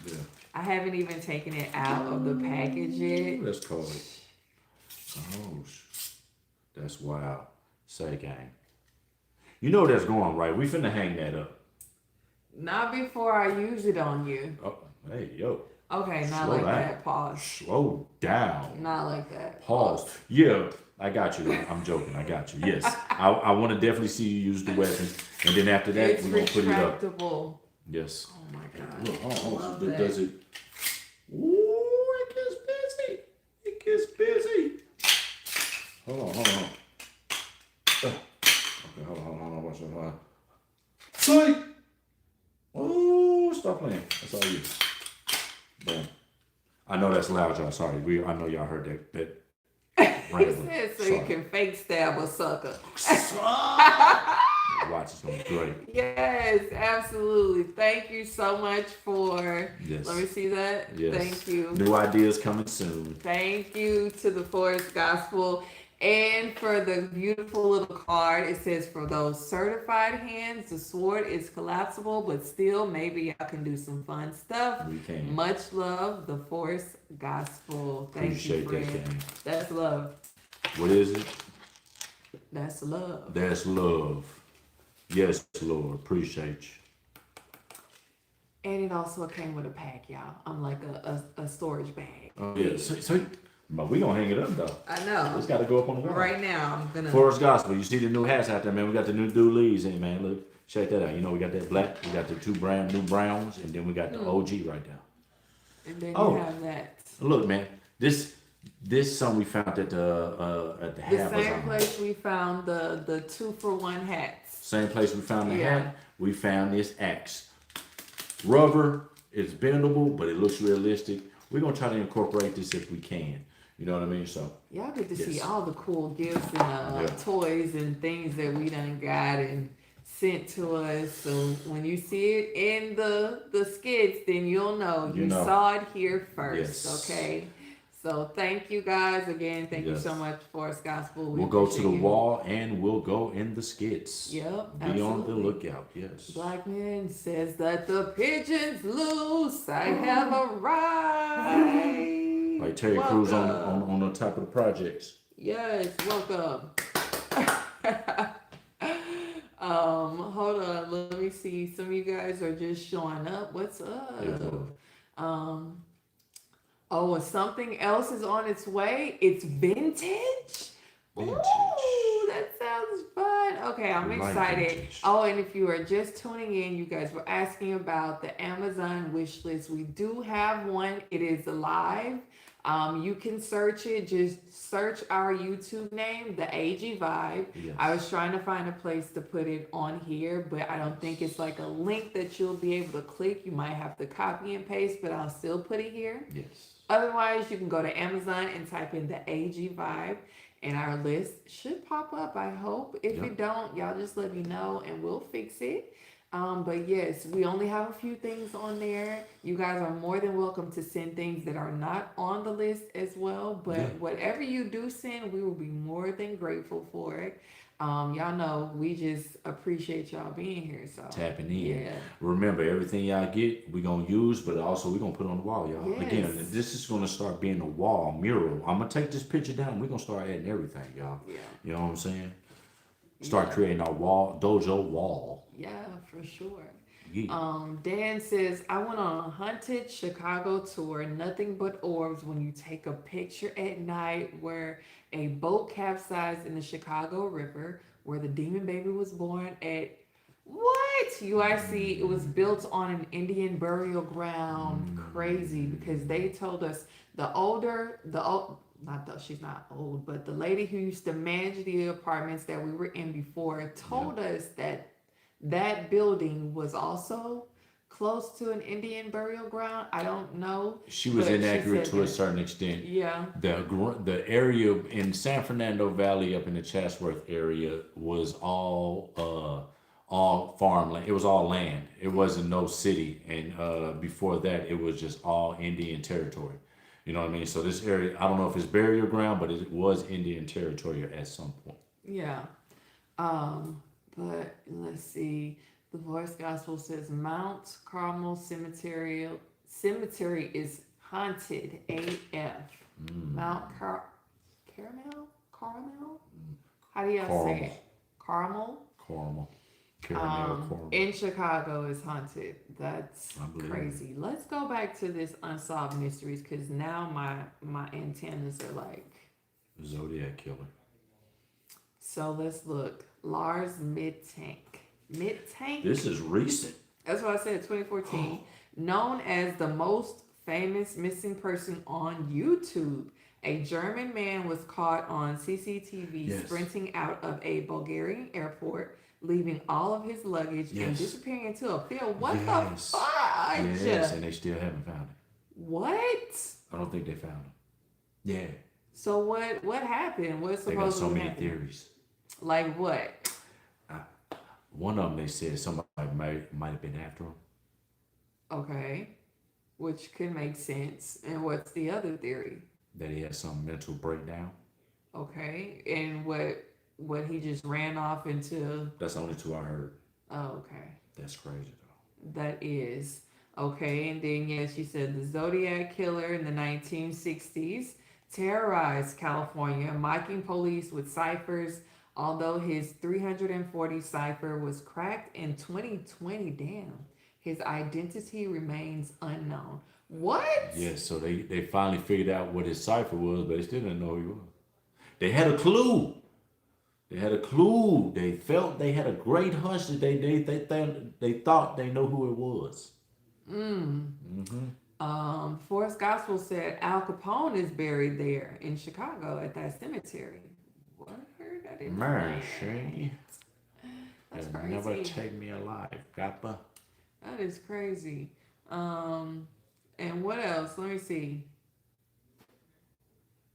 S2: Yeah.
S1: I haven't even taken it out of the package yet.
S2: Let's call it. Oh, that's wild. Say gang. You know that's going right. We finna hang that up.
S1: Not before I use it on you.
S2: Oh, hey, yo.
S1: Okay, not
S2: Slow
S1: like
S2: down.
S1: that. Pause.
S2: Slow down.
S1: Not like that.
S2: Pause. Yeah, I got you. I'm joking. I got you. Yes. I want to definitely see you use the weapon. And then after that,
S1: It's
S2: we're going to put it up.
S1: retractable.
S2: Yes.
S1: Oh my god.
S2: Look,
S1: Love
S2: it
S1: that.
S2: does it. Ooh, it gets busy. It gets busy. Hold on. Okay, hold on. Watch that. Hold on. Sleep. Oh, stop playing. That's all you. Boom. I know that's loud, y'all. Sorry. I know y'all heard that.
S1: He
S2: rambling.
S1: said so
S2: Sorry.
S1: you can fake stab a sucker.
S2: Watch, it's gonna be great.
S1: Yes, absolutely. Thank you so much for.
S2: Yes.
S1: Let me see that.
S2: Yes.
S1: Thank you.
S2: New ideas coming soon.
S1: Thank you to the Forest Gospel and for the beautiful little card. It says, for those certified hands, the sword is collapsible, but still, maybe y'all can do some fun stuff.
S2: We can.
S1: Much love, the Forest Gospel. Thank
S2: Appreciate
S1: you,
S2: that,
S1: friend.
S2: gang.
S1: That's love.
S2: What is it?
S1: That's love.
S2: That's love. Yes, Lord. Appreciate you.
S1: And it also came with a pack, y'all. I'm like a storage bag.
S2: Oh, yeah. So, but we gonna hang it up though.
S1: I know.
S2: It's gotta go up on the wall.
S1: Right now, I'm gonna.
S2: Forest Gospel. You see the new hats out there, man. We got the new doolies in, man. Look, check that out. You know, we got that black. We got the two new browns, and then we got the OG right there.
S1: And then
S2: Oh.
S1: you have that.
S2: Look, man, this something we found at the
S1: The
S2: Havers
S1: same
S2: on.
S1: place we found the 2-for-1 hats.
S2: Same place we found the
S1: Yeah.
S2: hat. We found this axe. Rubber is bendable, but it looks realistic. We're gonna try to incorporate this if we can. You know what I mean? So
S1: Y'all get to see
S2: yes.
S1: all the cool gifts and
S2: Yeah.
S1: toys and things that we done got and sent to us. So when you see it in the skits, then you'll know
S2: You
S1: you
S2: know.
S1: saw it here first.
S2: Yes.
S1: Okay. So thank you guys again. Thank you
S2: Yes.
S1: so much for us gospel. We
S2: We'll go to
S1: appreciate
S2: the
S1: you.
S2: wall and we'll go in the skits.
S1: Yep,
S2: Be on the
S1: absolutely.
S2: lookout. Yes.
S1: Black man says that the pigeon's loose. I have a right.
S2: Like Terry Crews
S1: Welcome.
S2: on the top of the projects.
S1: Yes, welcome. Hold on, let me see. Some of you guys are just showing up. What's up?
S2: Yes, Lord.
S1: Oh, and something else is on its way. It's vintage.
S2: Vintage.
S1: Ooh, that sounds fun. Okay, I'm
S2: We like
S1: excited.
S2: vintage.
S1: Oh, and if you are just tuning in, you guys were asking about the Amazon wish list. We do have one. It is live. You can search it. Just search our YouTube name, the AG Vibe.
S2: Yes.
S1: I was trying to find a place to put it on here, but I don't think it's like a link that you'll be able to click. You might have to copy and paste, but I'll still put it here.
S2: Yes.
S1: Otherwise, you can go to Amazon and type in the AG Vibe, and our list should pop up, I hope. If
S2: Yep.
S1: it don't, y'all just let me know and we'll fix it. But yes, we only have a few things on there. You guys are more than welcome to send things that are not on the list as well. But
S2: Yeah.
S1: whatever you do send, we will be more than grateful for it. Y'all know we just appreciate y'all being here. So
S2: Tapping in.
S1: yeah.
S2: Remember, everything y'all get, we're going to use, but also we're going to put on the wall, y'all.
S1: Yes.
S2: Again, this is going to start being a wall, mural. I'm going to take this picture down. We're going to start adding everything, y'all.
S1: Yeah.
S2: You know what I'm saying? Start
S1: Yeah.
S2: creating our wall, dojo wall.
S1: Yeah, for sure.
S2: Yeah.
S1: Dan says, I went on a haunted Chicago tour, nothing but orbs when you take a picture at night where a boat capsized in the Chicago River where the demon baby was born at what? UIC, it was built on an Indian burial ground. Crazy because they told us not though she's not old, but the lady who used to manage the apartments that we were in before told us that that building was also close to an Indian burial ground. I don't know.
S2: She was
S1: but
S2: inaccurate
S1: said
S2: to a
S1: that.
S2: certain extent.
S1: Yeah.
S2: The area in San Fernando Valley up in the Chatsworth area was all farmland. It was all land. It wasn't no city. And before that, it was just all Indian territory. You know what I mean? So this area, I don't know if it's burial ground, but it was Indian territory at some point.
S1: Yeah. But let's see. The Voice Gospel says Mount Carmel Cemetery is haunted AF. Mount Carmel? How do y'all say it? Carmel?
S2: Caramel. Caramel.
S1: In Chicago is haunted. That's
S2: I believe
S1: crazy. Let's go back to this unsolved mysteries because now my antennas are like.
S2: Zodiac killer.
S1: So let's look. Lars Midtank.
S2: This is recent.
S1: That's what I said, 2014. Known as the most famous missing person on YouTube. A German man was caught on CCTV sprinting out of a Bulgarian airport, leaving all of his luggage and disappearing into a field. What the fuck?
S2: Yes, and they still haven't found it.
S1: What?
S2: I don't think they found him. Yeah.
S1: So what happened? What's
S2: They got
S1: supposed
S2: so
S1: to
S2: many
S1: happen?
S2: theories.
S1: Like what?
S2: One of them, they said somebody might have been after him.
S1: Okay. Which could make sense. And what's the other theory?
S2: That he had some mental breakdown.
S1: Okay. And what he just ran off into?
S2: That's the only two I heard.
S1: Oh, okay.
S2: That's crazy though.
S1: That is. Okay, and then yes, you said the Zodiac killer in the 1960s terrorized California, mocking police with ciphers. Although his 340 cipher was cracked in 2020, damn, his identity remains unknown. What?
S2: Yes, so they finally figured out what his cipher was, but they still didn't know who he was. They had a clue. They felt they had a great hunch that they thought they know who it was.
S1: Forrest Gospel said Al Capone is buried there in Chicago at that cemetery. What? I didn't know
S2: Mercy.
S1: that. That's
S2: They'll never
S1: crazy.
S2: take me alive, Kappa.
S1: That is crazy. Um, and what else? Let me see.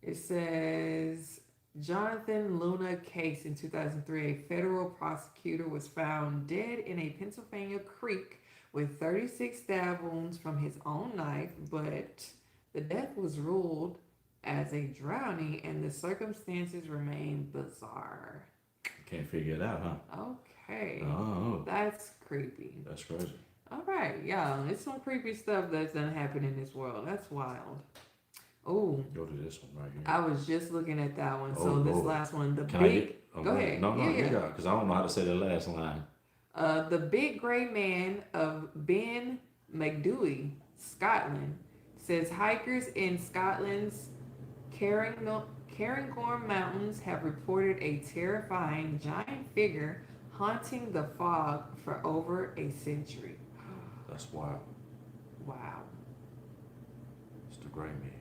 S1: It says Jonathan Luna case in 2003. A federal prosecutor was found dead in a Pennsylvania creek with 36 stab wounds from his own knife, but the death was ruled as a drowning and the circumstances remain bizarre.
S2: Can't figure it out, huh?
S1: Okay.
S2: Oh,
S1: That's creepy.
S2: that's crazy.
S1: All right, yeah, it's some creepy stuff that's done happen in this world. That's wild. Oh,
S2: Go to this one right here.
S1: I was just looking at that one.
S2: Oh,
S1: So this
S2: Lord.
S1: last one, the
S2: Can I
S1: big.
S2: get? Oh,
S1: Go ahead.
S2: No,
S1: Yeah,
S2: you
S1: yeah.
S2: got because I don't know how to say the last line.
S1: The big grey man of Ben McDewey, Scotland, says hikers in Scotland's Cairngorm Mountains have reported a terrifying giant figure haunting the fog for over a century.
S2: That's wild.
S1: Wow.
S2: It's the gray man.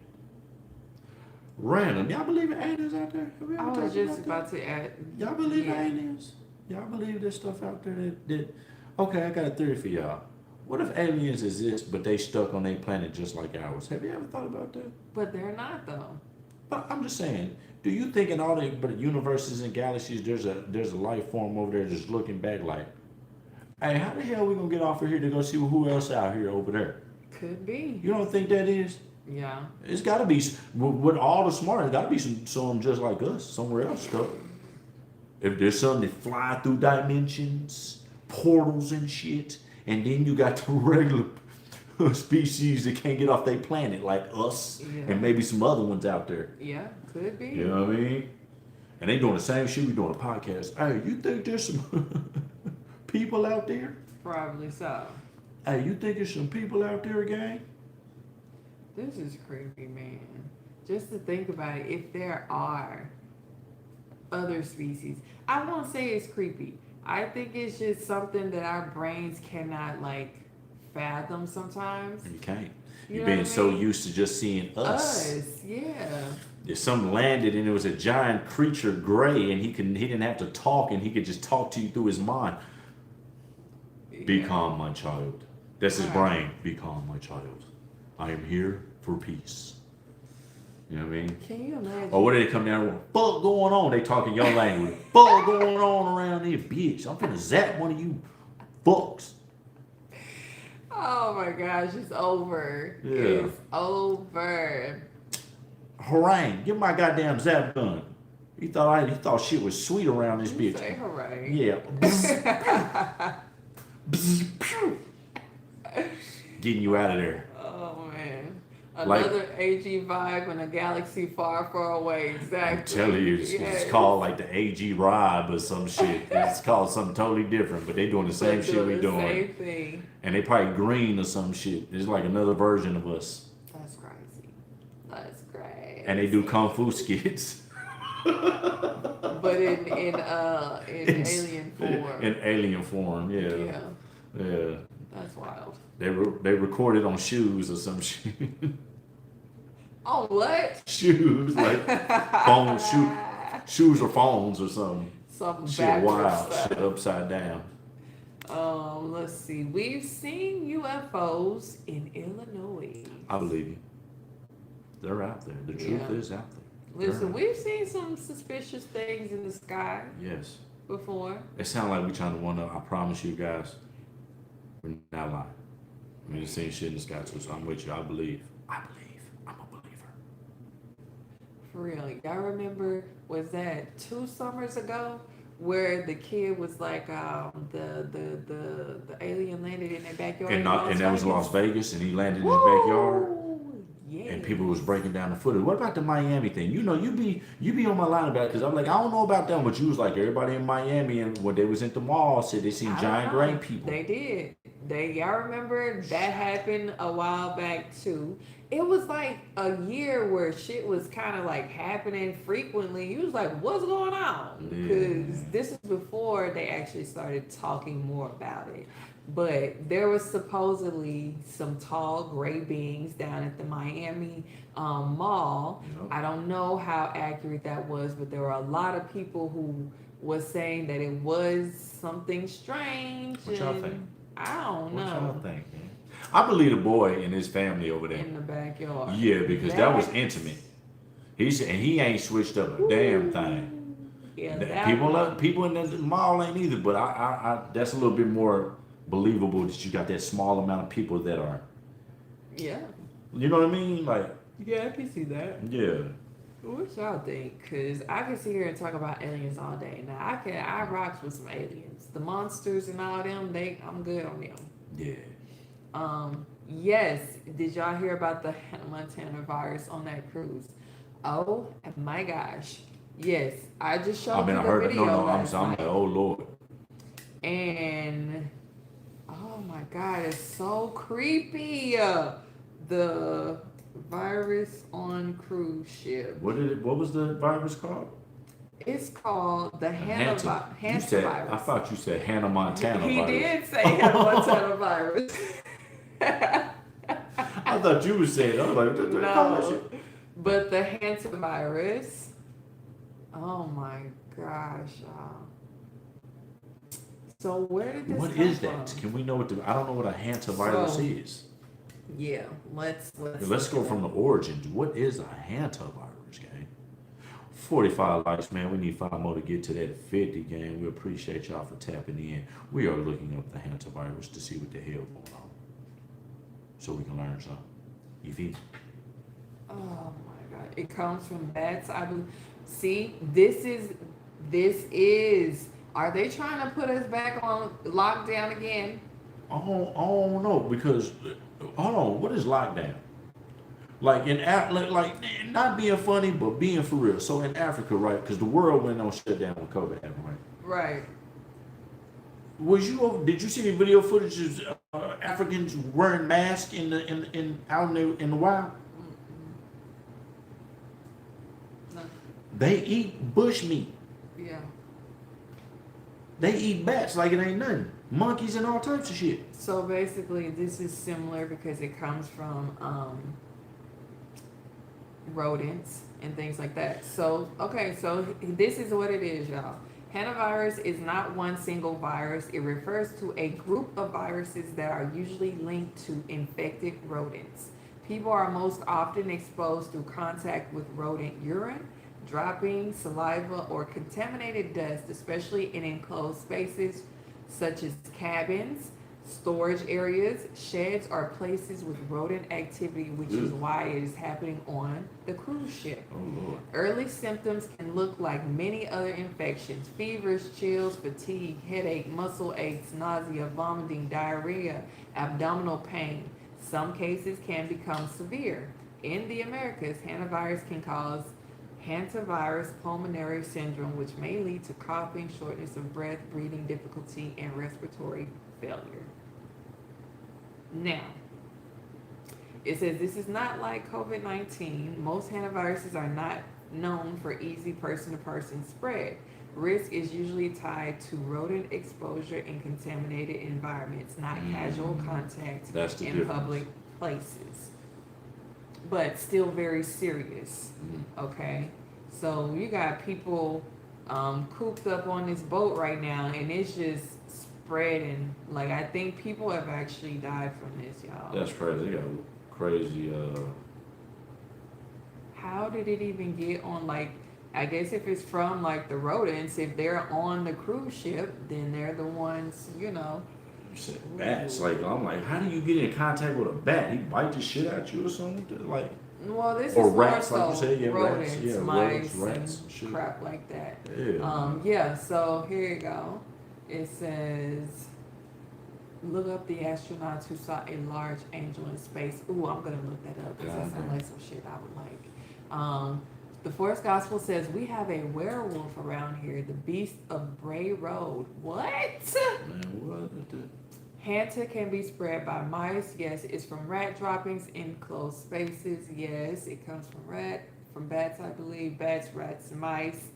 S2: Random. Y'all believe in aliens out there? Have we
S1: I
S2: ever
S1: was
S2: talked
S1: just
S2: about
S1: about to add.
S2: that? Y'all believe in
S1: Yeah.
S2: aliens? Y'all believe there's stuff out there that okay, I got a theory for y'all. What if aliens exist but they stuck on their planet just like ours? Have you ever thought about that?
S1: But they're not though.
S2: But I'm just saying, do you think in all the universes and galaxies there's a life form over there just looking back like, hey, how the hell we gonna get off of here to go see who else out here over there?
S1: Could be.
S2: You don't think that is?
S1: Yeah.
S2: It's got to be with all the smart. It's got to be some just like us somewhere else stuff. If there's something that fly through dimensions, portals and shit, and then you got the regular species that can't get off their planet like us,
S1: Yeah.
S2: and maybe some other ones out there.
S1: Yeah. Could be.
S2: You know what I mean? And they doing the same shit we doing a podcast. Hey, you think there's some people out there?
S1: Probably so.
S2: Hey, you think there's some people out there, gang?
S1: This is creepy, man. Just to think about it, if there are other species, I won't say it's creepy. I think it's just something that our brains cannot like fathom sometimes.
S2: You can't.
S1: You
S2: You've
S1: know
S2: been
S1: what I
S2: so
S1: mean?
S2: used to just seeing us.
S1: Yeah.
S2: If something landed and it was a giant creature, gray, and he didn't have to talk, and he could just talk to you through his mind. Be
S1: Yeah.
S2: calm, my child. That's his
S1: Right.
S2: brain. Be calm, my child. I am here for peace. You know what I mean?
S1: Can you imagine?
S2: Or what did they come down with? Fuck going on? They talking your language. Fuck going on around here, bitch. I'm finna zap one of you fucks.
S1: Oh my gosh, it's over.
S2: Yeah.
S1: It's over.
S2: Harangue. Give my goddamn zap gun. He thought shit was sweet around this
S1: You
S2: bitch.
S1: say hooray.
S2: Yeah. Getting you out of there.
S1: Oh man.
S2: Like-
S1: Another AG vibe in a galaxy far, far away. Exactly.
S2: I'm telling you, it's
S1: Yes.
S2: called like the AG Rob or some shit. It's called something totally different, but they doing the same
S1: They're
S2: shit we
S1: the
S2: doing.
S1: Same thing.
S2: And they probably green or some shit. It's like another version of us.
S1: That's crazy. That's great.
S2: And they do kung fu skits.
S1: But in alien form.
S2: In alien form, yeah.
S1: Yeah.
S2: Yeah.
S1: That's wild.
S2: They recorded on shoes or some shit.
S1: Oh what?
S2: Shoes, like phone shoes or phones or something.
S1: Something
S2: Shit
S1: backwards
S2: wild,
S1: stuff.
S2: shit upside down.
S1: Let's see. We've seen UFOs in Illinois.
S2: I believe you. They're out there. The truth
S1: Yeah.
S2: is out there. They're
S1: Listen,
S2: out
S1: we've seen some suspicious things in the sky
S2: there. Yes.
S1: before.
S2: It sounds like we're trying to one up. I promise you guys, we're not lying. I mean, the same shit in the sky too, so I'm with you. I believe. I'm a believer.
S1: For real. Y'all remember, was that 2 summers ago where the kid was like, the alien landed in their backyard?
S2: And that was Las Vegas, and he landed in his
S1: Woo!
S2: backyard.
S1: Yeah.
S2: And people was breaking down the footage. What about the Miami thing? You know, you be on my line about it because I'm like, I don't know about them, but you was like, everybody in Miami and when they was at the mall said they seen
S1: I
S2: giant
S1: don't know.
S2: gray people.
S1: They did. Y'all remember that happened a while back too. It was like a year where shit was kind of like happening frequently. You was like, what's going on? because this is before they actually started talking more about it. But there was supposedly some tall gray beings down at the Miami mall.
S2: Yep.
S1: I don't know how accurate that was, but there were a lot of people who was saying that it was something strange.
S2: What y'all think?
S1: I don't
S2: What y'all
S1: know.
S2: think, man? I believe the boy and his family over there.
S1: In the backyard.
S2: Yeah, because that was intimate. He ain't switched up a damn thing.
S1: Yeah,
S2: People in the mall ain't either, but I that's a little bit more believable that you got that small amount of people that are.
S1: Yeah.
S2: You know what I mean? Like.
S1: Yeah, I can see that.
S2: Yeah.
S1: What y'all think? Cause I can sit here and talk about aliens all day. Now I rocks with some aliens. The monsters and all them, I'm good on them.
S2: Yeah.
S1: Yes. Did y'all hear about the Hannah Montana virus on that cruise? Oh my gosh. Yes. I just showed you the video.
S2: I'm like, oh Lord.
S1: And oh my God, it's so creepy. The virus on cruise ship.
S2: What was the virus called?
S1: It's called the Hannah virus.
S2: I thought you said Hannah Montana
S1: he
S2: virus.
S1: did say Hannah Montana virus.
S2: I thought you were saying. I was like,
S1: no, but the Hannah virus. Oh my gosh, y'all. So where did this
S2: What
S1: come
S2: is that?
S1: from?
S2: Can we know I don't know what a hantavirus is.
S1: Yeah, let's
S2: go from the origins. What is a hantavirus, gang? 45 likes, man. We need 5 more to get to that 50, gang. We appreciate y'all for tapping in. We are looking up the hantavirus to see what the hell going on, so we can learn something. You feel me?
S1: Oh my God! It comes from bats. I believe. See, this is. Are they trying to put us back on lockdown again?
S2: I don't know, because hold on, what is lockdown? Like like not being funny, but being for real. So in Africa, right? Because the world went on shutdown when COVID happened, right?
S1: Right.
S2: Did you see any video footage of Africans wearing masks in the wild?
S1: No.
S2: They eat bush meat.
S1: Yeah.
S2: They eat bats like it ain't nothing. Monkeys and all types of shit.
S1: So basically, this is similar because it comes from rodents and things like that. So, okay, so this is what it is, y'all. Hantavirus is not one single virus. It refers to a group of viruses that are usually linked to infected rodents. People are most often exposed through contact with rodent urine, droppings, saliva, or contaminated dust, especially in enclosed spaces such as cabins, storage areas, sheds, or places with rodent activity, which is why it is happening on the cruise ship.
S2: Oh Lord.
S1: Early symptoms can look like many other infections: fevers, chills, fatigue, headache, muscle aches, nausea, vomiting, diarrhea, abdominal pain. Some cases can become severe. In the Americas, hantavirus can cause hantavirus pulmonary syndrome, which may lead to coughing, shortness of breath, breathing difficulty, and respiratory failure. Now, it says this is not like COVID-19. Most hantaviruses are not known for easy person-to-person spread. Risk is usually tied to rodent exposure in contaminated environments, not casual contact in public places. But still very serious. Okay, so you got people cooped up on this boat right now, and it's just spreading. Like, I think people have actually died from this, y'all.
S2: That's crazy. They got crazy.
S1: How did it even get on? Like, I guess if it's from like the rodents, if they're on the cruise ship, then they're the ones,
S2: You said bats. Like, I'm like, how do you get in contact with a bat? He bite the shit out you or something? Like,
S1: well, this
S2: or
S1: is
S2: rats,
S1: more so
S2: like you said, yeah,
S1: rodents,
S2: rats, yeah,
S1: mice,
S2: rats,
S1: and
S2: shit.
S1: crap like that.
S2: Yeah.
S1: Yeah. So here you go. It says, look up the astronauts who saw a large angel in space. Ooh, I'm gonna look that up because that sounds like some shit I would like. The fourth gospel says we have a werewolf around here, the beast of Bray Road. What?
S2: Man, what?
S1: Hanta can be spread by mice. Yes, it's from rat droppings in closed spaces. Yes, it comes from bats, I believe. Bats, rats, mice.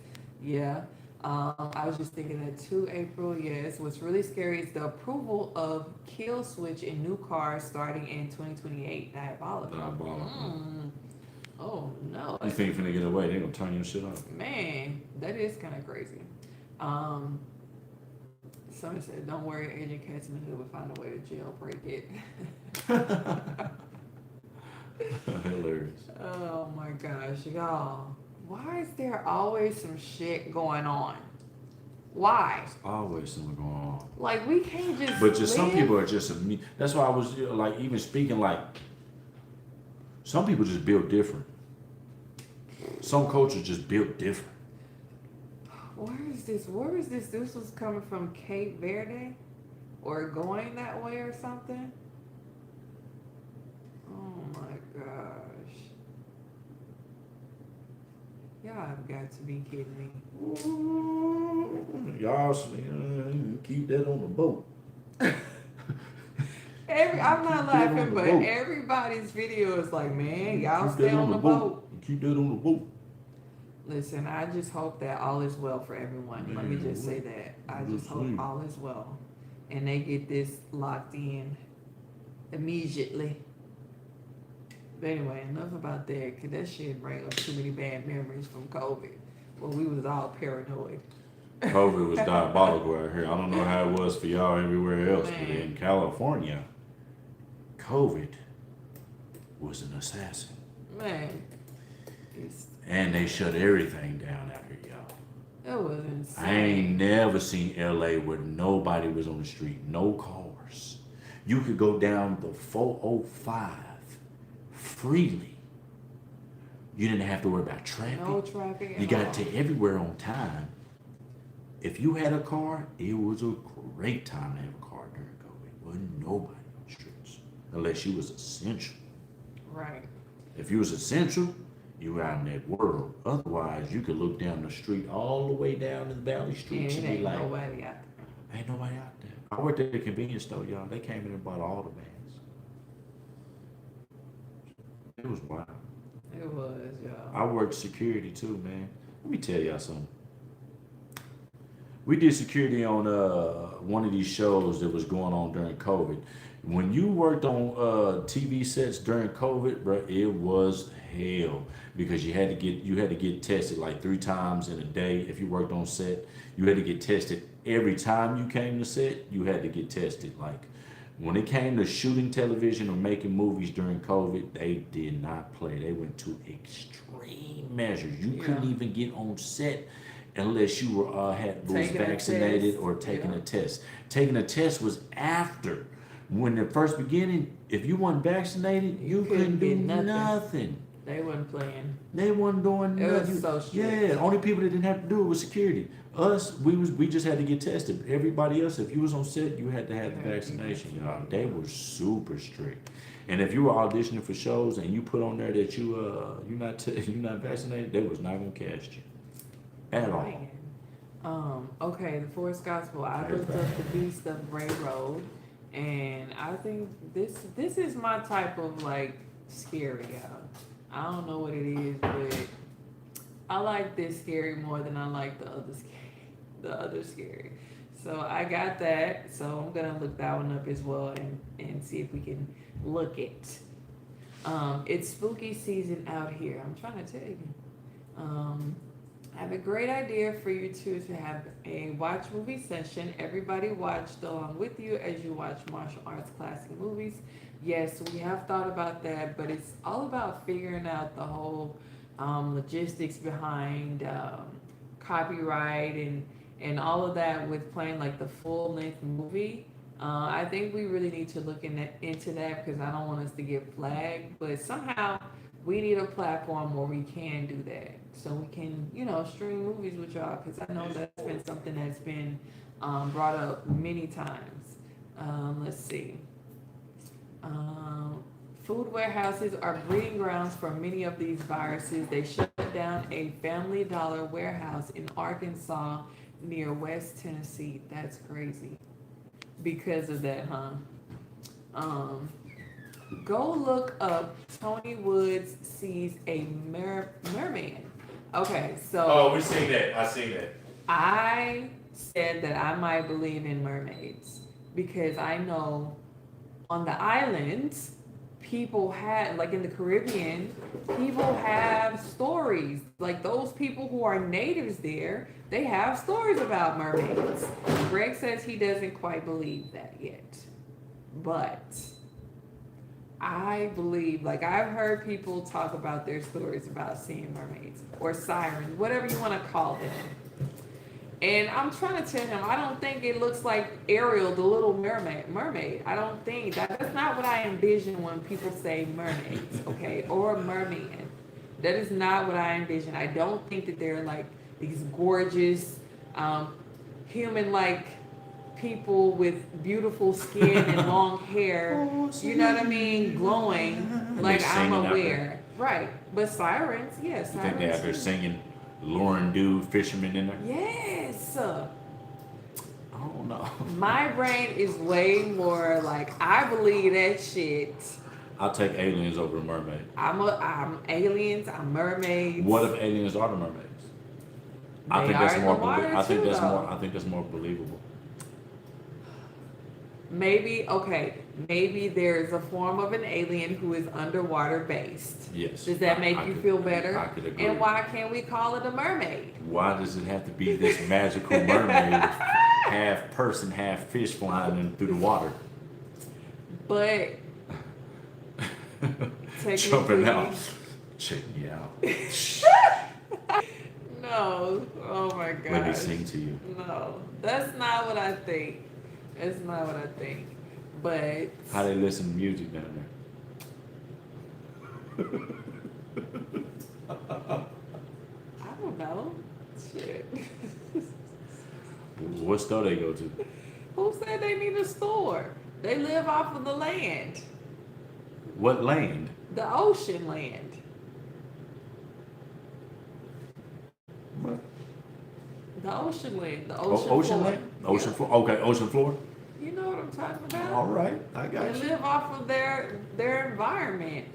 S1: Yeah. I was just thinking that too, April. Yes, what's really scary is the approval of kill switch in new cars starting in 2028. Diabolical.
S2: Diabolical.
S1: Oh no.
S2: You think you're finna get away? They gonna turn your shit off.
S1: Man, that is kind of crazy. Um, Someone said, "Don't worry, Agent Cats in the Hood will find a way to jailbreak it."
S2: Hilarious.
S1: Oh my gosh, y'all! Why is there always some shit going on? Why?
S2: There's always something going on.
S1: Like we can't just.
S2: But just some
S1: live?
S2: people are just that's why I was like even speaking like some people just build different. Some cultures just built different.
S1: Where is this? Where is this? This was coming from Cape Verde, or going that way or something. Oh my gosh! Y'all have got to be kidding me.
S2: Ooh, y'all keep that on the boat.
S1: I'm not
S2: Keep that on
S1: laughing,
S2: the
S1: but
S2: boat.
S1: everybody's video is like, man, y'all
S2: Keep
S1: stay
S2: that
S1: on the boat.
S2: Keep that on the boat.
S1: Listen, I just hope that all is well for everyone. Let me
S2: Man,
S1: just say that. I
S2: good
S1: just hope
S2: sleep.
S1: all is well. And they get this locked in immediately. But anyway, enough about that, because that shit bring up too many bad memories from COVID. Well, we was all paranoid.
S2: COVID was diabolical out here. I don't know how it was for y'all everywhere else, but
S1: Man.
S2: in California, COVID was an assassin.
S1: Man, it's,
S2: And they shut everything down out here, y'all.
S1: it was insane.
S2: I ain't never seen LA where nobody was on the street, no cars. You could go down the 405 freely. You didn't have to worry about traffic.
S1: No traffic at
S2: You got
S1: all.
S2: to everywhere on time. If you had a car, it was a great time to have a car during COVID. Wasn't nobody on the streets unless you was essential.
S1: Right.
S2: If you was essential, you were out in that world. Otherwise, you could look down the street all the way down to the Valley
S1: And
S2: Streets
S1: it
S2: and be
S1: ain't
S2: like,
S1: nobody out there.
S2: ain't nobody out there. I worked at the convenience store, y'all. They came in and bought all the bags. It was wild.
S1: It was, y'all.
S2: I worked security too, man. Let me tell y'all something. We did security on one of these shows that was going on during COVID. When you worked on TV sets during COVID, bro, it was hell because you had to get tested like 3 times in a day. If you worked on set, you had to get tested every time you came to set. You had to get tested. Like when it came to shooting television or making movies during COVID, they did not play. They went to extreme measures. You couldn't
S1: Yeah.
S2: even get on set unless you were was
S1: Taking a
S2: vaccinated
S1: test.
S2: or taking
S1: Yeah.
S2: a test. Taking a test was after. When the first beginning, if you weren't vaccinated, you couldn't do
S1: get nothing.
S2: nothing.
S1: They wasn't playing.
S2: They wasn't doing
S1: It was
S2: nothing.
S1: so strict.
S2: Yeah, only people that didn't have to do it was security. Us, we just had to get tested. Everybody else, if you was on set, you had to have the vaccination. Y'all, they were super strict. And if you were auditioning for shows and you put on there that you're not vaccinated, they was not gonna cast you at all.
S1: Okay, the Forest Gospel. I looked up the Beast of Bray Road, and I think this is my type of like scary. I don't know what it is, but I like this scary more than I like the other scary. The other scary. So I got that. So I'm gonna look that one up as well and see if we can look it. It's spooky season out here. I'm trying to tell you. I have a great idea for you two to have a watch movie session. Everybody watched along with you as you watch martial arts classic movies. Yes, we have thought about that, but it's all about figuring out the whole logistics behind copyright and all of that with playing like the full length movie. I think we really need to look into that because I don't want us to get flagged, but somehow we need a platform where we can do that. So we can, stream movies with y'all because I know that's been something that's been brought up many times. Let's see. Food warehouses are breeding grounds for many of these viruses. They shut down a Family Dollar warehouse in Arkansas near West Tennessee. That's crazy. Because of that, huh? Go look up Tony Woods sees a merman. Okay, so
S2: we seen that. I seen that.
S1: I said that I might believe in mermaids because I know on the islands, people had, like in the Caribbean, people have stories. Like those people who are natives there, they have stories about mermaids. Greg says he doesn't quite believe that yet. But I believe, like I've heard people talk about their stories about seeing mermaids or sirens, whatever you want to call them. And I'm trying to tell him, I don't think it looks like Ariel, the little mermaid. Mermaid. I don't think that's not what I envision when people say mermaids, okay, or merman. That is not what I envision. I don't think that they're like these gorgeous, human-like people with beautiful skin and long hair. You know what I mean? Glowing. Like I'm aware, right? But sirens, yes.
S2: You think they out there singing Lauren Dew, Fisherman in there?
S1: Yes.
S2: I don't know.
S1: My brain is way more like I believe that shit.
S2: I'll take aliens over a mermaid.
S1: I'm aliens. I'm mermaids.
S2: What if aliens are the mermaids? I think that's more. I think that's more believable.
S1: Maybe okay. Maybe there's a form of an alien who is underwater based.
S2: Yes.
S1: Does that make you feel better?
S2: I could agree.
S1: And why can't we call it a mermaid?
S2: Why does it have to be this magical mermaid, half person, half fish flying in through the water?
S1: But
S2: jumping out, check me out.
S1: No. Oh my God.
S2: Let me sing to you.
S1: No, that's not what I think. That's not what I think. But
S2: how they listen to music down there?
S1: I don't know. Shit.
S2: What store they go to?
S1: Who said they need a store? They live off of the land.
S2: What land?
S1: The ocean land.
S2: What?
S1: The ocean land. The ocean
S2: Ocean
S1: floor.
S2: land? Ocean
S1: Yeah.
S2: floor? Okay, ocean floor?
S1: You know what I'm talking about?
S2: All right, I got
S1: They
S2: you.
S1: live off of their environment.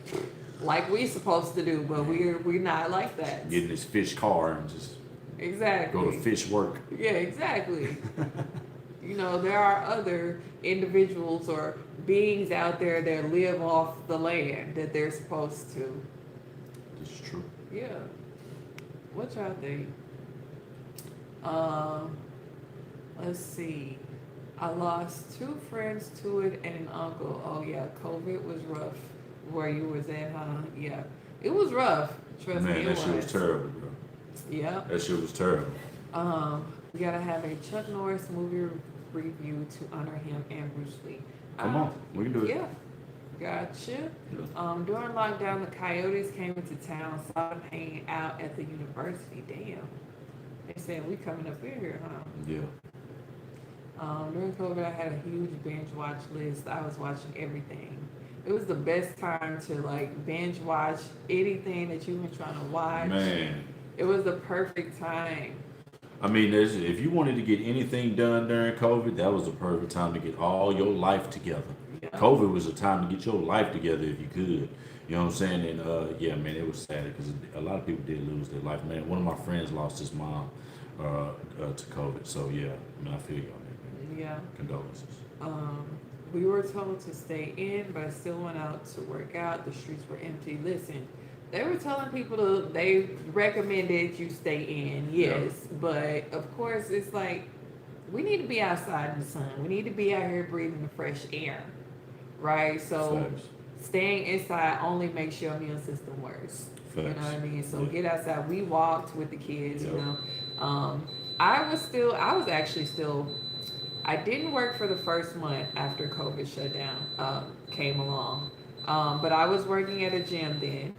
S1: Like we supposed to do, but we're not like that.
S2: Get in this fish car and just
S1: Exactly.
S2: go to fish work.
S1: Yeah, exactly. You know, there are other individuals or beings out there that live off the land that they're supposed to.
S2: This is true.
S1: Yeah. What y'all think? Let's see. I lost 2 friends to it and an uncle. Oh yeah, COVID was rough. Where you was at, huh? Yeah. It was rough. Trust me,
S2: Man,
S1: it
S2: that shit was terrible, bro.
S1: Yeah.
S2: That shit was terrible.
S1: We gotta have a Chuck Norris movie review to honor him and Bruce Lee.
S2: Come on, we can do it.
S1: Yeah. Gotcha.
S2: Yeah.
S1: During lockdown, the Coyotes came into town, saw them hanging out at the university. Damn. They said, we coming up in here, huh?
S2: Yeah.
S1: During COVID, I had a huge binge watch list. I was watching everything. It was the best time to like binge watch anything that you've been trying to watch.
S2: Man.
S1: It was the perfect time.
S2: I mean, if you wanted to get anything done during COVID, that was the perfect time to get all your life together.
S1: Yeah.
S2: COVID was a time to get your life together if you could. You know what I'm saying? And yeah, man, it was sad because a lot of people did lose their life. Man, one of my friends lost his mom to COVID. So yeah, I mean, I feel you on that, man.
S1: Yeah.
S2: Condolences.
S1: We were told to stay in, but I still went out to work out. The streets were empty. Listen, they were telling people they recommended you stay in, yes. Yeah. But of course, it's like, we need to be outside in the sun. We need to be out here breathing the fresh air, right? So staying inside only makes your immune system worse. Facts. You know what I mean? So get outside. We walked with the kids, you know. I didn't work for the first month after COVID shutdown came along. But I was working at a gym then.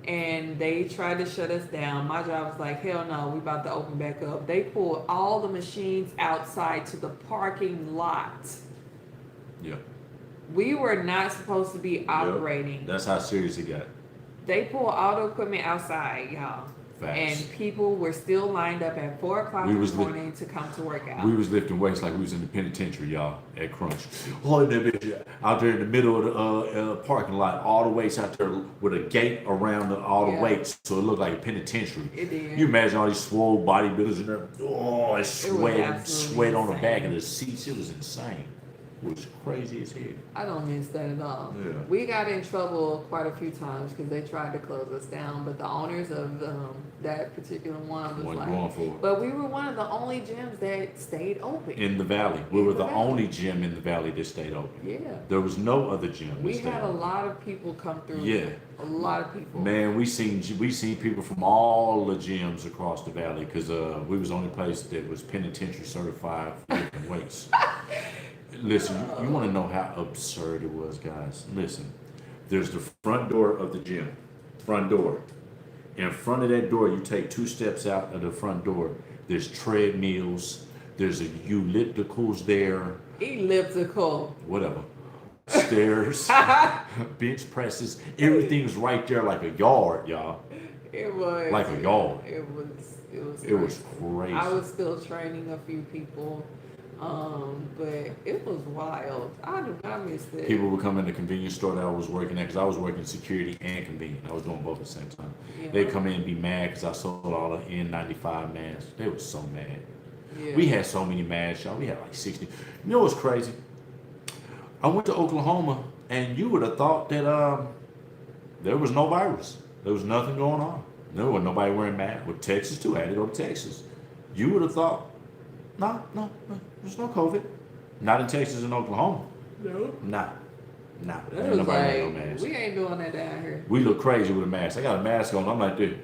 S1: And they tried to shut us down. My job was like, hell no, we about to open back up. They pulled all the machines outside to the parking lot.
S2: Yeah.
S1: We were not supposed to be operating.
S2: That's how serious it got.
S1: They pulled all the equipment outside, y'all.
S2: Facts.
S1: And people were still lined up at 4 o'clock in the morning to come to work out.
S2: We was lifting weights like we was in the penitentiary, y'all, at Crunch. Oh, that bitch out there in the middle of the parking lot, all the weights out there with a gate around all the weights, so it looked like a penitentiary.
S1: It did.
S2: You imagine all these swole bodybuilders in there, oh, it's sweat on the back of the seats. It was insane. It was crazy as hell.
S1: I don't miss that at all.
S2: Yeah.
S1: We got in trouble quite a few times because they tried to close us down, but the owners of that particular one was
S2: going for it.
S1: But we were one of the only gyms that stayed open.
S2: In the valley. We were the only gym in the valley that stayed open.
S1: Yeah.
S2: There was no other gym.
S1: We had a lot of people come through.
S2: Yeah.
S1: A lot of people.
S2: Man, we seen people from all the gyms across the valley because we was the only place that was penitentiary certified for lifting weights. Listen, you want to know how absurd it was, guys? Listen, there's the front door of the gym. Front door. In front of that door, you take 2 steps out of the front door. There's treadmills. There's ellipticals there.
S1: Elliptical.
S2: Whatever. Stairs. Bench presses. Everything's right there like a yard, y'all.
S1: It was.
S2: Like a yard.
S1: It was
S2: It was crazy.
S1: I was still training a few people. But it was wild. I missed it.
S2: People would come in the convenience store that I was working at because I was working security and convenience. I was doing both at the same time. Yeah. They'd come in and be mad because I sold all the N95 masks. They were so mad. Yeah. We had so many masks, y'all. We had like 60. You know what's crazy? I went to Oklahoma and you would have thought that there was no virus. There was nothing going on. There was nobody wearing masks. With Texas too, I had to go to Texas. You would have thought, no, there's no COVID. Not in Texas and Oklahoma.
S1: No.
S2: Nah.
S1: It was like, no mask. We ain't doing that down here.
S2: We look crazy with a mask. I got a mask on. I'm like this.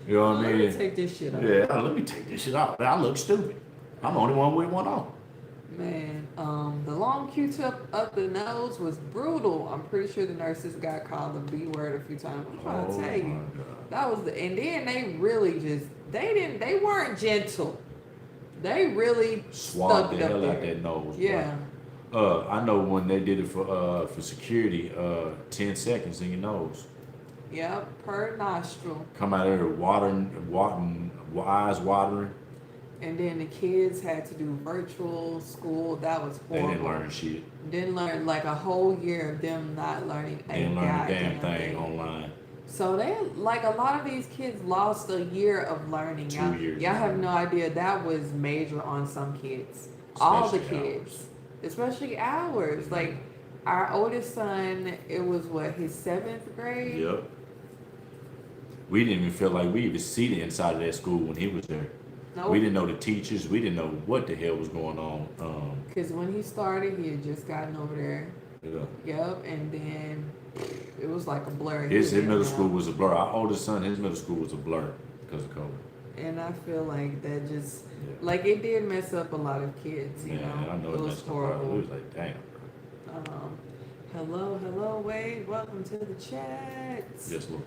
S2: You know what I mean?
S1: Let me take this shit off.
S2: Yeah, let me take this shit off. I look stupid. I'm the only one with one on.
S1: Man, the long Q-tip up the nose was brutal. I'm pretty sure the nurses got called the B word a few times. I'm trying to tell you. That was and then they really they weren't gentle. They really
S2: swabbed the hell out that nose.
S1: Yeah.
S2: I know when they did it for security, 10 seconds in your nose.
S1: Yep, per nostril.
S2: Come out of there watering, eyes watering.
S1: And then the kids had to do virtual school. That was horrible.
S2: They didn't learn shit.
S1: Didn't learn like a whole year of them not learning a
S2: damn thing online.
S1: So they like a lot of these kids lost a year of learning.
S2: 2 years.
S1: Y'all have no idea that was major on some kids. All the kids, especially ours. Like our oldest son, it was his 7th grade.
S2: Yep. We didn't even feel like we even see the inside of that school when he was there. Nope. We didn't know the teachers. We didn't know what the hell was going on.
S1: Because when he started, he had just gotten over there.
S2: Yeah.
S1: Yep, and then it was like a blur.
S2: His middle school was a blur. Our oldest son, his middle school was a blur because of COVID.
S1: And I feel like that just, like it did mess up a lot of kids, you know?
S2: I know it was horrible. It was like, damn.
S1: Hello, Wade. Welcome to the chat.
S2: Yes, Lord.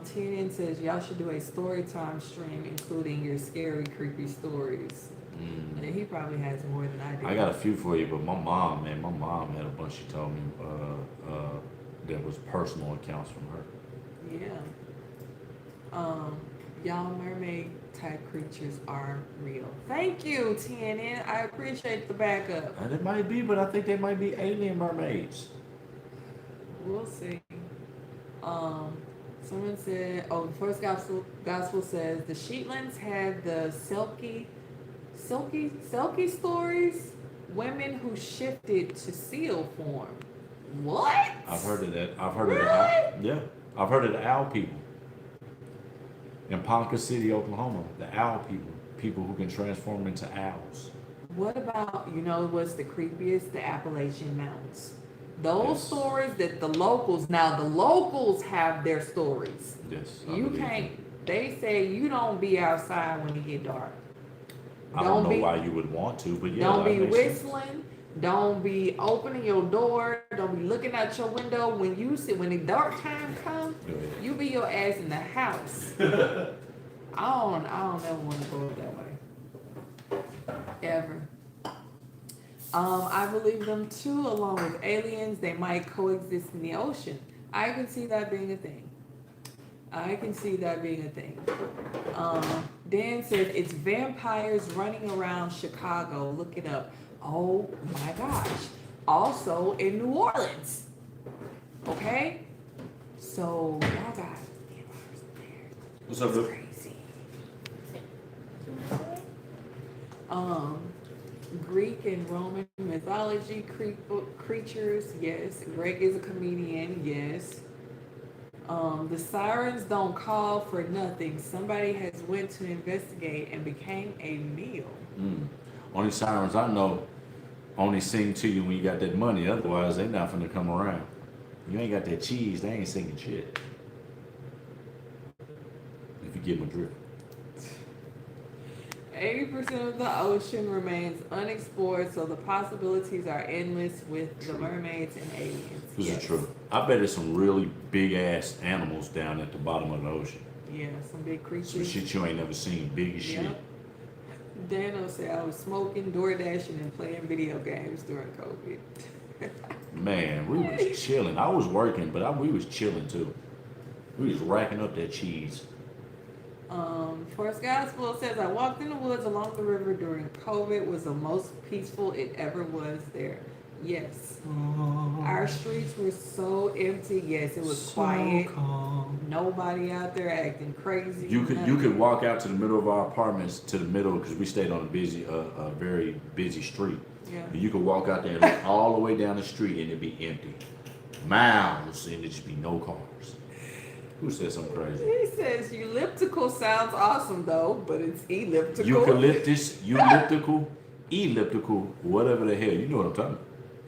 S1: TNN says y'all should do a story time stream, including your scary, creepy stories. And he probably has more than I do.
S2: I got a few for you, but my mom had a bunch she told me that was personal accounts from her.
S1: Yeah. Y'all mermaid type creatures are real. Thank you, TNN. I appreciate the backup.
S2: And it might be, but I think they might be alien mermaids.
S1: We'll see. Someone said, the first gospel says the Sheetlands had the silky stories, women who shifted to seal form. What?
S2: I've heard of that. I've heard of that. Yeah. I've heard of the owl people. In Ponca City, Oklahoma, the owl people who can transform into owls.
S1: What about, what's the creepiest? The Appalachian Mountains. Those stories that the locals have their stories.
S2: Yes.
S1: You can't, they say you don't be outside when it get dark.
S2: I don't know why you would want to, but yeah.
S1: Don't be whistling. Don't be opening your door. Don't be looking out your window when the dark time comes. You be your ass in the house. I don't ever want to go that way. Ever. I believe them too, along with aliens. They might coexist in the ocean. I can see that being a thing. I can see that being a thing. Dan said it's vampires running around Chicago. Look it up. Oh my gosh. Also in New Orleans. Okay? So y'all got vampires up there.
S2: What's up,
S1: It's
S2: Luke?
S1: crazy. Greek and Roman mythology creatures, yes. Greg is a comedian, yes. The sirens don't call for nothing. Somebody has went to investigate and became a meal.
S2: Only sirens I know only sing to you when you got that money. Otherwise, they not finna come around. You ain't got that cheese, they ain't singing shit. If you get my drift.
S1: 80% of the ocean remains unexplored, so the possibilities are endless with the mermaids and aliens.
S2: This
S1: Yes.
S2: is true. I bet there's some really big ass animals down at the bottom of the ocean.
S1: Yeah, some big
S2: Some
S1: creatures.
S2: shit you ain't never seen. Big as shit.
S1: Yep. Dano said I was smoking, door dashing, and playing video games during COVID.
S2: Man, we was chilling. I was working, but we was chilling too. We was racking up that cheese.
S1: Forrest Gospel says I walked in the woods along the river during COVID. Was the most peaceful it ever was there. Yes. Our streets were so empty. Yes, it was
S2: So
S1: quiet.
S2: calm.
S1: Nobody out there acting crazy.
S2: You could walk out to the middle of our apartments to the middle because we stayed on a very busy street.
S1: Yeah.
S2: And you could walk out there and look all the way down the street and it'd be empty. Miles and there'd just be no cars. Who said something crazy?
S1: He says elliptical sounds awesome though, but it's elliptical.
S2: Eucalyptus, elliptical, whatever the hell. You know what I'm talking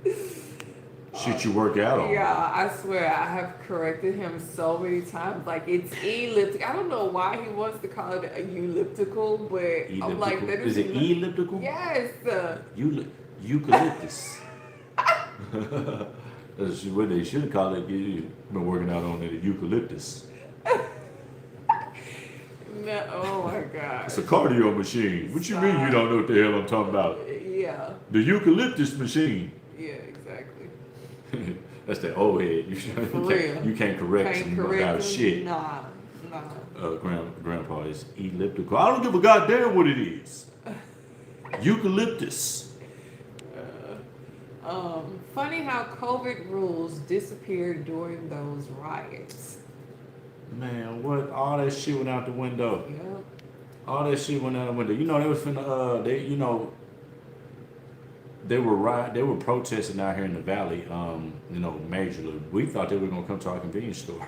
S2: about. Shit you work out on.
S1: Yeah, I swear I have corrected him so many times. Like it's elliptical. I don't know why he wants to call it a elliptical, but I'm like, that
S2: Is it elliptical?
S1: Yes.
S2: Eucalyptus. That's what they should call it. You've been working out on it, eucalyptus.
S1: No, oh my God.
S2: It's a cardio machine. What you mean you don't know what the hell I'm talking about?
S1: Yeah.
S2: The eucalyptus machine.
S1: Yeah, exactly.
S2: That's the old head. You can't correct him about shit.
S1: Nah.
S2: Grandpa is elliptical. I don't give a goddamn what it is. Eucalyptus.
S1: Funny how COVID rules disappeared during those riots.
S2: Man, what? All that shit went out the window.
S1: Yep.
S2: All that shit went out the window. You know they was finna. They were protesting out here in the valley. Majorly. We thought they were gonna come to our convenience store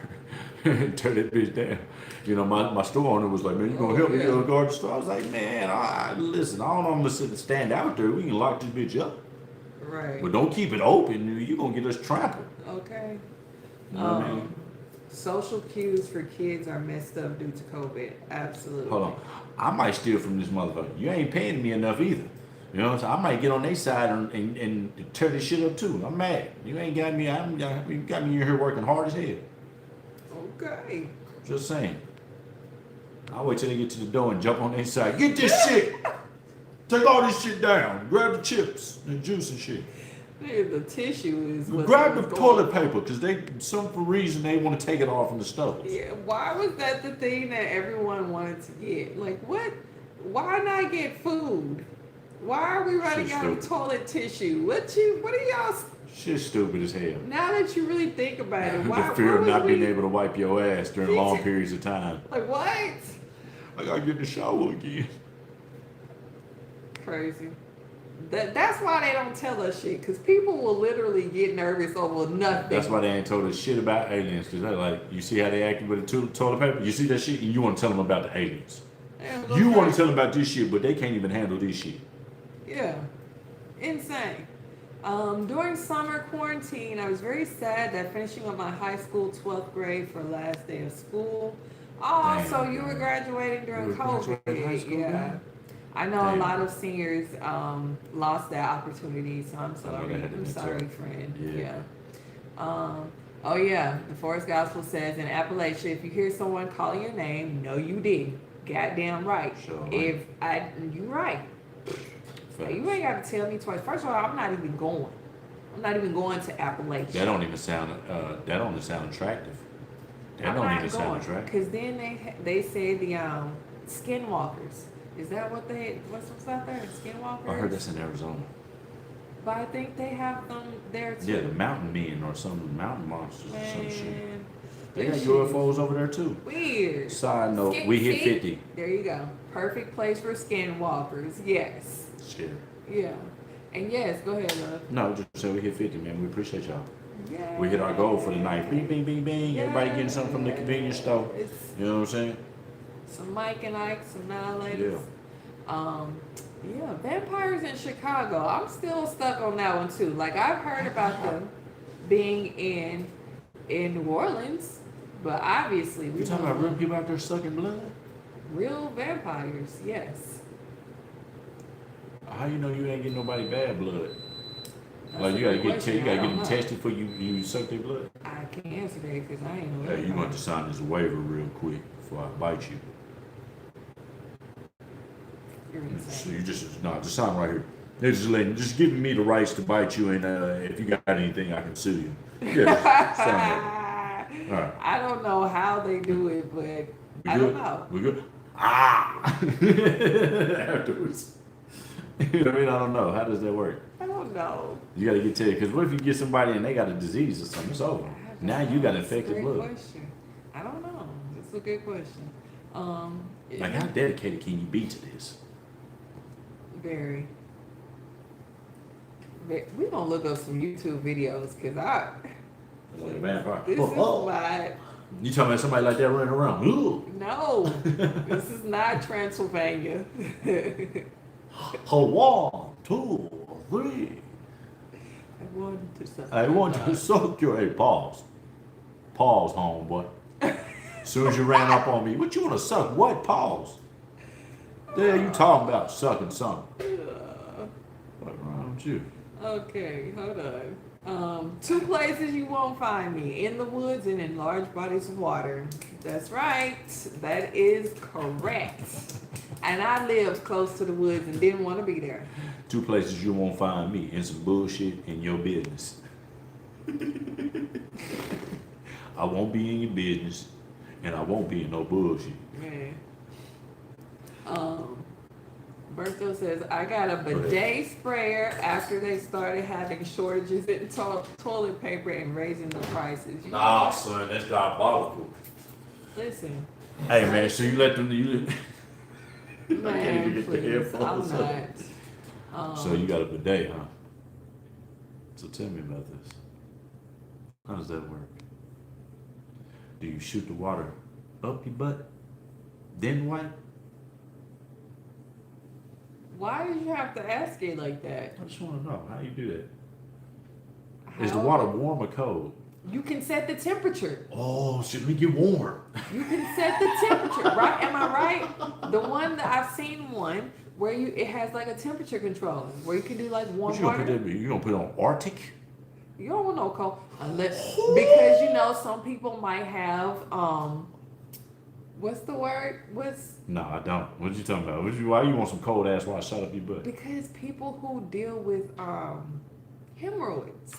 S2: and tear that bitch down. You know, my store owner was like, "Man, you gonna help me guard the store?" I was like, "Man, listen, I don't know. I'm gonna stand out there. We can lock this bitch up,
S1: Right.
S2: but don't keep it open. You gonna get us trampled."
S1: Okay.
S2: You know what I mean?
S1: Social cues for kids are messed up due to COVID. Absolutely.
S2: Hold on. I might steal from this motherfucker. You ain't paying me enough either. You know what I'm saying? I might get on their side and tear this shit up too. I'm mad. You ain't got me. You got me in here working hard as hell.
S1: Okay.
S2: Just saying. I'll wait till they get to the door and jump on their side. Get this shit. Take all this shit down. Grab the chips and juice and shit.
S1: Nigga, the tissue is what
S2: Grab the
S1: was
S2: toilet
S1: going-
S2: paper because some reason they want to take it off from the stove.
S1: Yeah, why was that the thing that everyone wanted to get? Like, what? Why not get food? Why are we running
S2: Shit's
S1: out of
S2: stupid.
S1: toilet tissue? What are y'all?
S2: Shit's stupid as hell.
S1: Now that you really think about it, why?
S2: The fear
S1: why
S2: of not
S1: was
S2: being
S1: we-
S2: able to wipe your ass during long periods of time.
S1: Like what?
S2: I gotta get in the shower again.
S1: Crazy. That's why they don't tell us shit, because people will literally get nervous over nothing.
S2: That's why they ain't told us shit about aliens, because they're like, you see how they acting with the toilet paper? You see that shit, and you want to tell them about the aliens.
S1: Damn,
S2: You want
S1: okay.
S2: to tell them about this shit, but they can't even handle this shit.
S1: Yeah. Insane. During summer quarantine, I was very sad that finishing up my high school 12th grade for last day of school. Oh,
S2: Damn.
S1: so you were graduating during
S2: You were
S1: COVID.
S2: graduating high school,
S1: Yeah.
S2: man?
S1: I know a
S2: Damn.
S1: lot of seniors lost that opportunity, so I'm
S2: know
S1: sorry.
S2: they had to
S1: I'm
S2: be
S1: sorry,
S2: tough.
S1: friend.
S2: Yeah.
S1: Oh yeah, the Forest Gospel says in Appalachia, if you hear someone calling your name, no, you didn't. Goddamn right.
S2: Sure.
S1: You right. You ain't got to tell me twice. First of all, I'm not even going. I'm not even going to Appalachia.
S2: That don't even sound. That don't even sound attractive. That
S1: I'm
S2: don't
S1: not
S2: even sound
S1: going
S2: right.
S1: because then they say the skinwalkers. Is that what's out there? Skinwalkers.
S2: I heard that's in Arizona.
S1: But I think they have them there too.
S2: Yeah, the mountain men or some mountain monsters or some shit.
S1: Man,
S2: They got
S1: this
S2: UFOs over there too.
S1: weird.
S2: Side note, we hit
S1: See?
S2: 50.
S1: There you go. Perfect place for skinwalkers. Yes.
S2: Shit.
S1: Yeah. And yes, go ahead, love.
S2: No, just say we hit 50, man. We appreciate y'all.
S1: Yeah.
S2: We hit our goal for the night. Bing, bing, bing, bing.
S1: Yeah.
S2: Everybody getting something from the convenience store.
S1: It's
S2: You know what I'm saying?
S1: some Mike and Ike, some Nihilators.
S2: Yeah.
S1: Yeah, vampires in Chicago. I'm still stuck on that one too. Like I've heard about them being in New Orleans, but obviously we
S2: You talking about real people out there sucking blood?
S1: real vampires. Yes.
S2: How you know you ain't getting nobody bad blood?
S1: That's
S2: Like
S1: a
S2: you gotta
S1: good
S2: get
S1: question.
S2: you gotta
S1: I
S2: get
S1: don't
S2: them
S1: know.
S2: tested before you suck their blood.
S1: I can't answer that because I ain't know.
S2: Hey, you want to sign this waiver real quick before I bite you.
S1: You're
S2: So
S1: insane.
S2: you just sign right here. They're just giving me the rights to bite you, and if you got anything, I can sue you. Yeah, sign right. All right.
S1: I don't know how they do it, but
S2: We
S1: I
S2: good?
S1: don't know.
S2: We good? Ah! Afterwards. You know what I mean? I don't know. How does that work?
S1: I don't know.
S2: You gotta get tested. Because what if you get somebody and they got a disease or something? It's over.
S1: I don't
S2: Now
S1: know.
S2: you got
S1: That's a
S2: infected
S1: great
S2: blood.
S1: question. I don't know. That's a good question.
S2: Like, how dedicated can you be to this?
S1: Very. We're gonna look up some YouTube videos because
S2: Like a vampire.
S1: this is my
S2: You talking about somebody like that running around? Ooh.
S1: no. This is not Transylvania.
S2: 1, 2, 3. I want to suck your. Hey, pause. Pause, homeboy. As soon as you ran up on me, what you want to suck? What? Pause. The hell you talking about sucking something? What's wrong with you?
S1: Okay, hold on. 2 places you won't find me: in the woods and in large bodies of water. That's right. That is correct. And I lived close to the woods and didn't want to be there.
S2: 2 places you won't find me: in some bullshit in your business. I won't be in your business, and I won't be in no bullshit.
S1: Man. Bertho says, I got a bidet sprayer after they started having shortages in toilet paper and raising the prices. You know,
S2: son, that's diabolical.
S1: listen,
S2: Hey, man, so you let them.
S1: man,
S2: even get the
S1: please, I'm
S2: headphones up.
S1: not.
S2: So you got a bidet, huh? So tell me about this. How does that work? Do you shoot the water up your butt, then wipe?
S1: Why did you have to ask it like that?
S2: I just want to know how you do that. Is the
S1: How-
S2: water warm or cold?
S1: You can set the temperature.
S2: Oh, shit, let me get warm.
S1: You can set the temperature, right? Am I right? The one that I've seen one where it has like a temperature control where you can do like warm
S2: What you gonna
S1: water.
S2: put that? You gonna put it on Arctic?
S1: You don't want no cold unless because you know some people might have what's the word?
S2: No, I don't. What you talking about? Why you want some cold ass water shot up your butt?
S1: Because people who deal with hemorrhoids,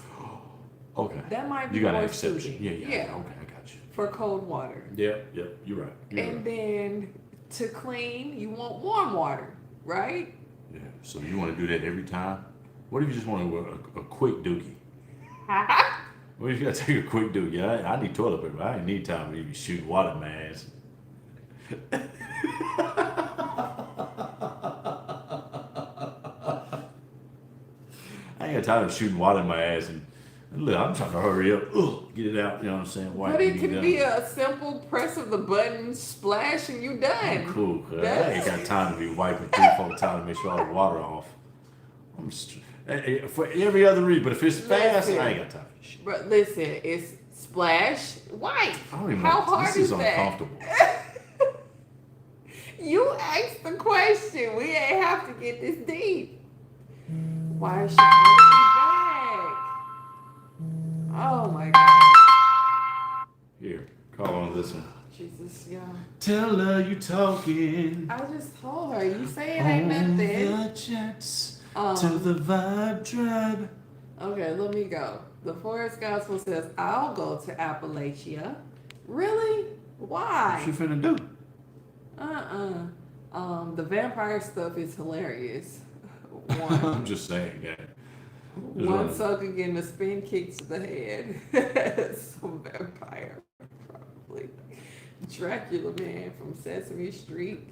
S2: Okay.
S1: that might be
S2: You got an
S1: more
S2: exception.
S1: suited.
S2: Yeah. Okay, I got you.
S1: For cold water.
S2: Yep, you're right.
S1: And then to clean, you want warm water, right?
S2: Yeah, so you want to do that every time? What if you just want a quick dookie? What if you got to take a quick dookie? I need toilet paper. I ain't need time to even shoot water in my ass. I ain't got time to shooting water in my ass and look, I'm trying to hurry up, get it out, you know what I'm saying? Wipe
S1: But it
S2: me
S1: can
S2: down.
S1: be a simple press of the button, splash, and you done.
S2: I'm cool, cuz I
S1: That's-
S2: ain't got time to be wiping 3-4 times to make sure all the water off. For every other reason, but if it's fast,
S1: Listen.
S2: I ain't got time for this shit.
S1: But listen, it's splash, wipe.
S2: I don't even
S1: How
S2: know.
S1: hard
S2: This
S1: is
S2: is
S1: that?
S2: uncomfortable.
S1: You asked the question. We ain't have to get this deep. Why is she calling me back? Oh my God.
S2: Here, call on this one.
S1: Jesus, y'all.
S2: Tell her you talking.
S1: I just told her. You say it ain't nothing.
S2: The chats to the vibe tribe.
S1: Okay, let me go. The Forest Gospel says, I'll go to Appalachia Really? Why?
S2: What you finna do?
S1: The vampire stuff is hilarious.
S2: I'm
S1: One.
S2: just saying, yeah.
S1: One sucker getting a spin kick to the head. Some vampire, probably. Dracula man from Sesame Street.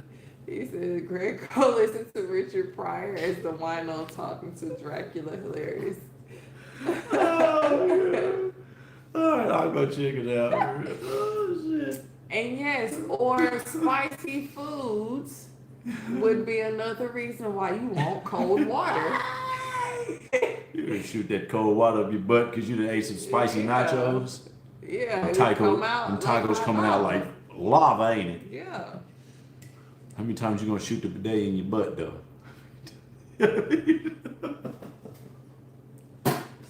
S1: He said Greg Cole listened to Richard Pryor as the wino talking to Dracula. Hilarious.
S2: Oh, yeah. All right, I'll go check it out. Oh, shit.
S1: And yes, or spicy foods would be another reason why you want cold water.
S2: You gonna shoot that cold water up your butt because you done ate some spicy nachos?
S1: Yeah,
S2: Them
S1: it come out
S2: tacos
S1: like
S2: coming out like lava, ain't it?
S1: yeah.
S2: How many times you gonna shoot the bidet in your butt, though?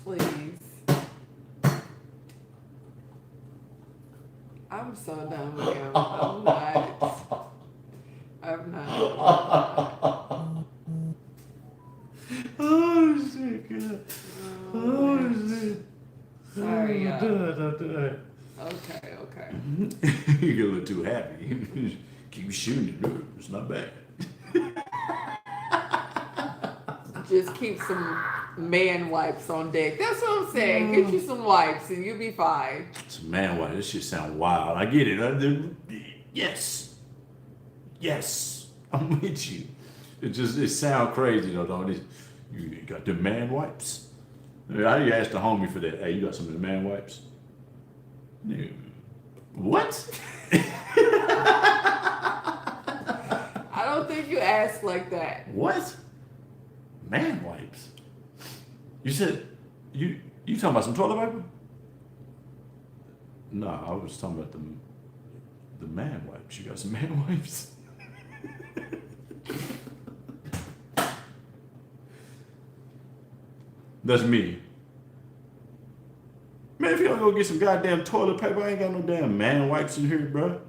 S1: Please. I'm so done with him. I'm not.
S2: Oh, shit, God. Oh, shit.
S1: Sorry, y'all.
S2: I'm done.
S1: Okay.
S2: You get a little too happy. Keep shooting it. It's not bad.
S1: Just keep some man wipes on deck. That's what I'm saying. Get you some wipes and you'll be fine.
S2: So, man, why this shit sound wild. I get it. Yes. I'm with you. It sound crazy though, don't it? You got the man wipes? How do you ask the homie for that? Hey, you got some of the man wipes? Nigga, what?
S1: I don't think you ask like that.
S2: What? Man wipes? You said you talking about some toilet paper? No, I was talking about the man wipes. You got some man wipes? That's me. Man, if you don't go get some goddamn toilet paper, I ain't got no damn man wipes in here, bro.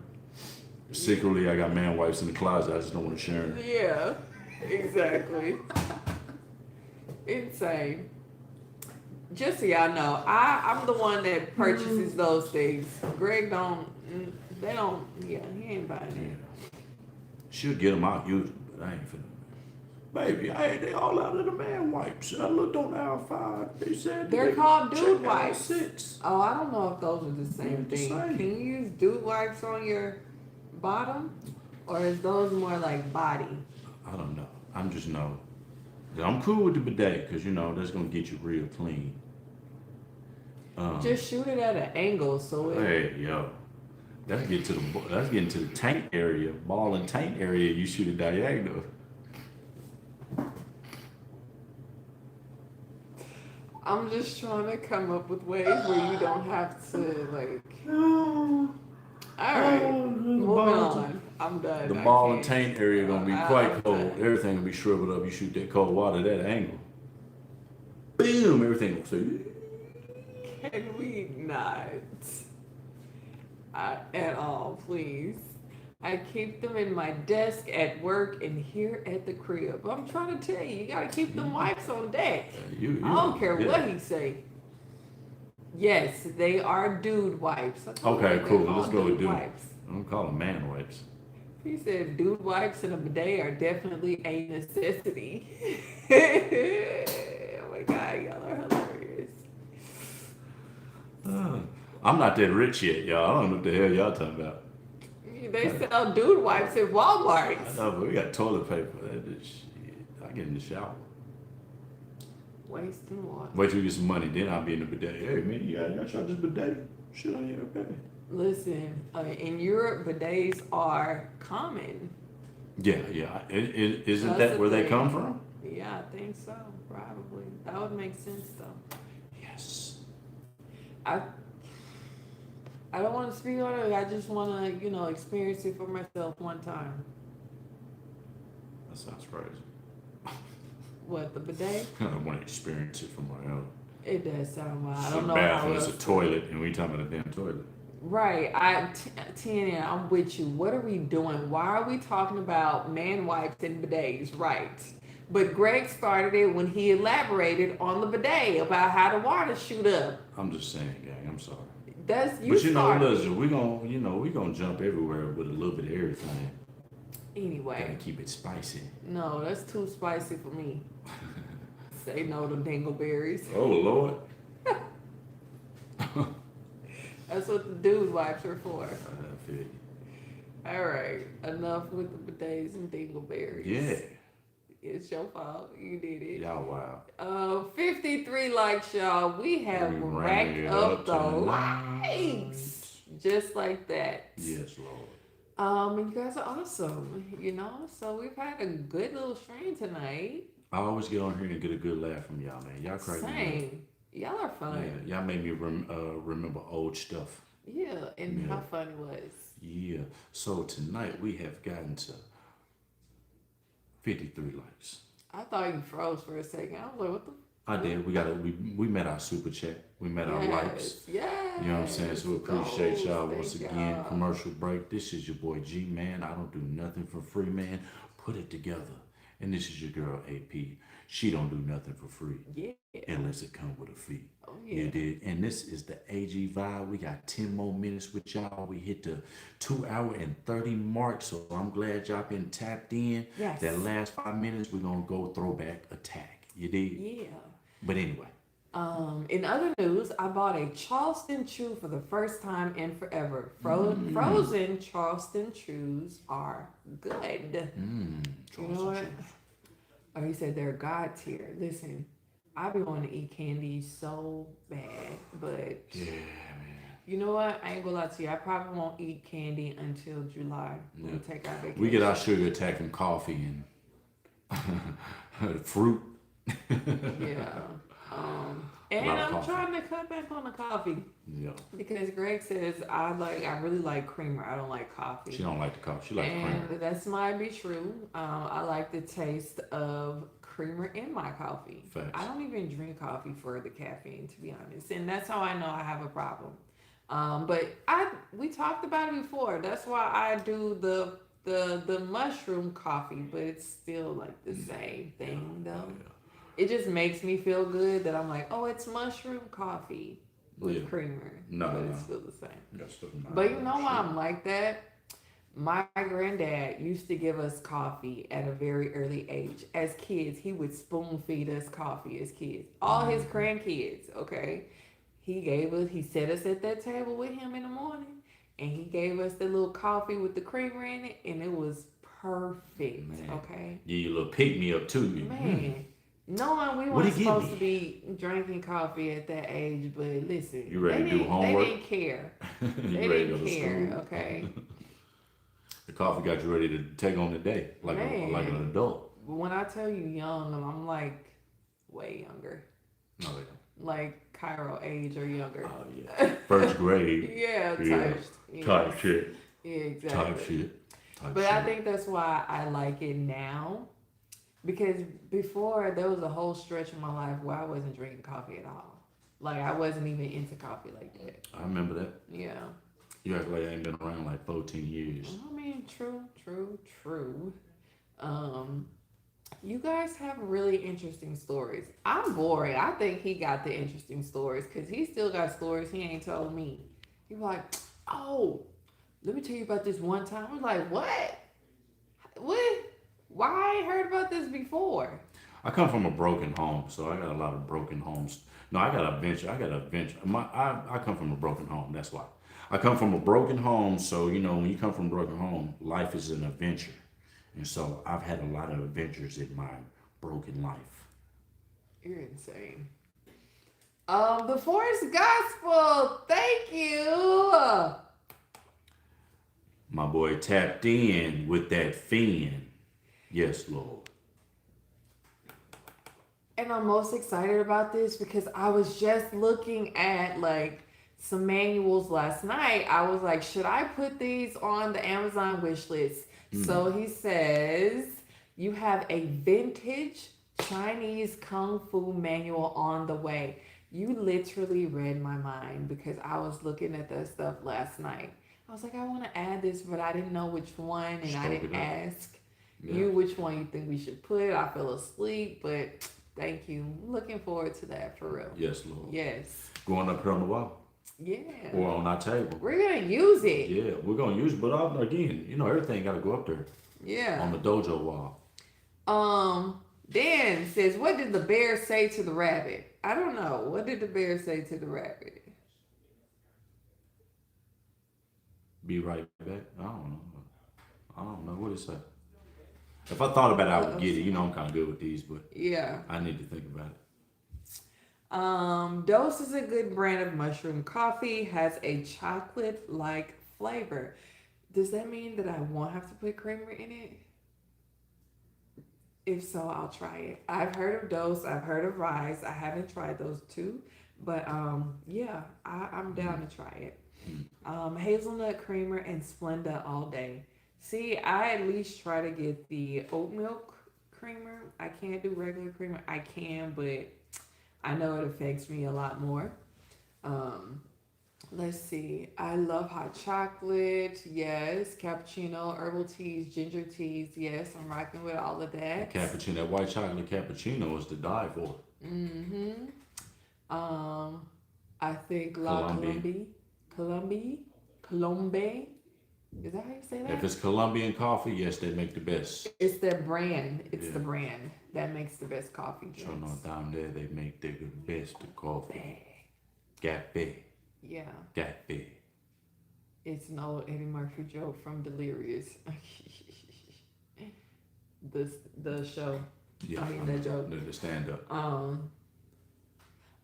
S2: Secretly, I got man wipes in the closet. I just don't want to share them.
S1: Yeah, exactly. Insane. Just so y'all know, I'm the one that purchases those things. Greg they don't, he ain't buying it.
S2: Should get them out, use them, but I ain't finna. Baby, they all out of the man wipes. I looked on aisle 5. They said
S1: They're called dude wipes.
S2: 6.
S1: Oh, I don't know if those are the same
S2: They're the
S1: thing.
S2: same.
S1: Can you use dude wipes on your bottom? Or is those more like body?
S2: I don't know. I'm just know that I'm cool with the bidet because that's gonna get you real clean.
S1: Just shoot it at an angle so it.
S2: Hey, yo, that's getting to the taint area, ball and taint area. You shoot it diagonal.
S1: I'm just trying to come up with ways where you don't have to like.
S2: Oh,
S1: All right, moving
S2: ball
S1: on. I'm done.
S2: The
S1: I
S2: ball and
S1: can't.
S2: taint area gonna be
S1: I'm
S2: quite cold.
S1: done.
S2: Everything will be shriveled up. You shoot that cold water at that angle. Boom! Everything will say.
S1: Can we not? At all, please. I keep them in my desk at work and here at the crib. I'm trying to tell you, you gotta keep them wipes on deck. I don't care what he say. Yes, they are dude wipes.
S2: Okay, cool.
S1: They're
S2: Let's
S1: called
S2: go with dude.
S1: wipes.
S2: I don't call them man wipes.
S1: He said dude wipes and a bidet are definitely a necessity. Oh my God, y'all are hilarious.
S2: I'm not that rich yet, y'all. I don't know what the hell y'all talking about.
S1: They sell dude wipes at Walmart.
S2: I know, but we got toilet paper. That is shit. I get in the shower.
S1: Wasting water.
S2: Wait till we get some money, then I'll be in the bidet. Hey, man, you gotta try this bidet. Shit on your bed.
S1: Listen, in Europe, bidets are common.
S2: Yeah. Isn't
S1: That's
S2: that
S1: the
S2: where they
S1: thing.
S2: come from?
S1: Yeah, I think so. Probably. That would make sense, though.
S2: Yes.
S1: I don't want to speak on it. I just want to, experience it for myself one time.
S2: That sounds crazy.
S1: What, the bidet?
S2: I want to experience it for my own.
S1: It does sound wild. I
S2: It's
S1: don't
S2: a
S1: know
S2: bathroom,
S1: how
S2: it's
S1: else
S2: a toilet, and we talking about a damn toilet.
S1: Right. Tanya, I'm with you. What are we doing? Why are we talking about man wipes and bidets? Right. But Greg started it when he elaborated on the bidet about how the water shoot up.
S2: I'm just saying, gang. I'm sorry.
S1: That's you
S2: But you know,
S1: started.
S2: listen, we gonna jump everywhere with a little bit of everything. Gotta
S1: Anyway,
S2: keep it spicy.
S1: no, that's too spicy for me. Say no to dingleberries.
S2: Oh Lord.
S1: That's what the dude wipes are for.
S2: I feel you.
S1: All right, enough with the bidets and dingleberries.
S2: Yeah.
S1: It's your fault. You did it.
S2: Y'all wow.
S1: 53 likes, y'all. We have
S2: We ran
S1: racked
S2: it
S1: up
S2: up
S1: the
S2: tonight.
S1: likes. Just like that.
S2: Yes, Lord.
S1: And you guys are awesome, you know. So we've had a good little stream tonight.
S2: I always get on here and get a good laugh from y'all, man. Y'all crazy.
S1: Same. Y'all are fun.
S2: Yeah, y'all made me remember old stuff.
S1: Yeah, and
S2: Yeah.
S1: how fun it was.
S2: Yeah. So tonight we have gotten to 53 likes.
S1: I thought you froze for a second. I was like, what the?
S2: I did. We met our super chat. We met our likes.
S1: Yes.
S2: You know what I'm saying? So we appreciate y'all
S1: Thank
S2: once again.
S1: y'all.
S2: Commercial break. This is your boy G, man. I don't do nothing for free, man. Put it together. And this is your girl AP. She don't do nothing for free.
S1: Yeah.
S2: Unless it come with a fee.
S1: Oh, yeah.
S2: You did. And this is the AG vibe. We got 10 more minutes with y'all. We hit the 2 hour and 30 mark. So I'm glad y'all been tapped in.
S1: Yes.
S2: That last 5 minutes, we're gonna go throwback attack. You did?
S1: Yeah.
S2: But anyway.
S1: In other news, I bought a Charleston chew for the first time in forever. Frozen Charleston chews are good. You know what? Oh, he said they're God tier. Listen, I be wanting to eat candy so bad, but
S2: Yeah, man.
S1: you know what? I ain't gonna lie to you. I probably won't eat candy until July when we take our vacation.
S2: We get our sugar attack from coffee and fruit.
S1: Yeah. And
S2: lot of
S1: I'm
S2: coffee.
S1: trying to cut back on the coffee
S2: Yeah.
S1: because Greg says I really like creamer. I don't like coffee.
S2: She don't like the coffee. She like
S1: And
S2: cream.
S1: that's might be true. I like the taste of creamer in my coffee.
S2: Facts.
S1: I don't even drink coffee for the caffeine, to be honest, and that's how I know I have a problem. But we talked about it before. That's why I do the mushroom coffee, but it's still like the same thing though.
S2: Yeah.
S1: It just makes me feel good that I'm like, oh, it's mushroom coffee with
S2: Yeah.
S1: creamer,
S2: No,
S1: but
S2: no.
S1: it's still the same.
S2: That's the-
S1: But you know why I'm like that? My granddad used to give us coffee at a very early age. As kids, he would spoon feed us coffee as kids. All his grandkids, okay? He set us at that table with him in the morning, and he gave us the little coffee with the creamer in it, and it was perfect,
S2: Man.
S1: okay?
S2: Yeah, you little pick me up too.
S1: Man, knowing we
S2: What'd
S1: weren't
S2: he give
S1: supposed
S2: me?
S1: to be drinking coffee at that age, but listen,
S2: You ready to do
S1: They
S2: homework?
S1: didn't care.
S2: You
S1: They
S2: ready to go
S1: didn't
S2: to
S1: care,
S2: school?
S1: okay?
S2: The coffee got you ready to take on the day like
S1: Man.
S2: like an adult.
S1: But when I tell you young, I'm like way younger,
S2: No, they
S1: like Cairo age or younger.
S2: don't. Oh yeah. First grade.
S1: Yeah,
S2: Yeah. Type
S1: yes.
S2: shit.
S1: Yeah, exactly.
S2: Type shit. Type
S1: But
S2: shit.
S1: I think that's why I like it now, because before there was a whole stretch in my life where I wasn't drinking coffee at all. Like I wasn't even into coffee like that.
S2: I remember that.
S1: Yeah.
S2: You act like I ain't been around like 14 years.
S1: I mean, true. You guys have really interesting stories. I'm boring. I think he got the interesting stories because he still got stories he ain't told me. He was like, oh, let me tell you about this one time. I was like, what? What? Why I ain't heard about this before?
S2: I come from a broken home, so I got a lot of broken homes. No, I got a venture. I come from a broken home. That's why. I come from a broken home, so you know when you come from a broken home, life is an adventure, and so I've had a lot of adventures in my broken life.
S1: You're insane. The Forest Gospel. Thank you.
S2: My boy tapped in with that fin. Yes, Lord.
S1: And I'm most excited about this because I was just looking at like some manuals last night. I was like, should I put these on the Amazon wish list? So he says you have a vintage Chinese Kung Fu manual on the way. You literally read my mind because I was looking at that stuff last night. I was like, I want to add this, but I didn't know which one, and I didn't ask you which one you think we should put. I fell asleep, but thank you. Looking forward to that for real.
S2: Yes, Lord.
S1: Yes.
S2: Going up here on the wall.
S1: Yeah.
S2: or on our table.
S1: We're gonna use it.
S2: Yeah, we're gonna use it, but again, everything got to go up there on
S1: Yeah.
S2: the dojo wall.
S1: Dan says, what did the bear say to the rabbit? I don't know. What did the bear say to the rabbit?
S2: Be right back. I don't know. What it say. If I thought about it, I would get it. I'm kind of good with these, but
S1: Yeah.
S2: I need to think about it.
S1: Dose is a good brand of mushroom coffee, has a chocolate-like flavor. Does that mean that I won't have to put creamer in it? If so, I'll try it. I've heard of Dose, I've heard of Rise. I haven't tried those two, but yeah, I'm down to try it. Hazelnut creamer and Splenda all day. See, I at least try to get the oat milk creamer. I can't do regular creamer. I can, but I know it affects me a lot more. Um, let's see. I love hot chocolate. Yes. Cappuccino, herbal teas, ginger teas. Yes, I'm rocking with all of that.
S2: Cappuccino, that white chocolate cappuccino is to die for.
S1: Mm-hmm. I think La
S2: Colombian.
S1: Colombe. Is that how you say that?
S2: If it's Colombian coffee, yes, they make the best.
S1: It's the brand. It's the brand that makes the best coffee drinks.
S2: So no, down there they make the best coffee. Cafe.
S1: Yeah.
S2: Cafe.
S1: It's an old Eddie Murphy joke from Delirious. the show.
S2: Yeah,
S1: I mean the joke.
S2: The stand up.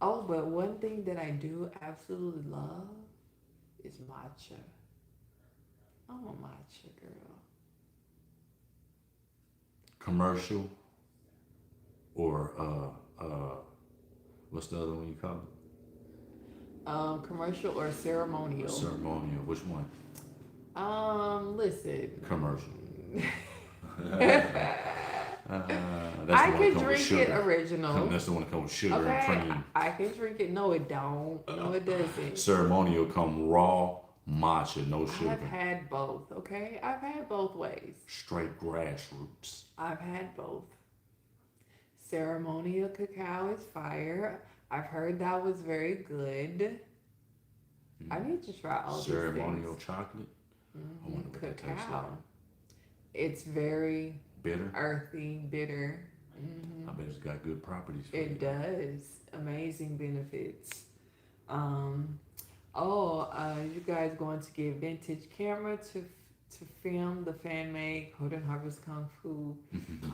S1: Oh, but one thing that I do absolutely love is matcha. I'm a matcha girl.
S2: Commercial or what's the other one you call it?
S1: Commercial or ceremonial?
S2: Ceremonial. Which one?
S1: Listen.
S2: Commercial.
S1: I can drink it original.
S2: That's the one that comes with sugar and cream.
S1: I can drink it. No, it don't. No, it doesn't.
S2: Ceremonial come raw matcha, no sugar.
S1: I've had both. Okay, I've had both ways.
S2: Straight grassroots.
S1: I've had both. Ceremonial cacao is fire. I've heard that was very good. I need to try all these things.
S2: Ceremonial chocolate. I wonder what that tastes like.
S1: It's very
S2: bitter,
S1: earthy, bitter.
S2: I bet it's got good properties.
S1: It does. Amazing benefits. You guys going to get vintage camera to film the fan made Golden Harvest Kung Fu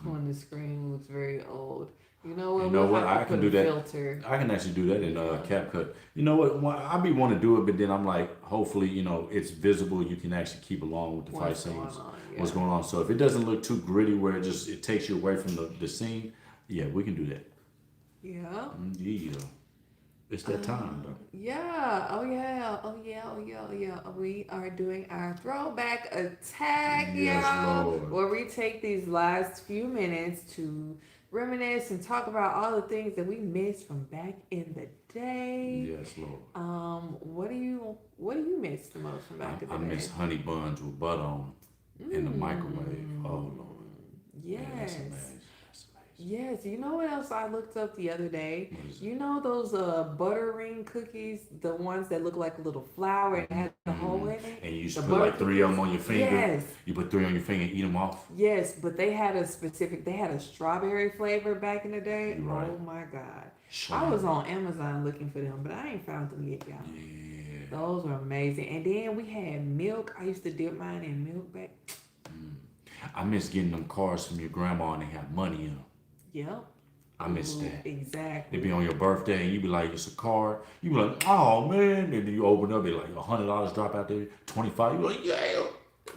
S1: on the screen looks very old. You know what?
S2: I can do that.
S1: Filter.
S2: I can actually do that in CapCut. You know what? I be want to do it, but then I'm like, hopefully, it's visible. You can actually keep along with the fight scenes. What's going on? So if it doesn't look too gritty, where it takes you away from the scene, yeah, we can do that.
S1: Yeah.
S2: Yeah. It's that time, though.
S1: Yeah. Oh yeah. We are doing our throwback attack,
S2: yes,
S1: y'all.
S2: Lord.
S1: Where we take these last few minutes to reminisce and talk about all the things that we missed from back in the day.
S2: Yes, Lord.
S1: What do you miss the most from back in the day?
S2: I miss honey buns with butter on in the microwave. Oh Lord.
S1: Yes.
S2: Man, that's amazing.
S1: Yes, you know what else I looked up the other day? You know those butter ring cookies, the ones that look like a little flower and had the hole in it?
S2: And you used to put like 3 of them on your finger.
S1: Yes.
S2: You put 3 on your finger and eat them off.
S1: Yes, but they had a strawberry flavor back in the day.
S2: Right.
S1: Oh my God. I was on Amazon looking for them, but I ain't found them yet, y'all.
S2: Yeah.
S1: Those were amazing. And then we had milk. I used to dip mine in milk back.
S2: I miss getting them cards from your grandma and they have money in them.
S1: Yep.
S2: I miss that.
S1: Exactly.
S2: They be on your birthday and you be like, it's a card. You be like, oh man. And then you open up, it like $100 drop out there, 25. You be like, yeah.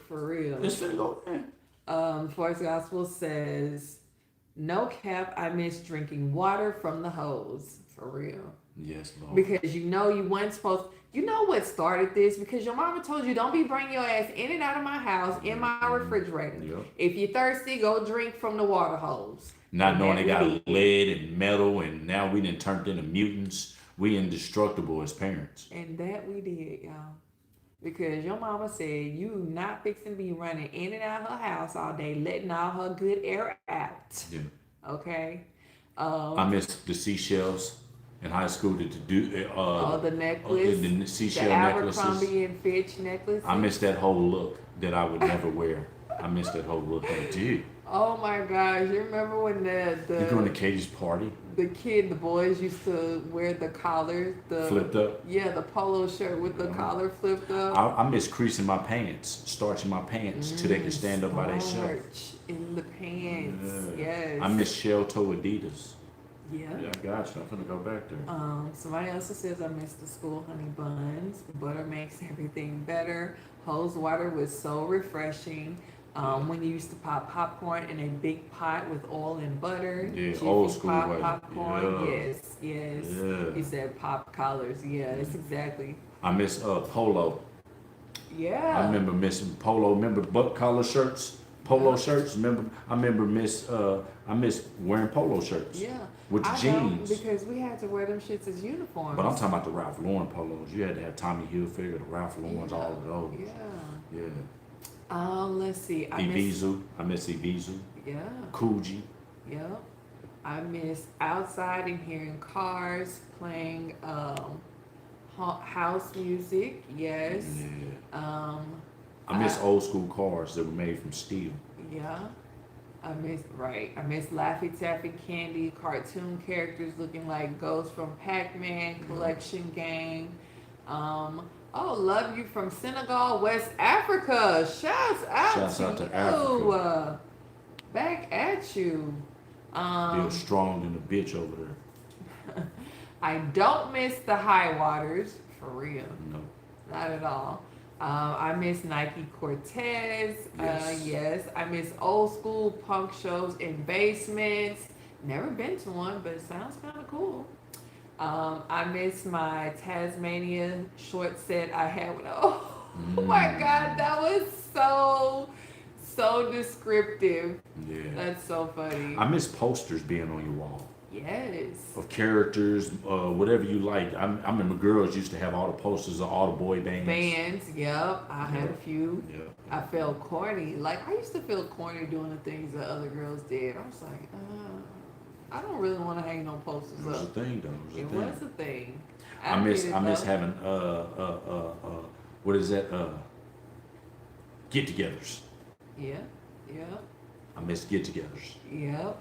S1: For real.
S2: It's finna go there.
S1: Forest Gospel says, no cap, I miss drinking water from the hose. For real.
S2: Yes, Lord.
S1: Because you weren't supposed. You know what started this? Because your mama told you don't be bringing your ass in and out of my house in my refrigerator.
S2: Yep.
S1: If you're thirsty, go drink from the water hose.
S2: Not knowing they got lead and metal, and now we done turned into mutants. We indestructible as parents.
S1: And that we did, y'all. Because your mama said you not fixing to be running in and out of her house all day, letting all her good air out.
S2: Yeah.
S1: Okay.
S2: I miss the seashells in high school to do
S1: Oh, the necklace,
S2: the
S1: the
S2: seashell necklaces.
S1: Abercrombie and Fitch necklace.
S2: I miss that whole look that I would never wear. I miss that whole look. I did.
S1: Oh my gosh! You remember when
S2: You going to Katie's party?
S1: the boys used to wear the collars,
S2: Flipped up.
S1: yeah, the polo shirt with the collar flipped up.
S2: I miss creasing my pants, starching my pants till they can stand up by themselves.
S1: Starch in the pants.
S2: Yeah.
S1: Yes.
S2: I miss shell toe Adidas.
S1: Yeah.
S2: Yeah, I got you. I'm gonna go back there.
S1: Somebody else says I miss the school honey buns. Butter makes everything better. Hose water was so refreshing. When you used to pop popcorn in a big pot with oil and butter.
S2: Yeah,
S1: Jiffy
S2: old school
S1: pop
S2: way.
S1: popcorn.
S2: Yeah.
S1: Yes, yes.
S2: Yeah.
S1: You said pop collars. Yeah, that's exactly.
S2: I miss polo.
S1: Yeah.
S2: I remember missing polo. Remember butt collar shirts, polo shirts. I miss wearing polo shirts.
S1: Yeah.
S2: With the
S1: I
S2: jeans.
S1: don't, because we had to wear them shits as uniforms.
S2: But I'm talking about the Ralph Lauren polos. You had to have Tommy Hilfiger, the Ralph Lauren's, all of those.
S1: Yeah.
S2: Yeah.
S1: Let's see.
S2: I miss Ibizu.
S1: Yeah.
S2: Coogee.
S1: Yep. I miss outside and hearing cars playing house music. Yes.
S2: Yeah. I miss old school cars that were made from steel.
S1: Yeah. I miss Laffy Taffy candy, cartoon characters looking like ghosts from Pac-Man, collection game. Love you from Senegal, West Africa. Shouts out to
S2: Africa.
S1: Back at you.
S2: Feel strong than a bitch over there.
S1: I don't miss the high waters, for real.
S2: No.
S1: Not at all. I miss Nike Cortez. Yes. I miss old school punk shows in basements. Never been to one, but it sounds kind of cool. I miss my Tasmania short set I had when oh my God, that was so descriptive.
S2: Yeah.
S1: That's so funny.
S2: I miss posters being on your wall.
S1: Yes.
S2: Of characters, whatever you like. I remember girls used to have all the posters of all the boy bands.
S1: Yep. I had a few.
S2: Yep.
S1: I felt corny. Like, I used to feel corny doing the things that other girls did. I was like, I don't really want to hang no posters
S2: It was
S1: up.
S2: a thing, though.
S1: It was a thing.
S2: I miss having what is that? Get-togethers.
S1: Yeah.
S2: I miss get-togethers.
S1: Yep.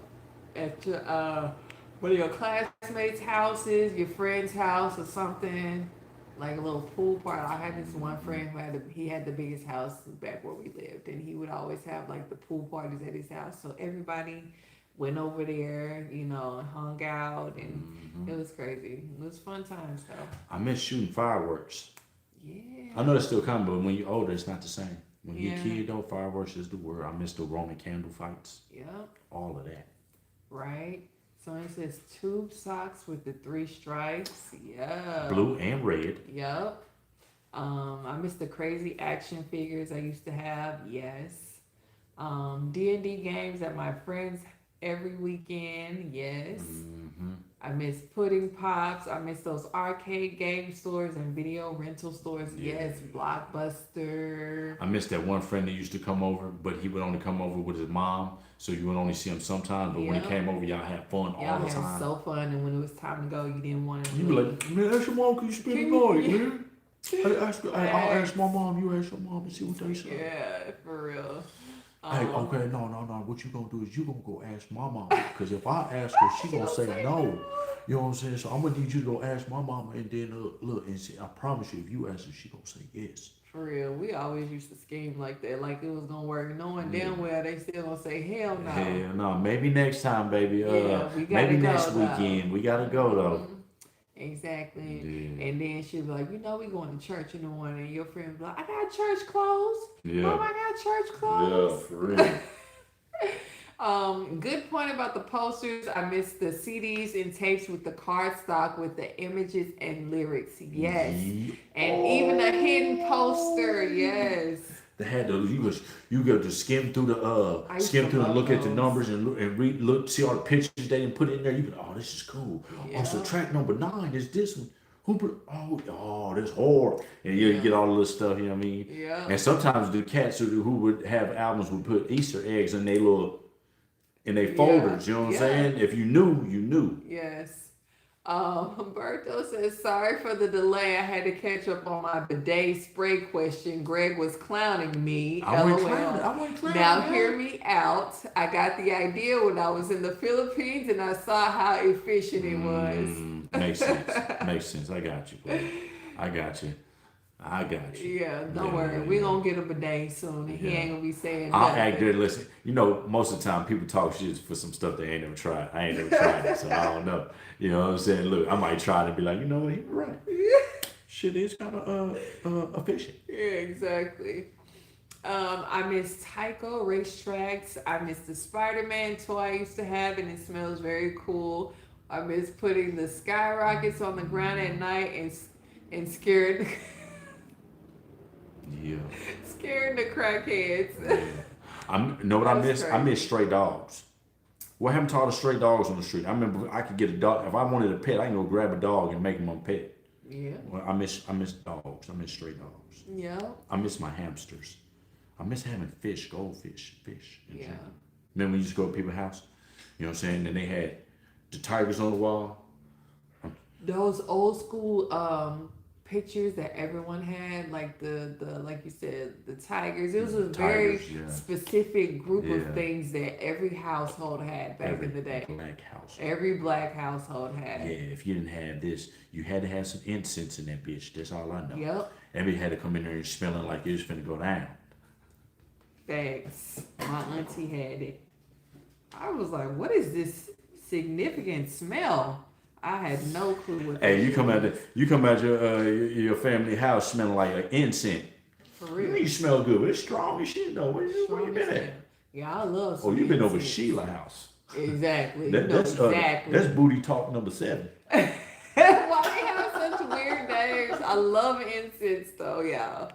S1: At your one of your classmates' houses, your friend's house, or something, like a little pool party. I had this one friend who had the biggest house back where we lived, and he would always have like the pool parties at his house. So everybody went over there, and hung out, and it was crazy. It was fun times though.
S2: I miss shooting fireworks.
S1: Yeah.
S2: I know it's still coming, but when you're older, it's not the same. When you're a
S1: Yeah.
S2: kid, though, fireworks is the word. I miss the Roman candle fights.
S1: Yep.
S2: All of that.
S1: Right. So it says tube socks with the 3 stripes. Yeah.
S2: Blue and red.
S1: Yep. I miss the crazy action figures I used to have. Yes. D&D games at my friends every weekend. Yes.
S2: Mm-hmm.
S1: I miss pudding pops. I miss those arcade game stores and video rental stores.
S2: Yeah.
S1: Yes. Blockbuster.
S2: I miss that one friend that used to come over, but he would only come over with his mom, so you would only see him sometimes. But when he
S1: Yeah.
S2: came over, y'all had fun all
S1: Y'all
S2: the
S1: had
S2: time.
S1: so fun, and when it was time to go, you didn't want to.
S2: You be like, man, ask your mom, can you spend the night, man? I'll ask my mom, you ask your mom and see what they say.
S1: Yeah, for real.
S2: Hey, okay, no. What you gonna do is you gonna go ask my mama, because if I ask her, she gonna say no. You know what I'm saying? So I'm gonna need you to go ask my mama, and then look and see. I promise you, if you ask her, she gonna say yes.
S1: For real, we always used to scheme like that, like it was gonna work, knowing damn well they still gonna say hell no.
S2: Hell no. Maybe next time, baby.
S1: Yeah, we gotta
S2: maybe
S1: go,
S2: next
S1: though.
S2: weekend. We gotta go though.
S1: Exactly.
S2: Yeah.
S1: And then she'd be like, we going to church in the morning. And your friend would be like, I got church clothes.
S2: Yeah.
S1: Mom, I got church clothes.
S2: Yeah, for real.
S1: Good point about the posters. I miss the CDs and tapes with the cardstock with the images and lyrics. Yes.
S2: Yeah.
S1: And even a hidden poster. Yes.
S2: They had to you got to skim through look at the
S1: those.
S2: numbers and read see all the pictures they didn't put in there. You go, oh, this is cool.
S1: Yeah.
S2: Also, track number 9 is this one. Who put this whore, and you get all of this stuff. You know what I mean?
S1: Yeah.
S2: And sometimes the cats who would have albums would put Easter eggs in their folders. You know what I'm saying? If you knew, you knew.
S1: Yes. Berto says, sorry for the delay. I had to catch up on my bidet spray question. Greg was clowning me.
S2: I went
S1: LOL.
S2: clowning. I went clowning.
S1: Now
S2: man.
S1: hear me out. I got the idea when I was in the Philippines and I saw how efficient it was.
S2: Makes sense. Makes sense. I got you, bro. I got you. I got you.
S1: Yeah, don't worry. We gonna get a bidet soon, and he
S2: Yeah.
S1: ain't gonna be saying
S2: I'll
S1: nothing.
S2: act good. Listen, you know, most of the time people talk shit for some stuff they ain't never tried. I ain't never tried it, so I don't know. You know what I'm saying? Look, I might try it and be like, you know what, he right. Shit is kind of efficient.
S1: Yeah, exactly. I miss Tyco racetracks. I miss the Spider-Man toy I used to have, and it smells very cool. I miss putting the skyrockets on the ground at night and scaring
S2: Yeah.
S1: scaring the crackheads.
S2: Yeah. Know what I
S1: That's
S2: miss?
S1: crazy.
S2: I miss stray dogs. What happened to all the stray dogs on the street? I remember I could get a dog. If I wanted a pet, I can go grab a dog and make him a pet.
S1: Yeah.
S2: Well, I miss dogs. I miss stray dogs.
S1: Yeah.
S2: I miss my hamsters. I miss having fish, goldfish, fish.
S1: Yeah.
S2: Remember when you used to go to people's house? You know what I'm saying? And they had the tigers on the wall.
S1: Those old school pictures that everyone had, like the like you said, the tigers. It was a very
S2: Tigers, yeah.
S1: specific group
S2: Yeah.
S1: of things that every household had back in the day.
S2: Black house.
S1: Every black household
S2: Yeah,
S1: had.
S2: if you didn't have this, you had to have some incense in that bitch. That's all I know.
S1: Yep.
S2: Everybody had to come in there and smelling like it was finna go down.
S1: Facts. My auntie had it. I was like, what is this significant smell? I had no clue what that
S2: Hey, you come out
S1: was.
S2: your family house smelling like an incense.
S1: For
S2: You
S1: real.
S2: know you smell good, but it's strong as shit though. Where you
S1: Strong
S2: been
S1: as
S2: at?
S1: hell. Yeah, I love
S2: Oh, you been over
S1: incense.
S2: Sheila house.
S1: Exactly.
S2: That,
S1: You know
S2: that's
S1: exactly.
S2: that's booty talk number 7.
S1: Why they have such weird names? I love incense though, y'all.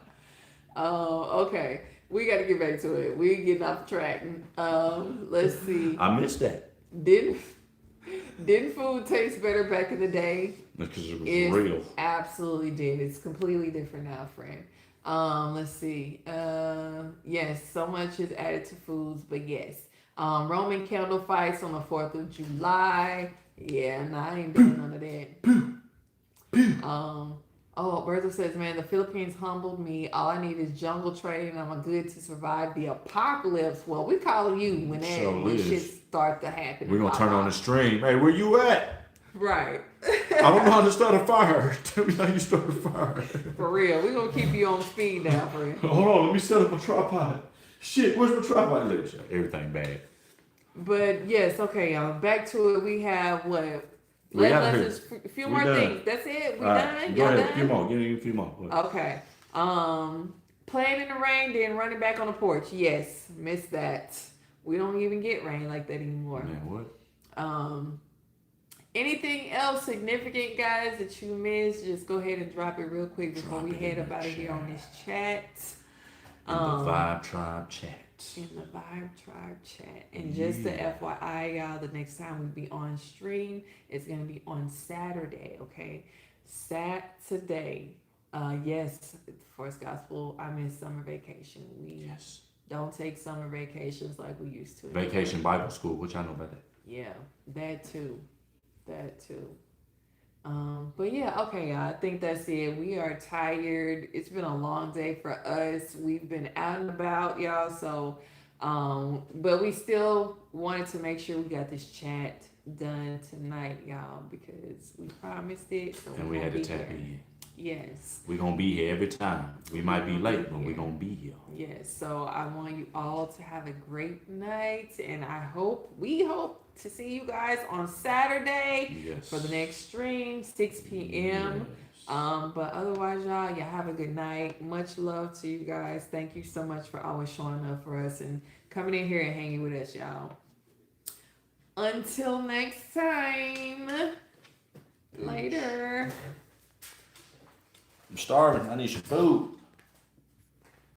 S1: Okay. We gotta get back to it. We getting off track. Let's see.
S2: I missed that
S1: Didn't food taste better back in the day?
S2: because it was
S1: It
S2: real.
S1: absolutely did. It's completely different now, friend. Let's see. Yes, so much is added to foods, but yes. Roman candle fights on the 4th of July. Yeah, nah, I ain't doing none of that. Bertha says, man, the Philippines humbled me. All I need is jungle training. I'm good to survive the apocalypse. Well, we call you when
S2: Sure
S1: shit
S2: is.
S1: start to happen.
S2: We're gonna turn on the stream. Hey, where you at?
S1: Right.
S2: I don't know how to start a fire. Tell me how you start a fire.
S1: For real. We're going to keep you on speed now, friend.
S2: Hold on, let me set up a tripod. Shit, where's my tripod? Look, everything bad.
S1: But yes, okay, y'all. Back to it. We have what?
S2: We out
S1: Let's
S2: here.
S1: just a few
S2: We
S1: more
S2: done.
S1: things. That's it. We
S2: All
S1: done.
S2: right, go
S1: Y'all
S2: ahead.
S1: done?
S2: A few more. Give me a few more. What?
S1: Okay. Playing in the rain, then running back on the porch. Yes, missed that. We don't even get rain like that anymore.
S2: Man, what?
S1: Anything else significant, guys, that you missed? Just go ahead and drop it real quick before
S2: Drop
S1: we
S2: it
S1: head
S2: in
S1: up
S2: the
S1: out of here
S2: chat.
S1: on this chat.
S2: In the Vibe Tribe chat.
S1: In the Vibe Tribe chat. And just to FYI, y'all, the next time we be on stream, it's going to be on Saturday, okay? Saturday. Yes, Forest Gospel, I miss summer vacation. We
S2: Yes.
S1: don't take summer vacations like we used to.
S2: Vacation Bible School, which I know about that.
S1: Yeah, that too. That too. But yeah, okay, y'all. I think that's it. We are tired. It's been a long day for us. We've been out and about, y'all. So, but we still wanted to make sure we got this chat done tonight, y'all, because we promised it. So
S2: And
S1: we're
S2: we had
S1: gonna
S2: to
S1: be
S2: tap
S1: here.
S2: in.
S1: Yes.
S2: We're going to be here every time. We might be late, but we're going to be here.
S1: Yes. So I want you all to have a great night, and we hope to see you guys on Saturday
S2: Yes.
S1: for the next stream, 6 p.m.
S2: Yes.
S1: But otherwise, y'all have a good night. Much love to you guys. Thank you so much for always showing up for us and coming in here and hanging with us, y'all. Until next time. Later.
S2: I'm starving. I need some food.